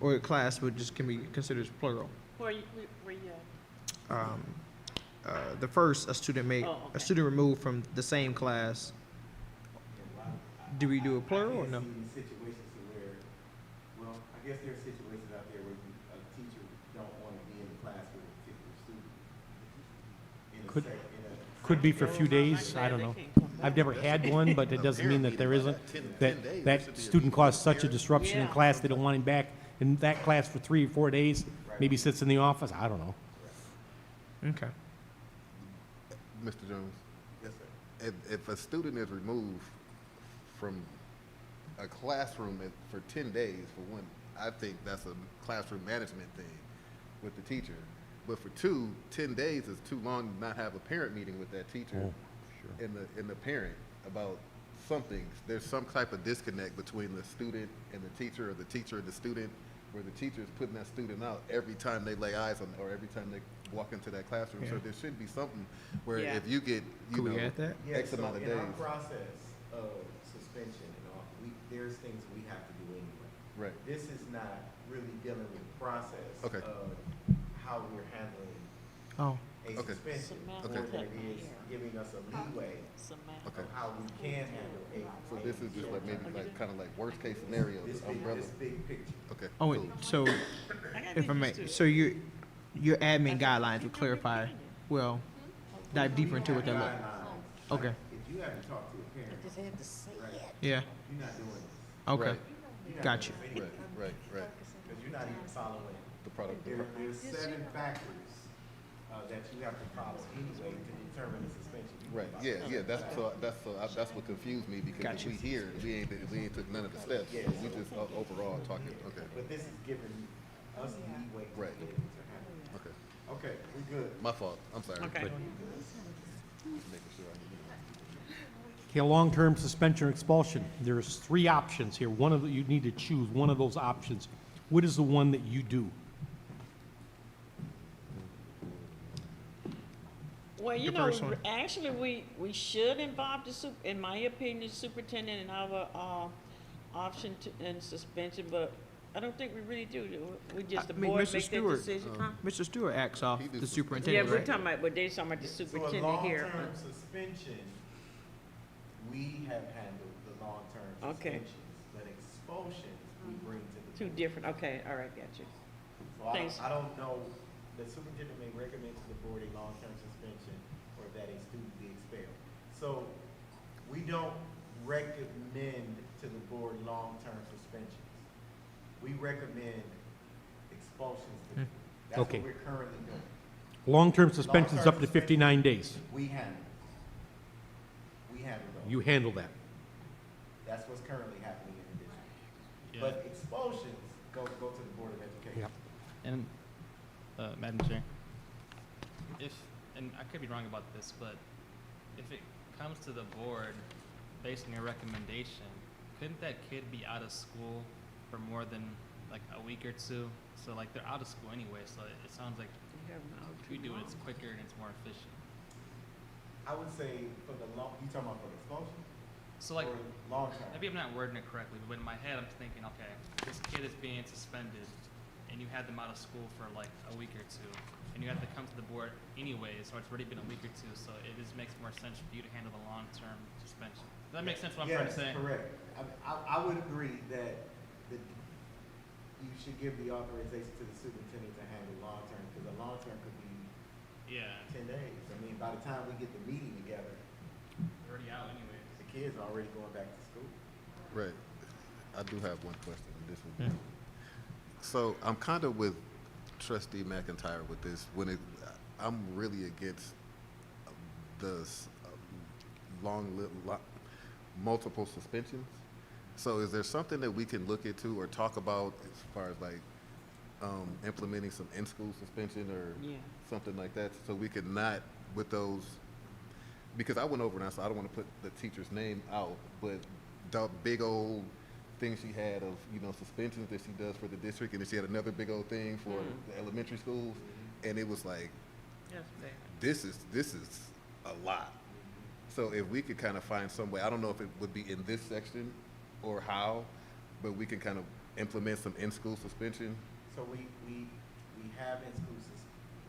S9: Or a class would just, can be considered as plural?
S10: Where you at?
S9: The first, a student
S10: Oh, okay.
S9: a student removed from the same class, do we do a plural or no?
S5: I can see situations to where, well, I guess there are situations out there where a teacher don't want to be in the class with a particular student.
S12: Could be for a few days, I don't know. I've never had one, but it doesn't mean that there isn't, that student caused such a disruption in
S10: Yeah.
S12: class, they don't want him back in that class for 3 or 4 days, maybe sits in the office, I don't know.
S9: Okay.
S1: Mr. Jones? Yes, sir. If a student is removed from a classroom for 10 days, for one, I think that's a classroom management thing with the teacher. But for two, 10 days is too long to not have a parent meeting with that teacher
S12: Oh, sure.
S1: and the parent about something. There's some type of disconnect between the student and the teacher, or the teacher and the student, where the teacher is putting that student out every time they lay eyes on, or every time they walk into that classroom. So
S9: Yeah.
S1: there should be something where
S10: Yeah.
S1: if you get,
S9: Could we add that?
S1: X amount of
S5: In our
S1: days.
S5: process of suspension and all, there's things we have to do anyway.
S1: Right.
S5: This is not really dealing with the process
S1: Okay.
S5: of how we're handling
S9: Oh,
S5: a
S1: Okay.
S5: suspension.
S10: Samantha
S1: Okay.
S5: More than it is giving us a leeway
S1: Okay.
S5: of how we can handle a.
S1: So this is just like maybe like kind of like worst case scenario umbrella.
S5: This big picture.
S1: Okay.
S9: oh,
S1: cool.
S9: wait, so, if I may, so your admin guidelines would clarify, well, dive deeper into what that look.
S5: Guidelines.
S9: Okay,
S5: If you haven't talked to a parent,
S9: yeah,
S5: you're not doing this.
S9: okay,
S1: Right.
S5: You're not
S9: got you.
S5: doing anything,
S1: Right.
S5: because you're not even following.
S1: The product.
S5: There's 7 factors that you have to follow anyway to determine the suspension. You
S1: Right.
S5: can
S1: Yeah.
S5: follow.
S1: Yeah. That's what confused me, because
S9: Gotcha.
S1: if we here, we ain't took none of the steps.
S5: Yeah.
S1: We just overall talking. Okay.
S5: But this is giving us leeway to
S1: Right.
S5: be able to handle
S1: Okay.
S5: it. Okay, we good.
S1: My fault. I'm sorry.
S10: Okay.
S1: But making sure I
S12: Okay, long-term suspension or expulsion, there's 3 options here, you need to choose one of those options. What is the one that you do?
S10: Well, you
S9: The
S10: know,
S9: first one.
S10: actually, we should involve in my opinion, the superintendent in our, option and suspension, but I don't think we really do. We just, the
S9: I mean,
S10: board
S9: Mr.
S10: make that
S9: Stewart,
S10: decision, huh?
S9: Mr. Stewart acts off
S1: He did
S9: the
S1: suspension.
S10: Yeah,
S9: superintendent,
S10: we're
S9: right?
S10: talking about, but they're talking about the
S5: So a
S10: superintendent here.
S5: long-term suspension, we have handled the long-term
S10: Okay.
S5: suspensions, but expulsions we bring to the.
S10: Two
S5: board.
S10: different, okay, all right, got you.
S5: So
S10: Thanks.
S5: I don't know, the superintendent may recommend to the board a long-term suspension or that a student be expelled. So we don't recommend to the board long-term suspensions. We recommend expulsions to the board. That's
S12: Okay.
S5: what we're currently doing.
S12: Long-term suspension's up to 59 days.
S5: We handle. We handle those.
S12: You handle that.
S5: That's what's currently happening in the district.
S2: Yeah.
S5: But expulsions go to the Board of Education.
S12: Yep.
S2: And, Madam Chair, and I could be wrong about this, but if it comes to the board based on your recommendation, couldn't that kid be out of school for more than like a week or two? So like they're out of school anyway, so it sounds like if we do it, it's quicker and it's more efficient.
S5: I would say for the you talking about for the expulsion?
S2: So like,
S5: Or long-term?
S2: maybe I'm not wording it correctly, but in my head, I'm thinking, okay, this kid is being suspended, and you had them out of school for like a week or two, and you have to come to the board anyways, so it's already been a week or two, so it just makes more sense for you to handle the long-term suspension. Does that make sense what I'm trying to say?
S5: Yes, correct. I would agree that you should give the authorization to the superintendent to handle long-term, because the long-term could be
S2: Yeah,
S5: 10 days. I mean, by the time we get the meeting together,
S2: they're already out anyways.
S5: the kids are already going back to school.
S1: Right. I do have one question. And this one. So I'm kind of with Trustee McIntyre with this. I'm really against the multiple suspensions. So is there something that we can look into or talk about as far as like implementing some in-school suspension or
S10: Yeah.
S1: something like that, so we could not with those? Because I went over now, so I don't want to put the teacher's name out, but the big old thing she had of, suspensions that she does for the district, and then she had another big old thing for the elementary schools, and it was like,
S10: That's bad.
S1: this is a lot. So if we could kind of find some way, I don't know if it would be in this section or how, but we can kind of implement some in-school suspension.
S5: So we have in-school,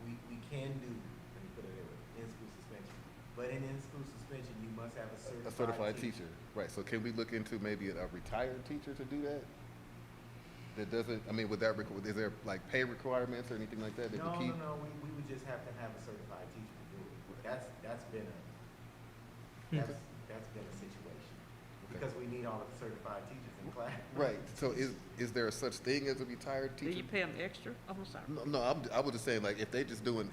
S5: we can do, let me put it that way, in-school suspension. But in in-school suspension, you must have
S1: A certified teacher, right? So can we look into maybe a retired teacher to do that? That doesn't, would that, is there like pay requirements or anything like that?
S5: No, we would just have to have a certified teacher to do it. That's been a situation. Because we need all the certified teachers in class.
S1: Right, so is there a such thing as a retired
S10: Do
S1: teacher?
S10: you pay them extra? Oh, I'm sorry.
S1: No, I was just saying, like, if they just doing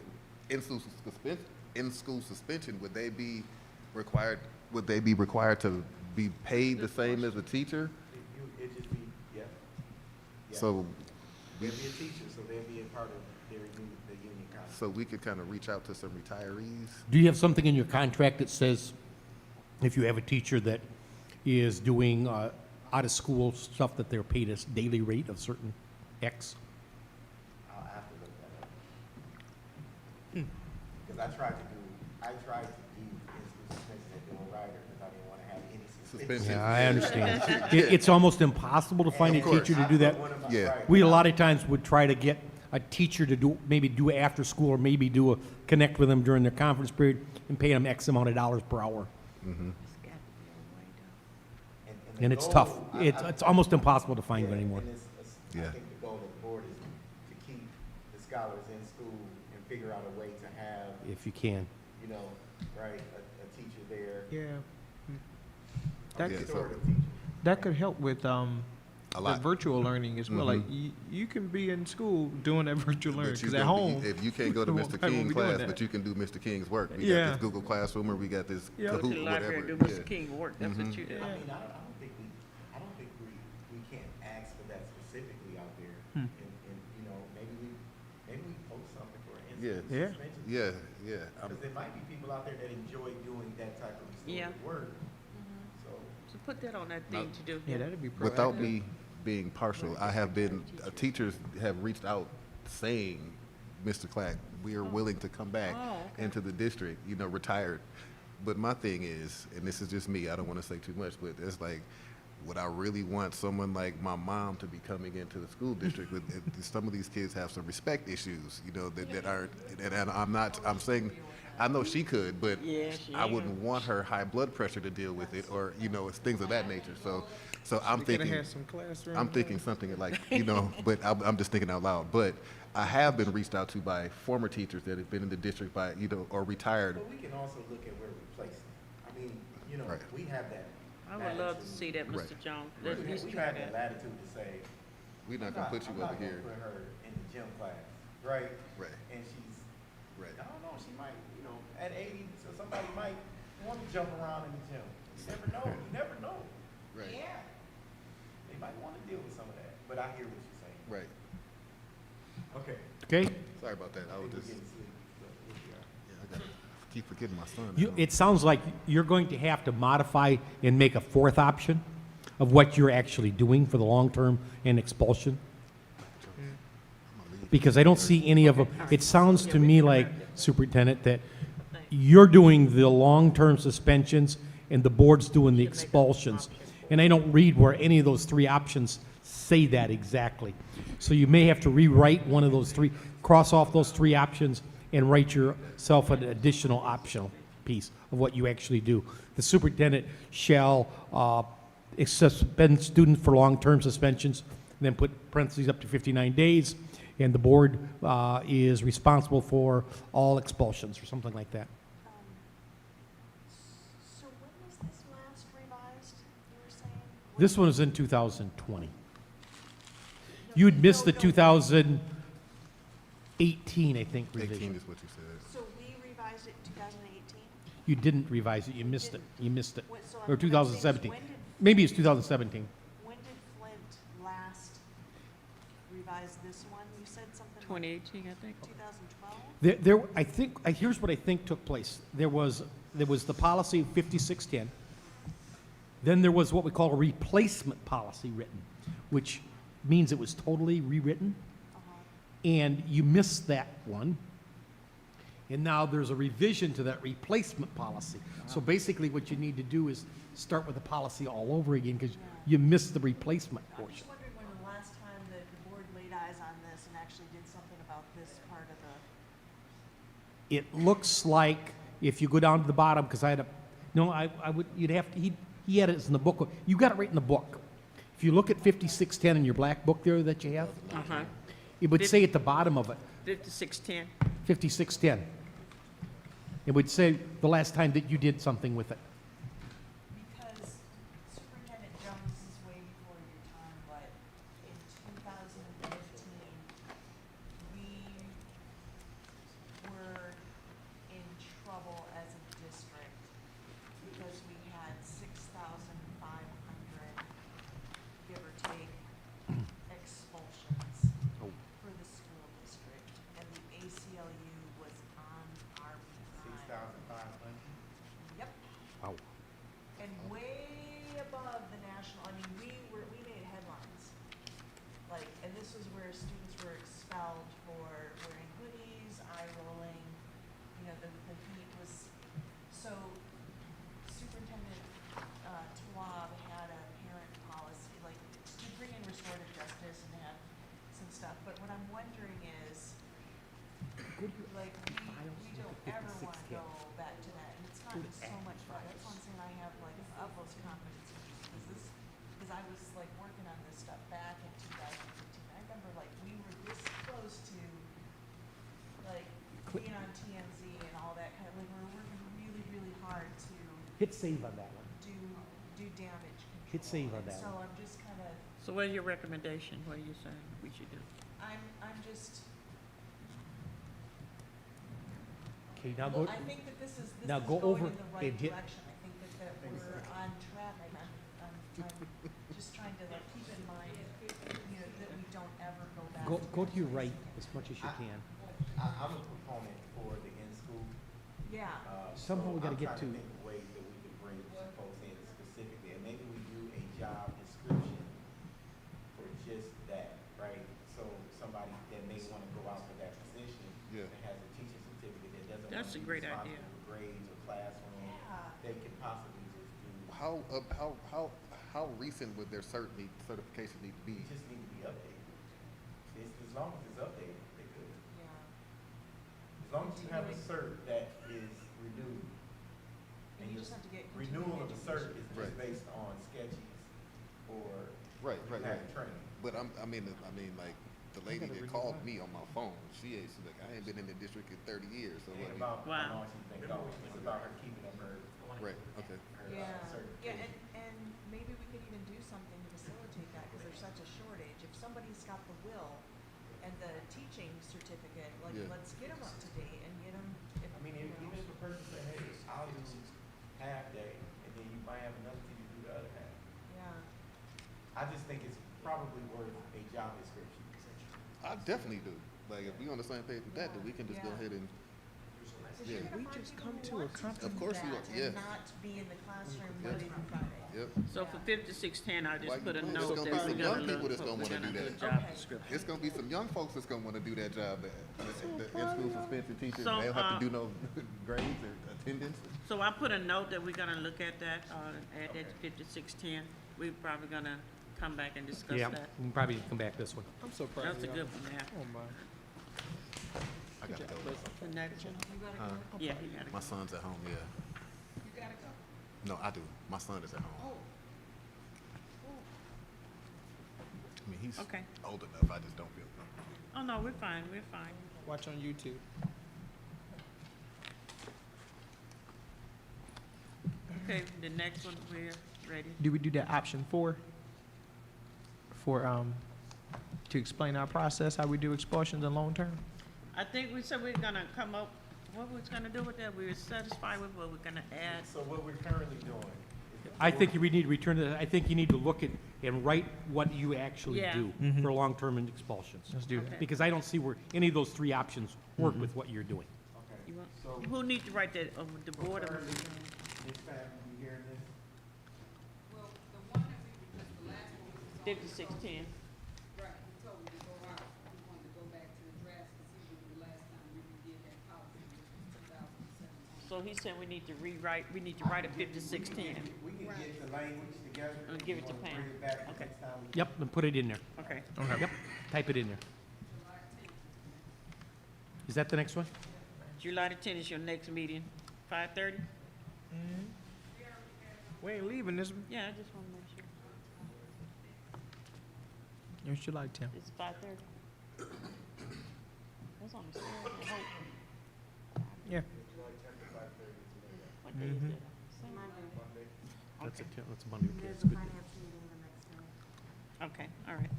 S1: in-school suspension, would they be required to be paid the same as a teacher?
S5: It just be, yeah.
S1: So,
S5: They'll be a teacher, so they'll be a part of the union contract.
S1: so we could kind of reach out to some retirees?
S12: Do you have something in your contract that says if you have a teacher that is doing out-of-school stuff that they're paid a daily rate of certain X?
S5: I'll have to look that up. Because I tried to do in-school suspension at Bill Ryder, because I didn't want to have any suspension.
S1: Suspension.
S12: Yeah, I understand. It's almost impossible to find a
S1: Of course.
S12: teacher to do that.
S1: Yeah.
S12: We a lot of times would try to get a teacher to do after school, or maybe connect with them during their conference period and pay them X amount of dollars per hour. And it's tough. It's almost impossible to find them anymore.
S1: Yeah.
S5: I think the goal of the board is to keep the scholars in school and figure out a way to have,
S12: If you can.
S5: a teacher there.
S9: Yeah.
S5: A
S9: That
S1: Yeah,
S9: could,
S1: so-
S5: restorative teacher.
S9: that could help with
S1: A
S9: the
S1: lot.
S9: virtual learning as well.
S1: Mhm.
S9: Like you can be in school doing that virtual learning
S1: But you
S9: because at
S1: don't-
S9: home.
S1: if you can't go to
S9: we
S1: Mr.
S9: won't
S1: King's
S9: be doing
S1: class,
S9: that.
S1: but you can do Mr. King's work. We got
S9: Yeah.
S1: this Google Classroom, or we got this
S9: Yeah.
S10: Go to the
S1: Kahoot,
S10: library and do
S1: whatever.
S10: Mr. King work. That's what you do.
S5: I mean, I don't think we can't ask for that specifically out there.
S9: Hmm.
S5: And maybe we post something for
S1: Yeah.
S5: instance.
S9: Yeah.
S5: suspension.
S1: Yeah.
S5: Because there might be people out there that enjoy doing that type of
S10: Yeah.
S5: restorative work. So,
S10: So put that on that thing to do.
S9: Yeah, that'd be proactive.
S1: Without me being partial, teachers have reached out saying, Mr. Clack, we are willing to come back
S10: Oh, okay.
S1: into the district, retired. But my thing is, and this is just me, I don't want to say too much, but it's like, would I really want someone like my mom to be coming into the school district with, some of these kids have some respect issues, that aren't, and I'm saying, I know she could, but
S10: Yeah,
S1: I wouldn't want her high blood pressure to deal with it, or, it's things of that nature. So I'm
S9: We coulda
S1: thinking,
S9: had some classroom.
S1: I'm thinking something like, but I'm just thinking out loud. But I have been reached out to by former teachers that have been in the district by, or retired.
S5: but we can also look at where we place them. I mean,
S1: Right.
S5: we have that.
S10: I would love to
S5: latitude.
S10: see that,
S1: Right.
S10: Mr. Jones.
S5: We
S10: Let's at least
S5: we
S10: try
S5: have that
S10: that.
S5: latitude to say,
S1: We're not gonna put you over here.
S5: I'm not gonna put her in the gym class, right?
S1: Right.
S5: And she's,
S1: Right.
S5: I don't know, she might, at 80, so somebody might want to jump around in the gym. You never know,
S1: Right.
S5: Yeah. They might want to deal with some of that, but I hear what you're saying.
S1: Right.
S5: Okay.
S12: Okay?
S1: Sorry about that. I
S5: I
S1: was
S5: think we're
S1: just,
S5: getting sleep, but here we are.
S1: I gotta keep forgetting my son.
S12: It sounds like you're going to have to modify and make a fourth option of what you're actually doing for the long-term and expulsion. Because I don't see any of them. It sounds to me like, Superintendent, that you're doing the long-term suspensions and the board's doing the expulsions. And I don't read where any of those three options say that exactly. So you may have to rewrite one of those three, cross off those three options and write yourself an additional optional piece of what you actually do. The superintendent shall suspend students for long-term suspensions, and then put parentheses up to 59 days, and the board is responsible for all expulsions, or something like that.
S8: So when was this last revised, you were saying?
S12: This one is in 2020. You'd missed the 2000, 18, I think,
S1: 18
S12: revision.
S1: is what you said.
S8: So we revised it in 2018?
S12: You didn't revise it, you missed it, you missed it.
S8: What- so
S12: Or
S8: what I'm saying is
S12: 2017.
S8: when did-
S12: Maybe it's 2017.
S8: When did Flint last revise this one? You said something like
S10: 2018, I think.
S8: 2012?
S12: I think, here's what I think took place. There was the policy 5610. Then there was what we call a replacement policy written, which means it was totally rewritten. And you missed that one. And now there's a revision to that replacement policy. So basically what you need to do is start with the policy all over again because you missed the replacement
S8: I'm
S12: portion.
S8: just wondering when the last time that the board laid eyes on this and actually did something about this part of the,
S12: It looks like if you go down to the bottom, because I had a, no, I would, you'd have to, he had it in the book. You got it right in the book. If you look at 5610 in your black book there that you have,
S10: Uh-huh.
S12: it would say at the bottom of it,
S10: 5610.
S12: 5610. It would say the last time that you did something with it.
S8: because Superintendent Jones is way before your time, but in 2015, we were in trouble as a district because we had 6,500, give or take, expulsions for the school district, and the ACLU was on our behind.
S5: 6,500?
S8: Yep.
S12: Wow.
S8: And way above the national, I mean, we made headlines. Like, and this was where students were expelled for wearing hoodies, eye rolling, you know, the heat was, so Superintendent, Tawab had a parent policy, like, to bring in restorative justice and have some stuff, but what I'm wondering is, like, we don't ever wanna go back to that, and it's not so much fun, that's one thing I have, like, utmost confidence in, because I was, like, working on this stuff back in 2015, I remember, like, we were this close to, like, being on TMZ and all that kind of, like, we were working really, really hard to
S12: Hit save on that one.
S8: do damage control.
S12: Hit save on
S8: And
S12: that
S8: so
S12: one.
S8: I'm just kinda,
S10: So what is your recommendation? What are you saying we should do?
S8: I'm just,
S12: Okay, now go,
S8: well, I think that this is
S12: now go
S8: going
S12: over
S8: in the right
S12: and hit-
S8: direction. I think that we're on track. I'm just trying to, like, keep in mind, you know, that we don't ever go back.
S12: go to your right as much as you can.
S5: I'm a proponent for the in-school.
S8: Yeah,
S12: Somehow we gotta get
S5: I'm
S12: to-
S5: trying to think of ways that we could bring some folks in specifically, and maybe we do a job description for just that, right? So somebody that may wanna go out for that position,
S1: Yeah.
S5: that has a teaching certificate that doesn't
S10: That's
S5: wanna
S10: a
S5: be
S10: great
S5: responsible
S10: idea.
S5: for grades or classroom,
S8: Yeah.
S5: they could possibly just do,
S1: How recent would their certification need to be?
S5: it just need to be updated. It's, as long as it's updated, they could.
S8: yeah.
S5: As long as you have a cert that is renewed.
S8: And you
S5: your
S8: just have to get
S5: renewal of the cert
S8: continuing
S5: is
S1: Right.
S5: just based on sketches or
S1: Right,
S5: you have training.
S1: But I mean, like, the lady that called me on my phone, she's like, I ain't been in the district in 30 years, so
S5: It ain't
S1: what?
S5: about how
S10: Wow.
S5: long she's been going, it's about her keeping up her,
S1: Right, okay.
S5: her
S8: Yeah,
S5: certification.
S8: and maybe we could even do something to facilitate that, because there's such a shortage. If somebody's got the will and the teaching certificate, like,
S1: Yeah.
S8: let's get them up to date and get them,
S5: I mean, even if a person say, hey, I'll do half day, and then you might have another teacher do the other half.
S8: Yeah.
S5: I just think it's probably worth a job description.
S1: I definitely do. Like, if we on the same page with that, then we can just go
S8: Yeah.
S1: ahead and,
S8: Because
S1: Yeah.
S8: you're gonna
S9: We
S8: find
S9: just
S8: people
S9: come
S8: who
S9: to a
S8: want do
S9: compromise.
S1: Of course we
S8: that
S1: are, yes.
S8: And not be in the classroom
S1: Yep.
S8: Monday through Friday.
S1: yep.
S10: So for 5610, I'll
S1: Why
S10: just
S1: you
S10: put a
S1: playing?
S10: note
S1: It's gonna
S10: that
S1: be
S10: we're
S1: some
S10: gonna
S1: young people
S10: look,
S1: that's gonna
S10: we're
S1: wanna
S10: gonna
S1: do
S10: do a
S1: that.
S10: job
S8: Okay.
S10: description.
S1: It's gonna be some young folks that's gonna wanna do that job, the in-school suspension teachers,
S10: So,
S1: they don't have to do no grades or attendance.
S10: So I put a note that we're gonna look at that, add that to 5610. We're probably gonna come back and discuss
S12: Yeah,
S10: that.
S12: we can probably come back this one.
S9: I'm so proud
S10: That's
S9: of
S10: a
S9: y'all.
S10: good one, yeah.
S9: Oh, my.
S1: I gotta go.
S10: The next one?
S8: You gotta go.
S10: Yeah, he gotta
S1: My
S10: go.
S1: son's at home, yeah.
S11: You gotta go.
S1: No, I do. My son is at home.
S11: Oh,
S1: I mean, he's
S10: Okay.
S1: old enough, I just don't feel comfortable.
S10: Oh, no, we're fine, we're fine.
S9: Watch on YouTube.
S10: Okay, the next one, we're ready.
S9: Do we do that option 4? For, to explain our process, how we do expulsions in long term?
S10: I think we said we're gonna come up, what we're gonna do with that, we were satisfied with what we're gonna add.
S5: So what we're currently doing?
S12: I think we need to return to, I think you need to look at and write what you actually
S10: Yeah.
S12: do for long-term expulsions.
S9: Let's do that.
S10: Okay.
S12: Because I don't see where any of those three options work with what you're doing.
S10: You want- Who needs to write that, the board of?
S5: Next time you hearing this?
S11: Well, the one that we were just, the last one was on.
S10: 5610.
S11: Right, he told me to go out, he wanted to go back to the draft to see when the last time we redid that policy, which was 2017.
S10: So he said we need to rewrite, we need to write a 5610.
S5: We can get the language together.
S10: And give it to
S5: Wanna
S10: Pam.
S5: Bring it back
S10: Okay.
S5: next time.
S12: Yep, and put it in there.
S10: Okay.
S12: Yep, type it in there. Is that the next one?
S10: July the 10th is your next meeting, 5:30?
S9: We ain't leaving this,
S10: Yeah, I just wanna make sure.
S9: it's July 10th.
S10: It's 5:30? That's on the Saturday, I hope.
S9: Yeah.
S10: What day is that?
S12: That's a Monday, okay, that's good.
S10: Okay, all right.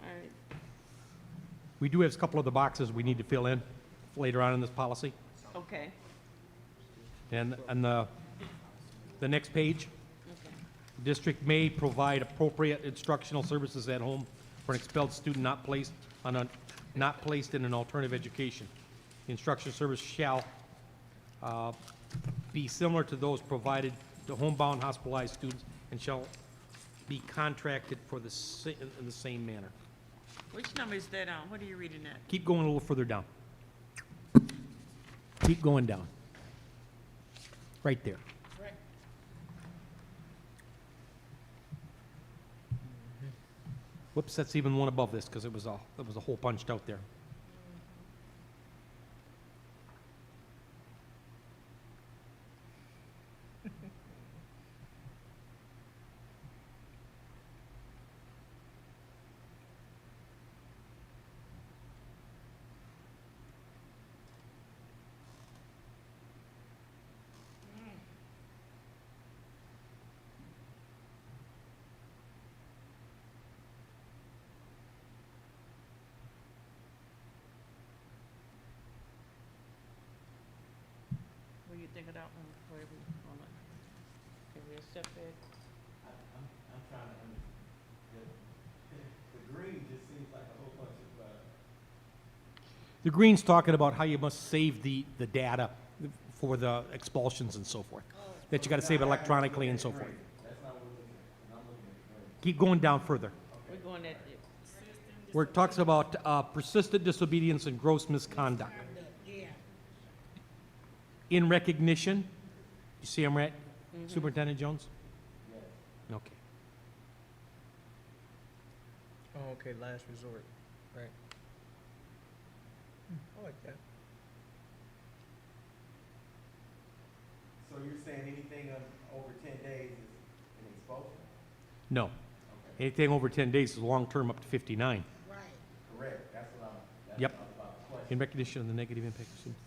S10: All right,
S12: We do have a couple of the boxes we need to fill in later on in this policy.
S10: okay,
S12: And the next page,
S10: okay.
S12: district may provide appropriate instructional services at home for an expelled student not placed in an alternative education. The instruction service shall be similar to those provided to homebound hospitalized students and shall be contracted for in the same manner.
S10: Which number is that on? What are you reading at?
S12: Keep going a little further down. Keep going down. Right there.
S10: Right.
S12: Whoops, that's even one above this, because it was a whole punched out there.
S10: What do you think of that one before we, hold on. Can we accept that?
S5: I'm trying to understand. The green just seems like a whole bunch of,
S12: The green's talking about how you must save the data for the expulsions and so forth. That you gotta save electronically and so forth.
S5: that's not what we're looking at. I'm looking at the green.
S12: Keep going down further.
S10: We're going at,
S12: Where it talks about persistent disobedience and gross misconduct. In recognition, you see I'm right, Superintendent Jones? Okay.
S9: Oh, okay, last resort, right. I like that.
S5: So you're saying anything over 10 days is an expulsion?
S12: No. Anything over 10 days is long-term up to 59.
S5: Correct, that's what I'm,
S12: Yep.
S5: that's what I was about to question.
S12: In recognition of the negative impact of students.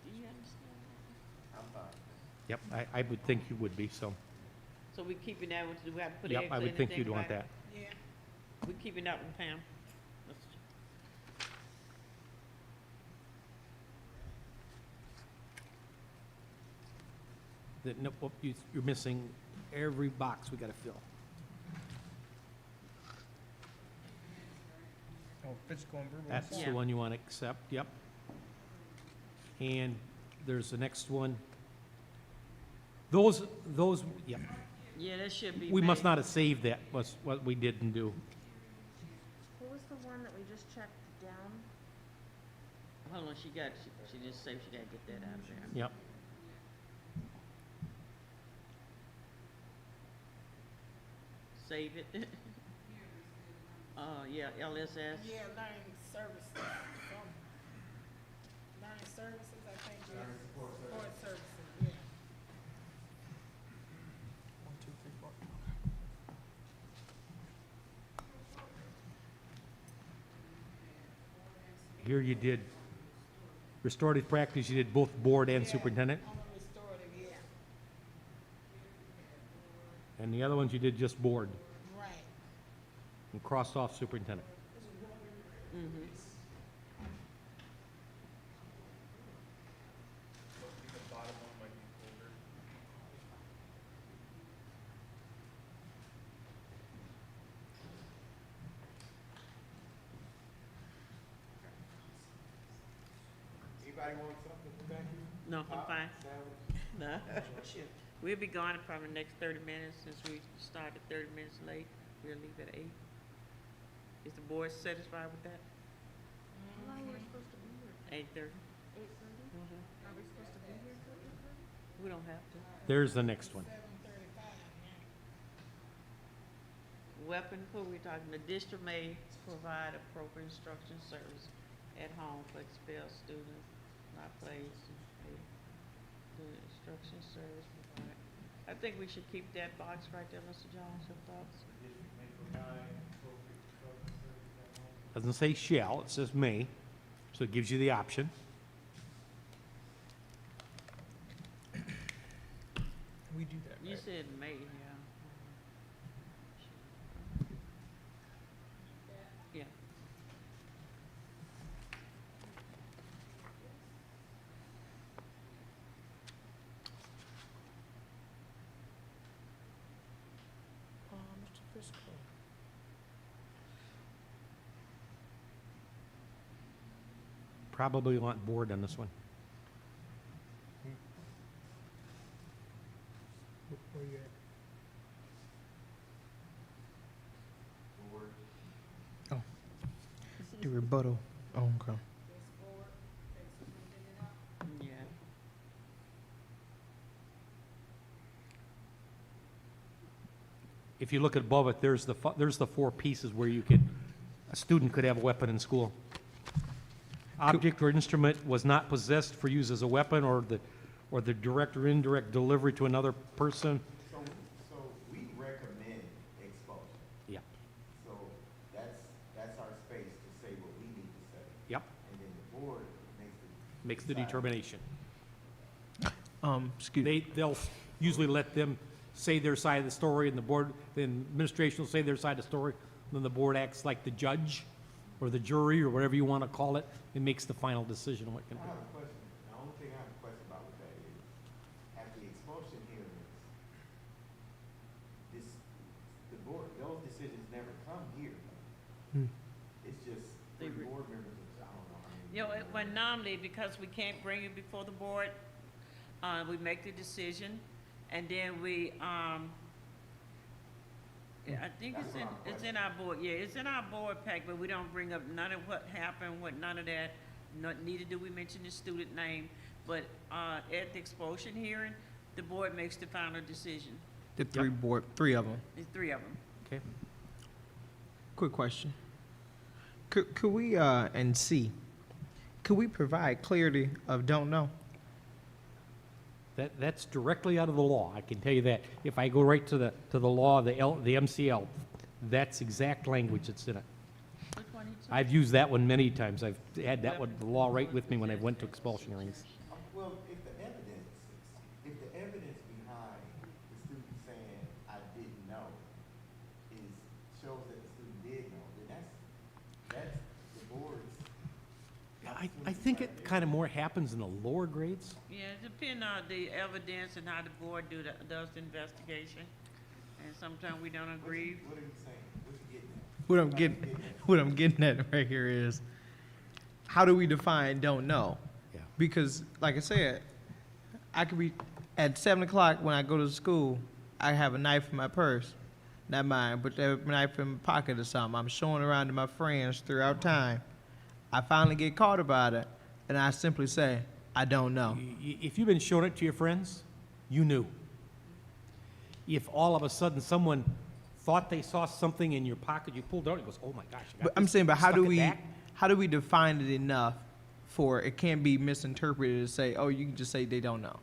S10: do you understand that?
S5: I'm fine.
S12: Yep, I would think you would be, so.
S10: So we keeping that one, do we have to put
S12: Yep,
S10: eggs
S12: I
S10: in
S12: would
S10: and
S12: think
S10: think
S12: you'd want
S10: about it?
S12: that.
S10: We keeping that one, Pam? Let's-
S12: That, no, oh, you're missing every box we gotta fill.
S9: Oh, physical and verbal.
S12: That's
S10: Yeah.
S12: the one you want to accept, yep. And there's the next one. Those, yep.
S10: Yeah, that should be.
S12: We must
S10: made.
S12: not have saved that, was what we didn't do.
S13: What was the one that we just checked down?
S10: Hold on, she just said she gotta get that out of there.
S12: Yep.
S10: Save it. Yeah, LSS.
S4: Yeah, learning services. Learning services, I think,
S5: Learning support
S4: support services, yeah.
S9: 1, 2, 3, 4.
S12: Here you did Restorative practice, you did both board and superintendent? And the other ones you did just board?
S4: Right.
S12: And crossed off superintendent?
S5: Anybody want something from back here?
S10: No, I'm fine. No. We'll be gone in probably the next 30 minutes, since we started 30 minutes late. We'll leave at 8. Is the board satisfied with that?
S13: How long we're supposed to be here?
S10: 8:30?
S13: 8:30? Are we supposed to be here till 8:30?
S10: We don't have to.
S12: There's the next one.
S10: Weapon, who we talking? The district may provide appropriate instruction service at home for expelled students not placed. The instruction service provided. I think we should keep that box right there, Mr. Jones. Your thoughts?
S12: Doesn't say shall, it says may, so it gives you the option.
S9: We do that,
S10: You
S9: right?
S10: said may, yeah. Yeah.
S9: Mr. Fiscal.
S12: Probably want board on this one.
S9: Where you at? Oh, the rebuttal. Oh, okay.
S10: Yeah.
S12: If you look above it, there's the four pieces where you could, a student could have a weapon in school. Object or instrument was not possessed for use as a weapon, or the direct or indirect delivery to another person.
S5: So we recommend expulsion.
S12: Yeah.
S5: So that's our space to say what we need to say.
S12: Yep,
S5: And then the board
S12: makes the determination.
S9: Excuse me.
S12: They'll usually let them say their side of the story, and the administration will say their side of the story, and then the board acts like the judge, or the jury, or whatever you want to call it, and makes the final decision on what can
S5: I
S12: be.
S5: have a question. The only thing I have a question about with that is, at the expulsion hearings, the board, those decisions never come here. It's just
S10: They
S5: three
S10: re-
S5: board members, I don't know how many.
S10: You know, when normally, because we can't bring it before the board, we make the decision, and then we, yeah, I think
S5: That's what I'm
S10: it's in our board, yeah, it's in our board pack, but we don't bring up none of what happened, none of that. Neither do we mention the student name, but, at the expulsion hearing, the board makes the final decision.
S9: The three of them.
S10: There's 3 of them.
S12: Okay.
S9: Quick question. Could we, and C, could we provide clarity of don't know?
S12: That's directly out of the law, I can tell you that. If I go right to the law, the MCL, that's exact language that's in it.
S10: Which one you took?
S12: I've used that one many times. I've had that one, the law right with me when I went to expulsion hearings.
S5: Well, if the evidence behind the student saying, I didn't know, shows that the student did know, then that's the board's.
S12: Yeah, I think it kind of more happens in the lower grades.
S10: Yeah, it depends on the evidence and how the board does the investigation. And sometimes we don't agree.
S5: What are you saying? What you getting at?
S9: What I'm getting at right here is, how do we define don't know?
S12: Yeah.
S9: Because, like I said, I could be, at 7 o'clock when I go to school, I have a knife in my purse. Not mine, but that knife in my pocket or something. I'm showing around to my friends throughout time. I finally get caught about it, and I simply say, I don't know.
S12: If you've been showing it to your friends, you knew. If all of a sudden someone thought they saw something in your pocket, you pulled it out, and goes, oh my gosh, I got
S9: But I'm
S12: this,
S9: saying, but how
S12: stuck
S9: do
S12: it back.
S9: how do we define it enough for it can't be misinterpreted to say, oh, you can just say they don't know?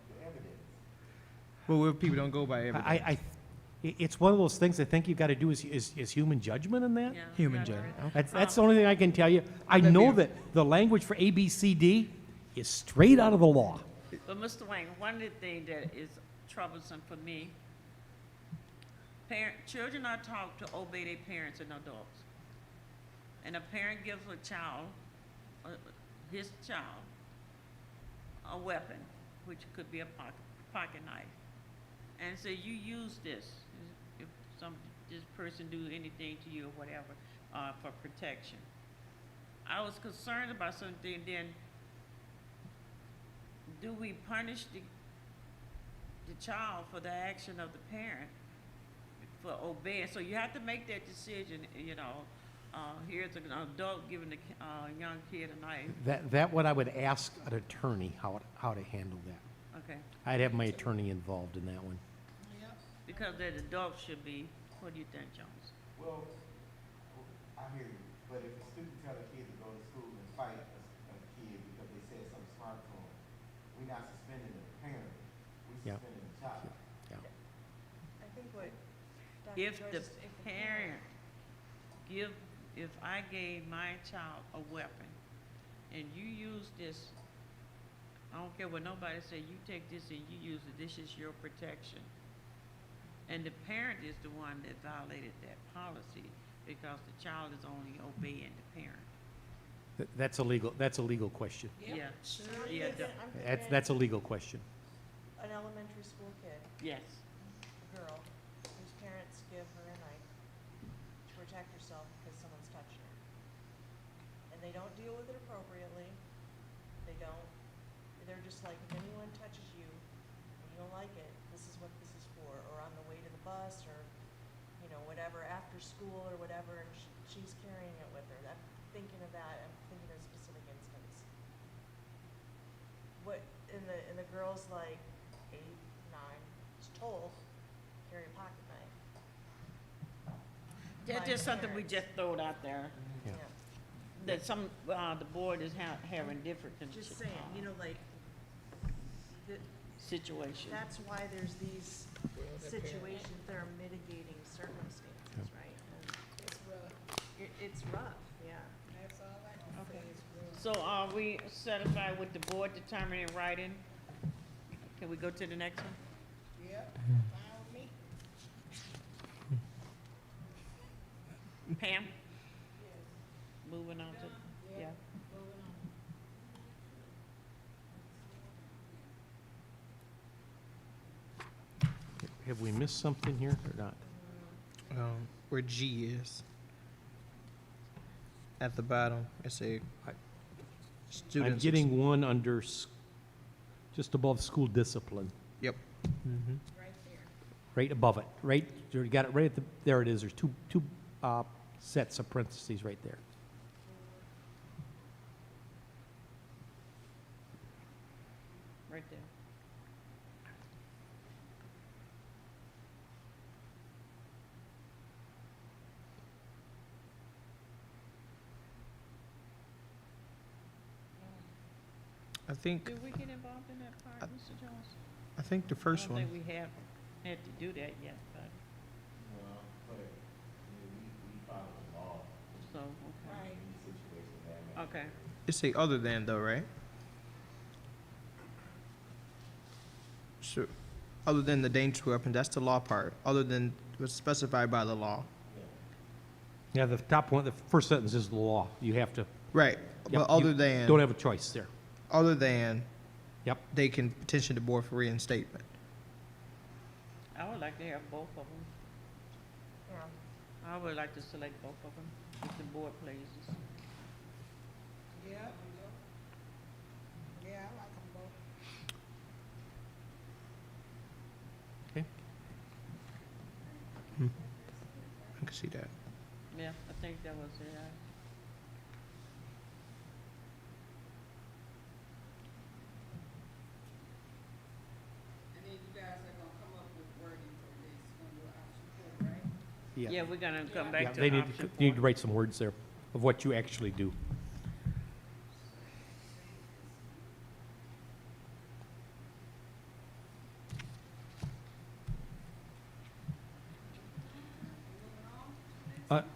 S9: Well, what if people don't go by evidence?
S12: It's one of those things I think you've got to do is human judgment in that.
S10: Yeah,
S9: Human
S10: yeah.
S9: judgment.
S12: That's the only thing I can tell you. I know that the language for A, B, C, D is straight out of the law.
S10: But Mr. Wayne, one of the things that is troublesome for me, children are taught to obey their parents and adults. And a parent gives a child, his child, a weapon, which could be a pocket knife, and say, you use this if this person do anything to you or whatever, for protection. I was concerned about something. Then, do we punish the child for the action of the parent for obeying? So you have to make that decision. You know, here's an adult giving a young kid a knife.
S12: That what I would ask an attorney how to handle that.
S10: Okay,
S12: I'd have my attorney involved in that one.
S10: because that adult should be. What do you think, Jones?
S5: Well, I hear you, but if a student tell a kid to go to school and fight a kid because they said something smart to him, we're not suspending the parent, we're
S12: Yeah.
S5: suspending the child.
S12: Yeah.
S8: I think what Dr.
S10: If
S8: Joyce
S10: the
S8: is- if the
S10: parent if I gave my child a weapon and you use this, I don't care what nobody say, you take this and you use it, this is your protection. And the parent is the one that violated that policy because the child is only obeying the parent.
S12: That's a legal question.
S10: Yeah,
S8: I'm
S10: yeah,
S8: thinking
S12: That's a legal question.
S8: an elementary school kid,
S10: yes.
S8: a girl, whose parents give her a knife to protect herself because someone's touched her. And they don't deal with it appropriately. They don't. They're just like, if anyone touches you and you don't like it, this is what this is for. Or on the way to the bus, or, you know, whatever, after school or whatever, and she's carrying it with her. I'm thinking of that. I'm thinking of a specific instance. What, and the girl's like 8, 9, is told, carry a pocket knife.
S10: That's
S8: By
S10: just something we
S8: parents.
S10: just throwed out there,
S12: Yeah.
S10: that some, the board is having different
S8: Just saying, you know, like,
S10: situation.
S8: that's why there's these situations that are mitigating circumstances, right? And it's rough. It's rough, yeah. That's all I can say is rough.
S10: So are we satisfied with the board determining writing? Can we go to the next one?
S11: Yep, fine with me.
S10: Pam? Moving on to, yeah.
S12: Have we missed something here or not?
S9: Where G is. At the bottom, it's a students.
S12: I'm getting one under, just above school discipline,
S9: Yep. Mhm.
S12: right above it, right, you got it right at the, there it is, there's two sets of parentheses right there.
S10: Right there.
S9: I think,
S10: Did we get involved in that part, Mr. Jones?
S9: I think the
S10: I
S9: first
S10: don't
S9: one.
S10: think we have had to do that yet, but,
S5: Well, but we follow the law
S10: so, okay.
S5: in these situations. That may-
S10: Okay,
S9: It's say other than though, right? Sure. Other than the dangerous weapon, that's the law part. Other than what's specified by the law.
S12: Yeah, the top one, the first sentence is the law, you have to.
S9: Right.
S12: Yep,
S9: But other
S12: you
S9: than,
S12: Don't have a choice there.
S9: other than,
S12: Yep.
S9: they can petition the board for reinstatement.
S10: I would like to have both of them.
S8: Yeah.
S10: I would like to select both of them, if the board pleases.
S11: Yeah, yeah, I like them both.
S12: Okay.
S9: I can see that.
S10: Yeah, I think that was it.
S11: And then you guys are gonna come up with wording for this when you're option 4, right?
S10: Yeah, we're gonna come
S12: Yeah,
S10: back to
S12: they need
S10: option
S12: to, need to
S10: 4.
S12: write some words there of what you actually do.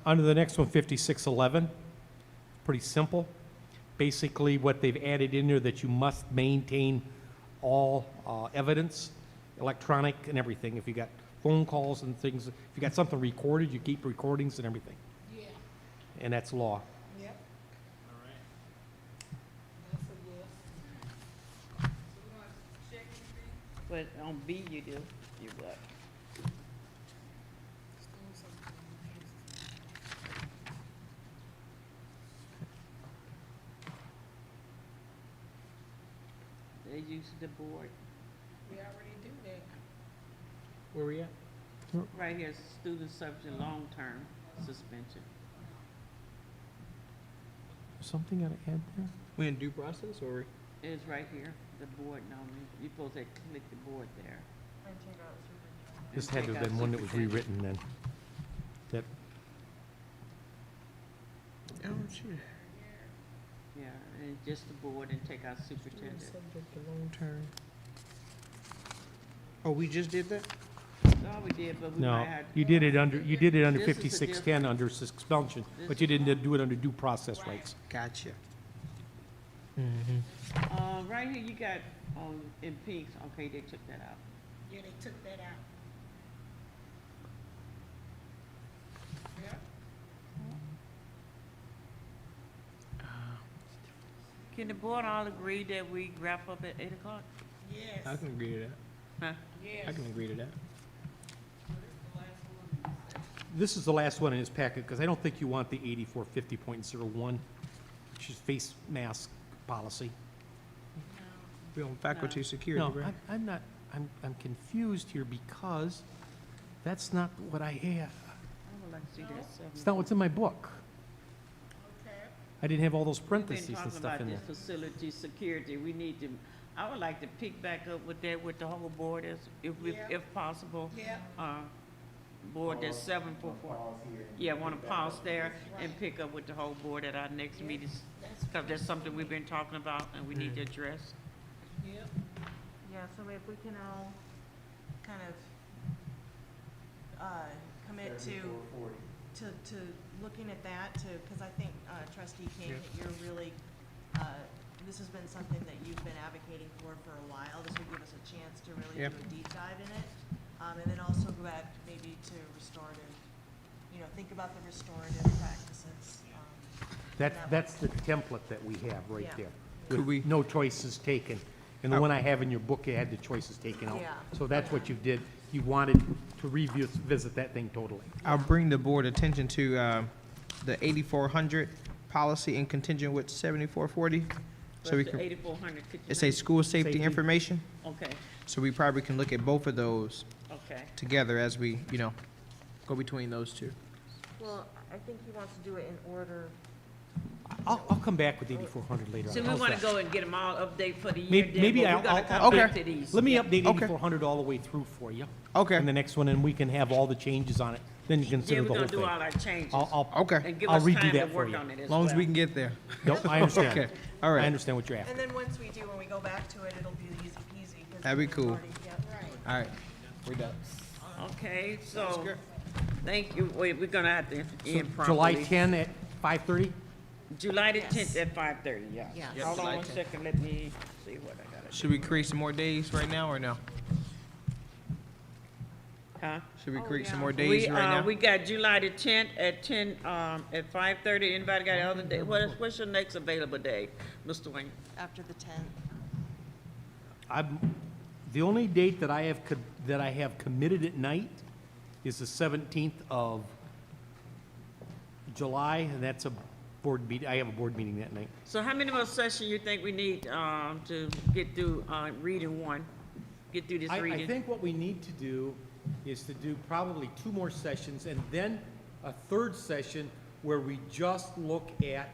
S12: Under the next one, 5611, pretty simple. Basically, what they've added in there, that you must maintain all evidence, electronic and everything. If you got phone calls and things, if you got something recorded, you keep recordings and everything.
S4: Yeah.
S12: And that's law.
S4: Yep.
S2: All right.
S11: That's a yes. So we don't have to check anything?
S10: But on B, you do. You what? They use the board.
S11: We already do that.
S12: Where we at?
S10: Right here, student subject long-term suspension.
S12: Something gotta add there?
S9: We in due process, or?
S10: It's right here, the board nominee. You're supposed to click the board there.
S12: This had to have been one that was rewritten then. That,
S9: Oh, shit.
S10: Yeah, and just the board and take out superintendent.
S9: Subject to long term. Oh, we just did that?
S10: No, we did, but we
S12: no,
S10: might have.
S12: you did it under
S10: This is a
S12: 5610 under suspension, but you didn't do it under due process rights.
S9: Gotcha.
S10: Right here, you got, in pink, okay, they took that out.
S4: Yeah, they took that out. Yep.
S10: Can the board all agree that we wrap up at 8 o'clock?
S4: Yes.
S9: I can agree to that.
S10: Huh?
S4: Yes.
S9: I can agree to that.
S12: This is the last one in his packet, because I don't think you want the 8450.01, which is face mask policy.
S9: We on faculty security,
S12: No,
S9: right?
S12: I'm not, I'm confused here because that's not what I have.
S10: I would like to see that.
S12: It's not what's in my book.
S4: Okay.
S12: I didn't have all those
S10: We've
S12: parentheses
S10: been
S12: and
S10: talking
S12: stuff
S10: about
S12: in there.
S10: this facility security. We need to, I would like to pick back up with that with the whole board if possible.
S4: Yeah.
S10: Board that's 744. Yeah, want to pause there and pick up with the whole board at our next meeting. Because that's something we've been talking about and we need to address.
S4: Yep.
S14: Yeah, so if we can all kind of commit to looking at that, because I think trustee King, that you're really, this has been something that you've been advocating for a while. This will give us a chance to really
S9: Yep.
S14: do a deep dive in it. And then also go back maybe to restorative, think about the restorative practices.
S12: That's the template that we have right
S14: Yeah.
S12: there.
S9: Could
S12: with
S9: we-
S12: No choices taken. And the one I have in your book, you had the choices taken out.
S14: Yeah.
S12: So that's what you did. You wanted to revisit that thing totally.
S9: I'll bring the board attention to the 8400 policy in contingent with 7440. So we
S10: What's the
S9: can,
S10: 8400? Could you
S9: it's a school safety
S12: Safety.
S9: information.
S10: Okay,
S9: So we probably can look at both of those
S10: okay.
S9: together as we, go between those two.
S14: Well, I think he wants to do it in order.
S12: I'll come back with 8400 later on.
S10: So we
S12: How's
S10: want to
S12: that?
S10: go and get them all updated for the year.
S12: Maybe,
S10: then,
S12: maybe
S10: but
S12: I'll,
S10: we're gonna come
S12: I'll
S10: back
S9: Okay.
S10: to these.
S12: let me
S10: Yeah.
S12: update
S9: Okay.
S12: 8400 all the way through for you.
S9: Okay.
S12: And the next one, and we can have all the changes on it. Then you
S10: Yeah,
S12: consider
S10: we're
S12: the whole
S10: gonna do all
S12: thing.
S10: our changes.
S9: Okay.
S10: And give
S12: I'll
S10: us
S12: redo
S10: time to
S12: that for
S10: work
S12: you.
S10: on it as
S9: As long as
S10: well.
S9: we can get there.
S12: Nope, I understand.
S9: Okay. All right.
S12: I understand what you're
S14: And
S12: after.
S14: then once we do, when we go back to it, it'll be easy peasy. 'cause
S9: That'd be
S14: we've
S9: cool.
S14: already- Yep. Right.
S9: All right. We're done.
S10: Okay, so, thank you. Wait, we're gonna have to end
S12: July
S10: promptly.
S12: 10 at 5:30?
S10: July the 10th at 5:30, yeah.
S14: Yes.
S9: Yep,
S10: Hold
S9: July
S10: on one
S9: 10th.
S10: second, let me see what I gotta do.
S9: Should we create some more days right now or no?
S10: Huh?
S9: Should we create some
S14: yeah.
S9: more days right now?
S10: We got July the 10th at 5:30. Anybody got other day? What's your next available day, Mr. Wayne?
S14: After the 10th.
S12: The only date that I have committed at night is the 17th of July, and that's a board meeting. I have a board meeting that night.
S10: So how many more sessions you think we need to get through reading one? Get through this
S12: I
S10: reading?
S12: think what we need to do is to do probably 2 more sessions, and then a third session where we just look at,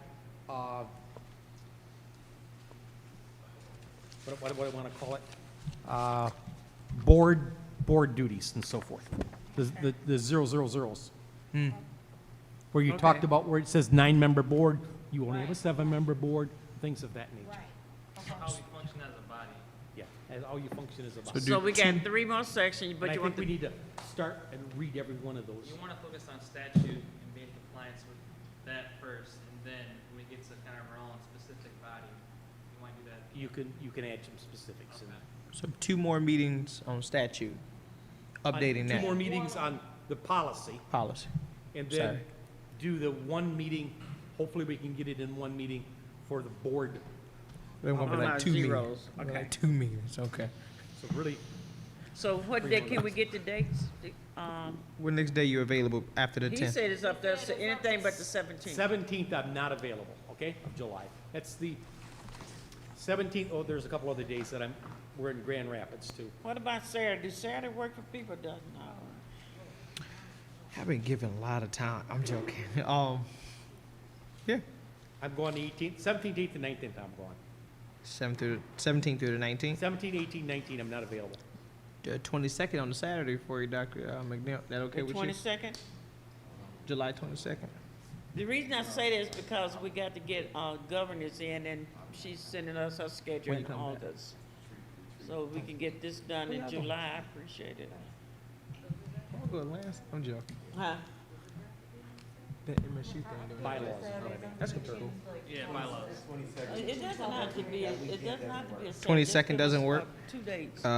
S12: what do I want to call it? Board duties and so forth. The 000s. Where you talked
S10: Okay.
S12: about where it says 9-member board, you only have a 7-member board, things of that nature.
S2: How we function as a body.
S12: Yeah, as how you function as a body.
S10: So we got 3 more sections,
S12: And
S10: but
S12: I
S10: you
S12: think
S10: want
S12: we
S10: to,
S12: need to start and read every one of those.
S2: You want to focus on statute and being in compliance with that first, and then when we get to kind of our own specific body, we want to do that.
S12: You can add some specifics in that.
S9: So 2 more meetings on statute, updating that.
S12: 2 more meetings on the policy,
S9: Policy.
S12: and then
S9: Sorry.
S12: do the 1 meeting, hopefully we can get it in 1 meeting for the board.
S9: We're gonna be like 2 meetings.
S10: Zeros,
S9: We're
S10: okay.
S9: like 2 meetings, okay.
S12: So really,
S10: So what day, can we get the dates?
S9: What next day you available after the
S10: He
S9: 10th?
S10: said it's up there, so anything but the 17th.
S12: 17th, I'm not available, okay, of July. That's the 17th, oh, there's a couple other days that we're in Grand Rapids too.
S10: What about Saturday? Does Saturday work for people? Doesn't, no.
S9: I've been given a lot of time. I'm joking. Yeah,
S12: I'm going the 18th, 17th, 18th, and 19th, I'm going.
S9: 17th through the 19th.
S12: 17, 18, 19, I'm not available.
S9: 22nd on the Saturday for you, Dr. McNeil. That okay
S10: The
S9: with you?
S10: 22nd?
S9: July 22nd.
S10: The reason I say that is because we got to get governors in, and she's sending us her schedule
S9: When you
S10: in
S9: come back?
S10: August. So we can get this done in July, I appreciate it.
S9: I'll go last. I'm joking.
S10: Huh?
S9: The MSU thing.
S12: Bylaws is what I mean.
S9: That's gonna be cool.
S2: Yeah, bylaws.
S10: It doesn't have to be, it doesn't have to be a. set.
S9: 22nd
S10: Just give
S9: doesn't
S10: us,
S9: work?
S10: 2 dates.
S9: The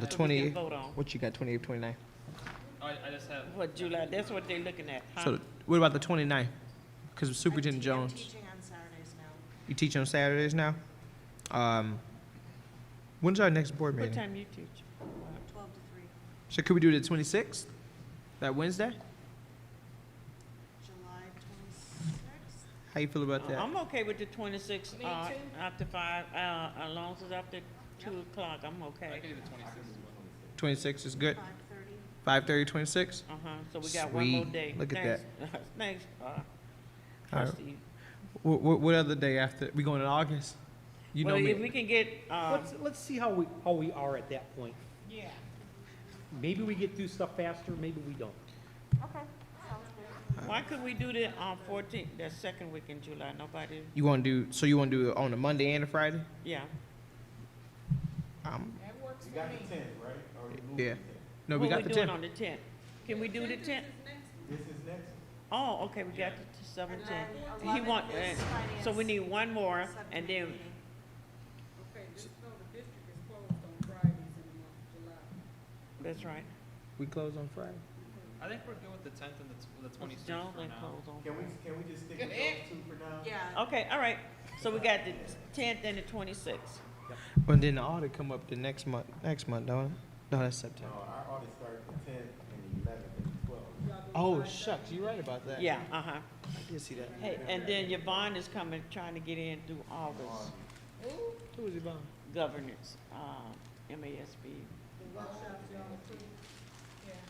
S10: that we
S9: 20.
S10: can vote on.
S9: What you got? 28th, 29th.
S2: Oh, I just have,
S10: What, July, that's what they're looking at, huh?
S9: So what about the 29th? Because Superintendent
S14: I'm
S9: Jones,
S14: teaching on Saturdays now.
S9: you teach on Saturdays now. When's our next board
S10: What
S9: meeting?
S10: time you teach?
S14: 12 to 3,
S9: So could we do the 26th? That Wednesday?
S14: July 26th.
S9: How you feel about that?
S10: I'm okay with the 26th, after 5, as long as it's after 2 o'clock, I'm
S2: I
S10: okay.
S2: can do the 26th as well.
S9: 26 is good.
S14: 5:30.
S9: 5:30, 26.
S10: So we got one more
S9: Sweet.
S10: day.
S9: Look at
S10: Thanks. Thanks,
S9: All right.
S10: trustee.
S9: What other day after? We going in August? You know
S10: Well,
S9: me.
S10: if we can get,
S12: Let's see how we are at that point.
S10: yeah.
S12: Maybe we get through stuff faster, maybe we don't.
S10: Why could we do the 14th, that second week in July? Nobody,
S9: You want to do? So you want to do it on a Monday and a Friday?
S10: yeah.
S5: You got the 10th, right? Or you moved
S9: Yeah.
S5: the 10th?
S9: No, we got the
S10: What we doing
S9: 10th.
S10: on the 10th? Can we do the 10th?
S5: This is next.
S10: Oh, okay, we got the 17th. He
S14: 11th
S10: want,
S14: is
S10: so we
S14: finance
S10: need one more, and
S14: subcommittee
S10: then,
S14: meeting.
S11: Okay, just know the district is closed on Fridays in the month of July.
S10: that's right.
S9: We close on Friday.
S2: I think we're good with the 10th and the 26th
S10: Jones
S2: for
S10: ain't
S2: now.
S10: closed on.
S5: Can we just stick with those 2 for now?
S14: Yeah.
S10: Okay, all right. So we got the 10th and the 26th.
S9: But then the audit come up the next month, don't it? No, that's
S5: No,
S9: September.
S5: our audit starts the 10th and the 11th and the 12th.
S9: Oh, shucks, you're right about that.
S10: Yeah,
S9: I did see that.
S10: Hey, and then your bond is coming, trying to get in through August.
S9: Who is it bond?
S10: Governance, MASB.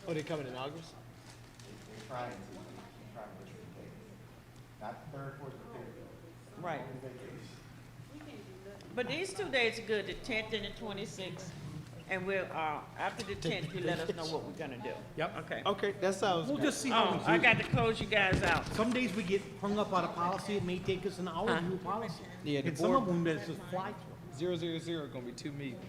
S9: Oh, they coming in August?
S5: They're trying to push the date. Not the 3rd, 4th, or 5th.
S10: Right. But these 2 days are good, the 10th and the 26th. And we'll, after the 10th, you let us know what we're gonna do.
S12: Yep.
S10: Okay.
S9: Okay, that sounds
S12: We'll
S9: good.
S12: just see how
S10: Oh,
S12: we
S10: I
S12: do.
S10: got to close you guys out.
S12: Some days we get hung up on a policy, it may take us an hour to do a policy.
S9: Yeah, the
S12: And some of
S9: board-
S12: them, that's just fly through.
S9: 000 gonna be 2 meetings.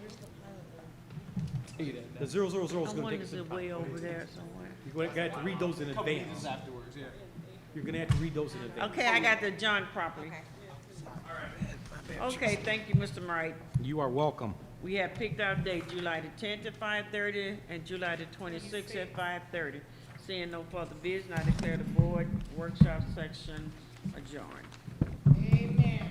S9: Tell you that.
S12: The 000 is
S10: I
S12: gonna
S10: wonder
S12: take
S10: is
S12: us.
S10: it way over there somewhere.
S12: You're gonna have to read those in advance.
S9: Afterwards, yeah.
S12: You're gonna have to read those in advance.
S10: Okay, I got the John properly. Okay, thank you, Mr. Murray.
S12: You are welcome.
S10: We have picked our date, July the 10th at 5:30 and July the 26th at 5:30. Seeing no further business, I declare the board workshop section adjourned.
S11: Amen.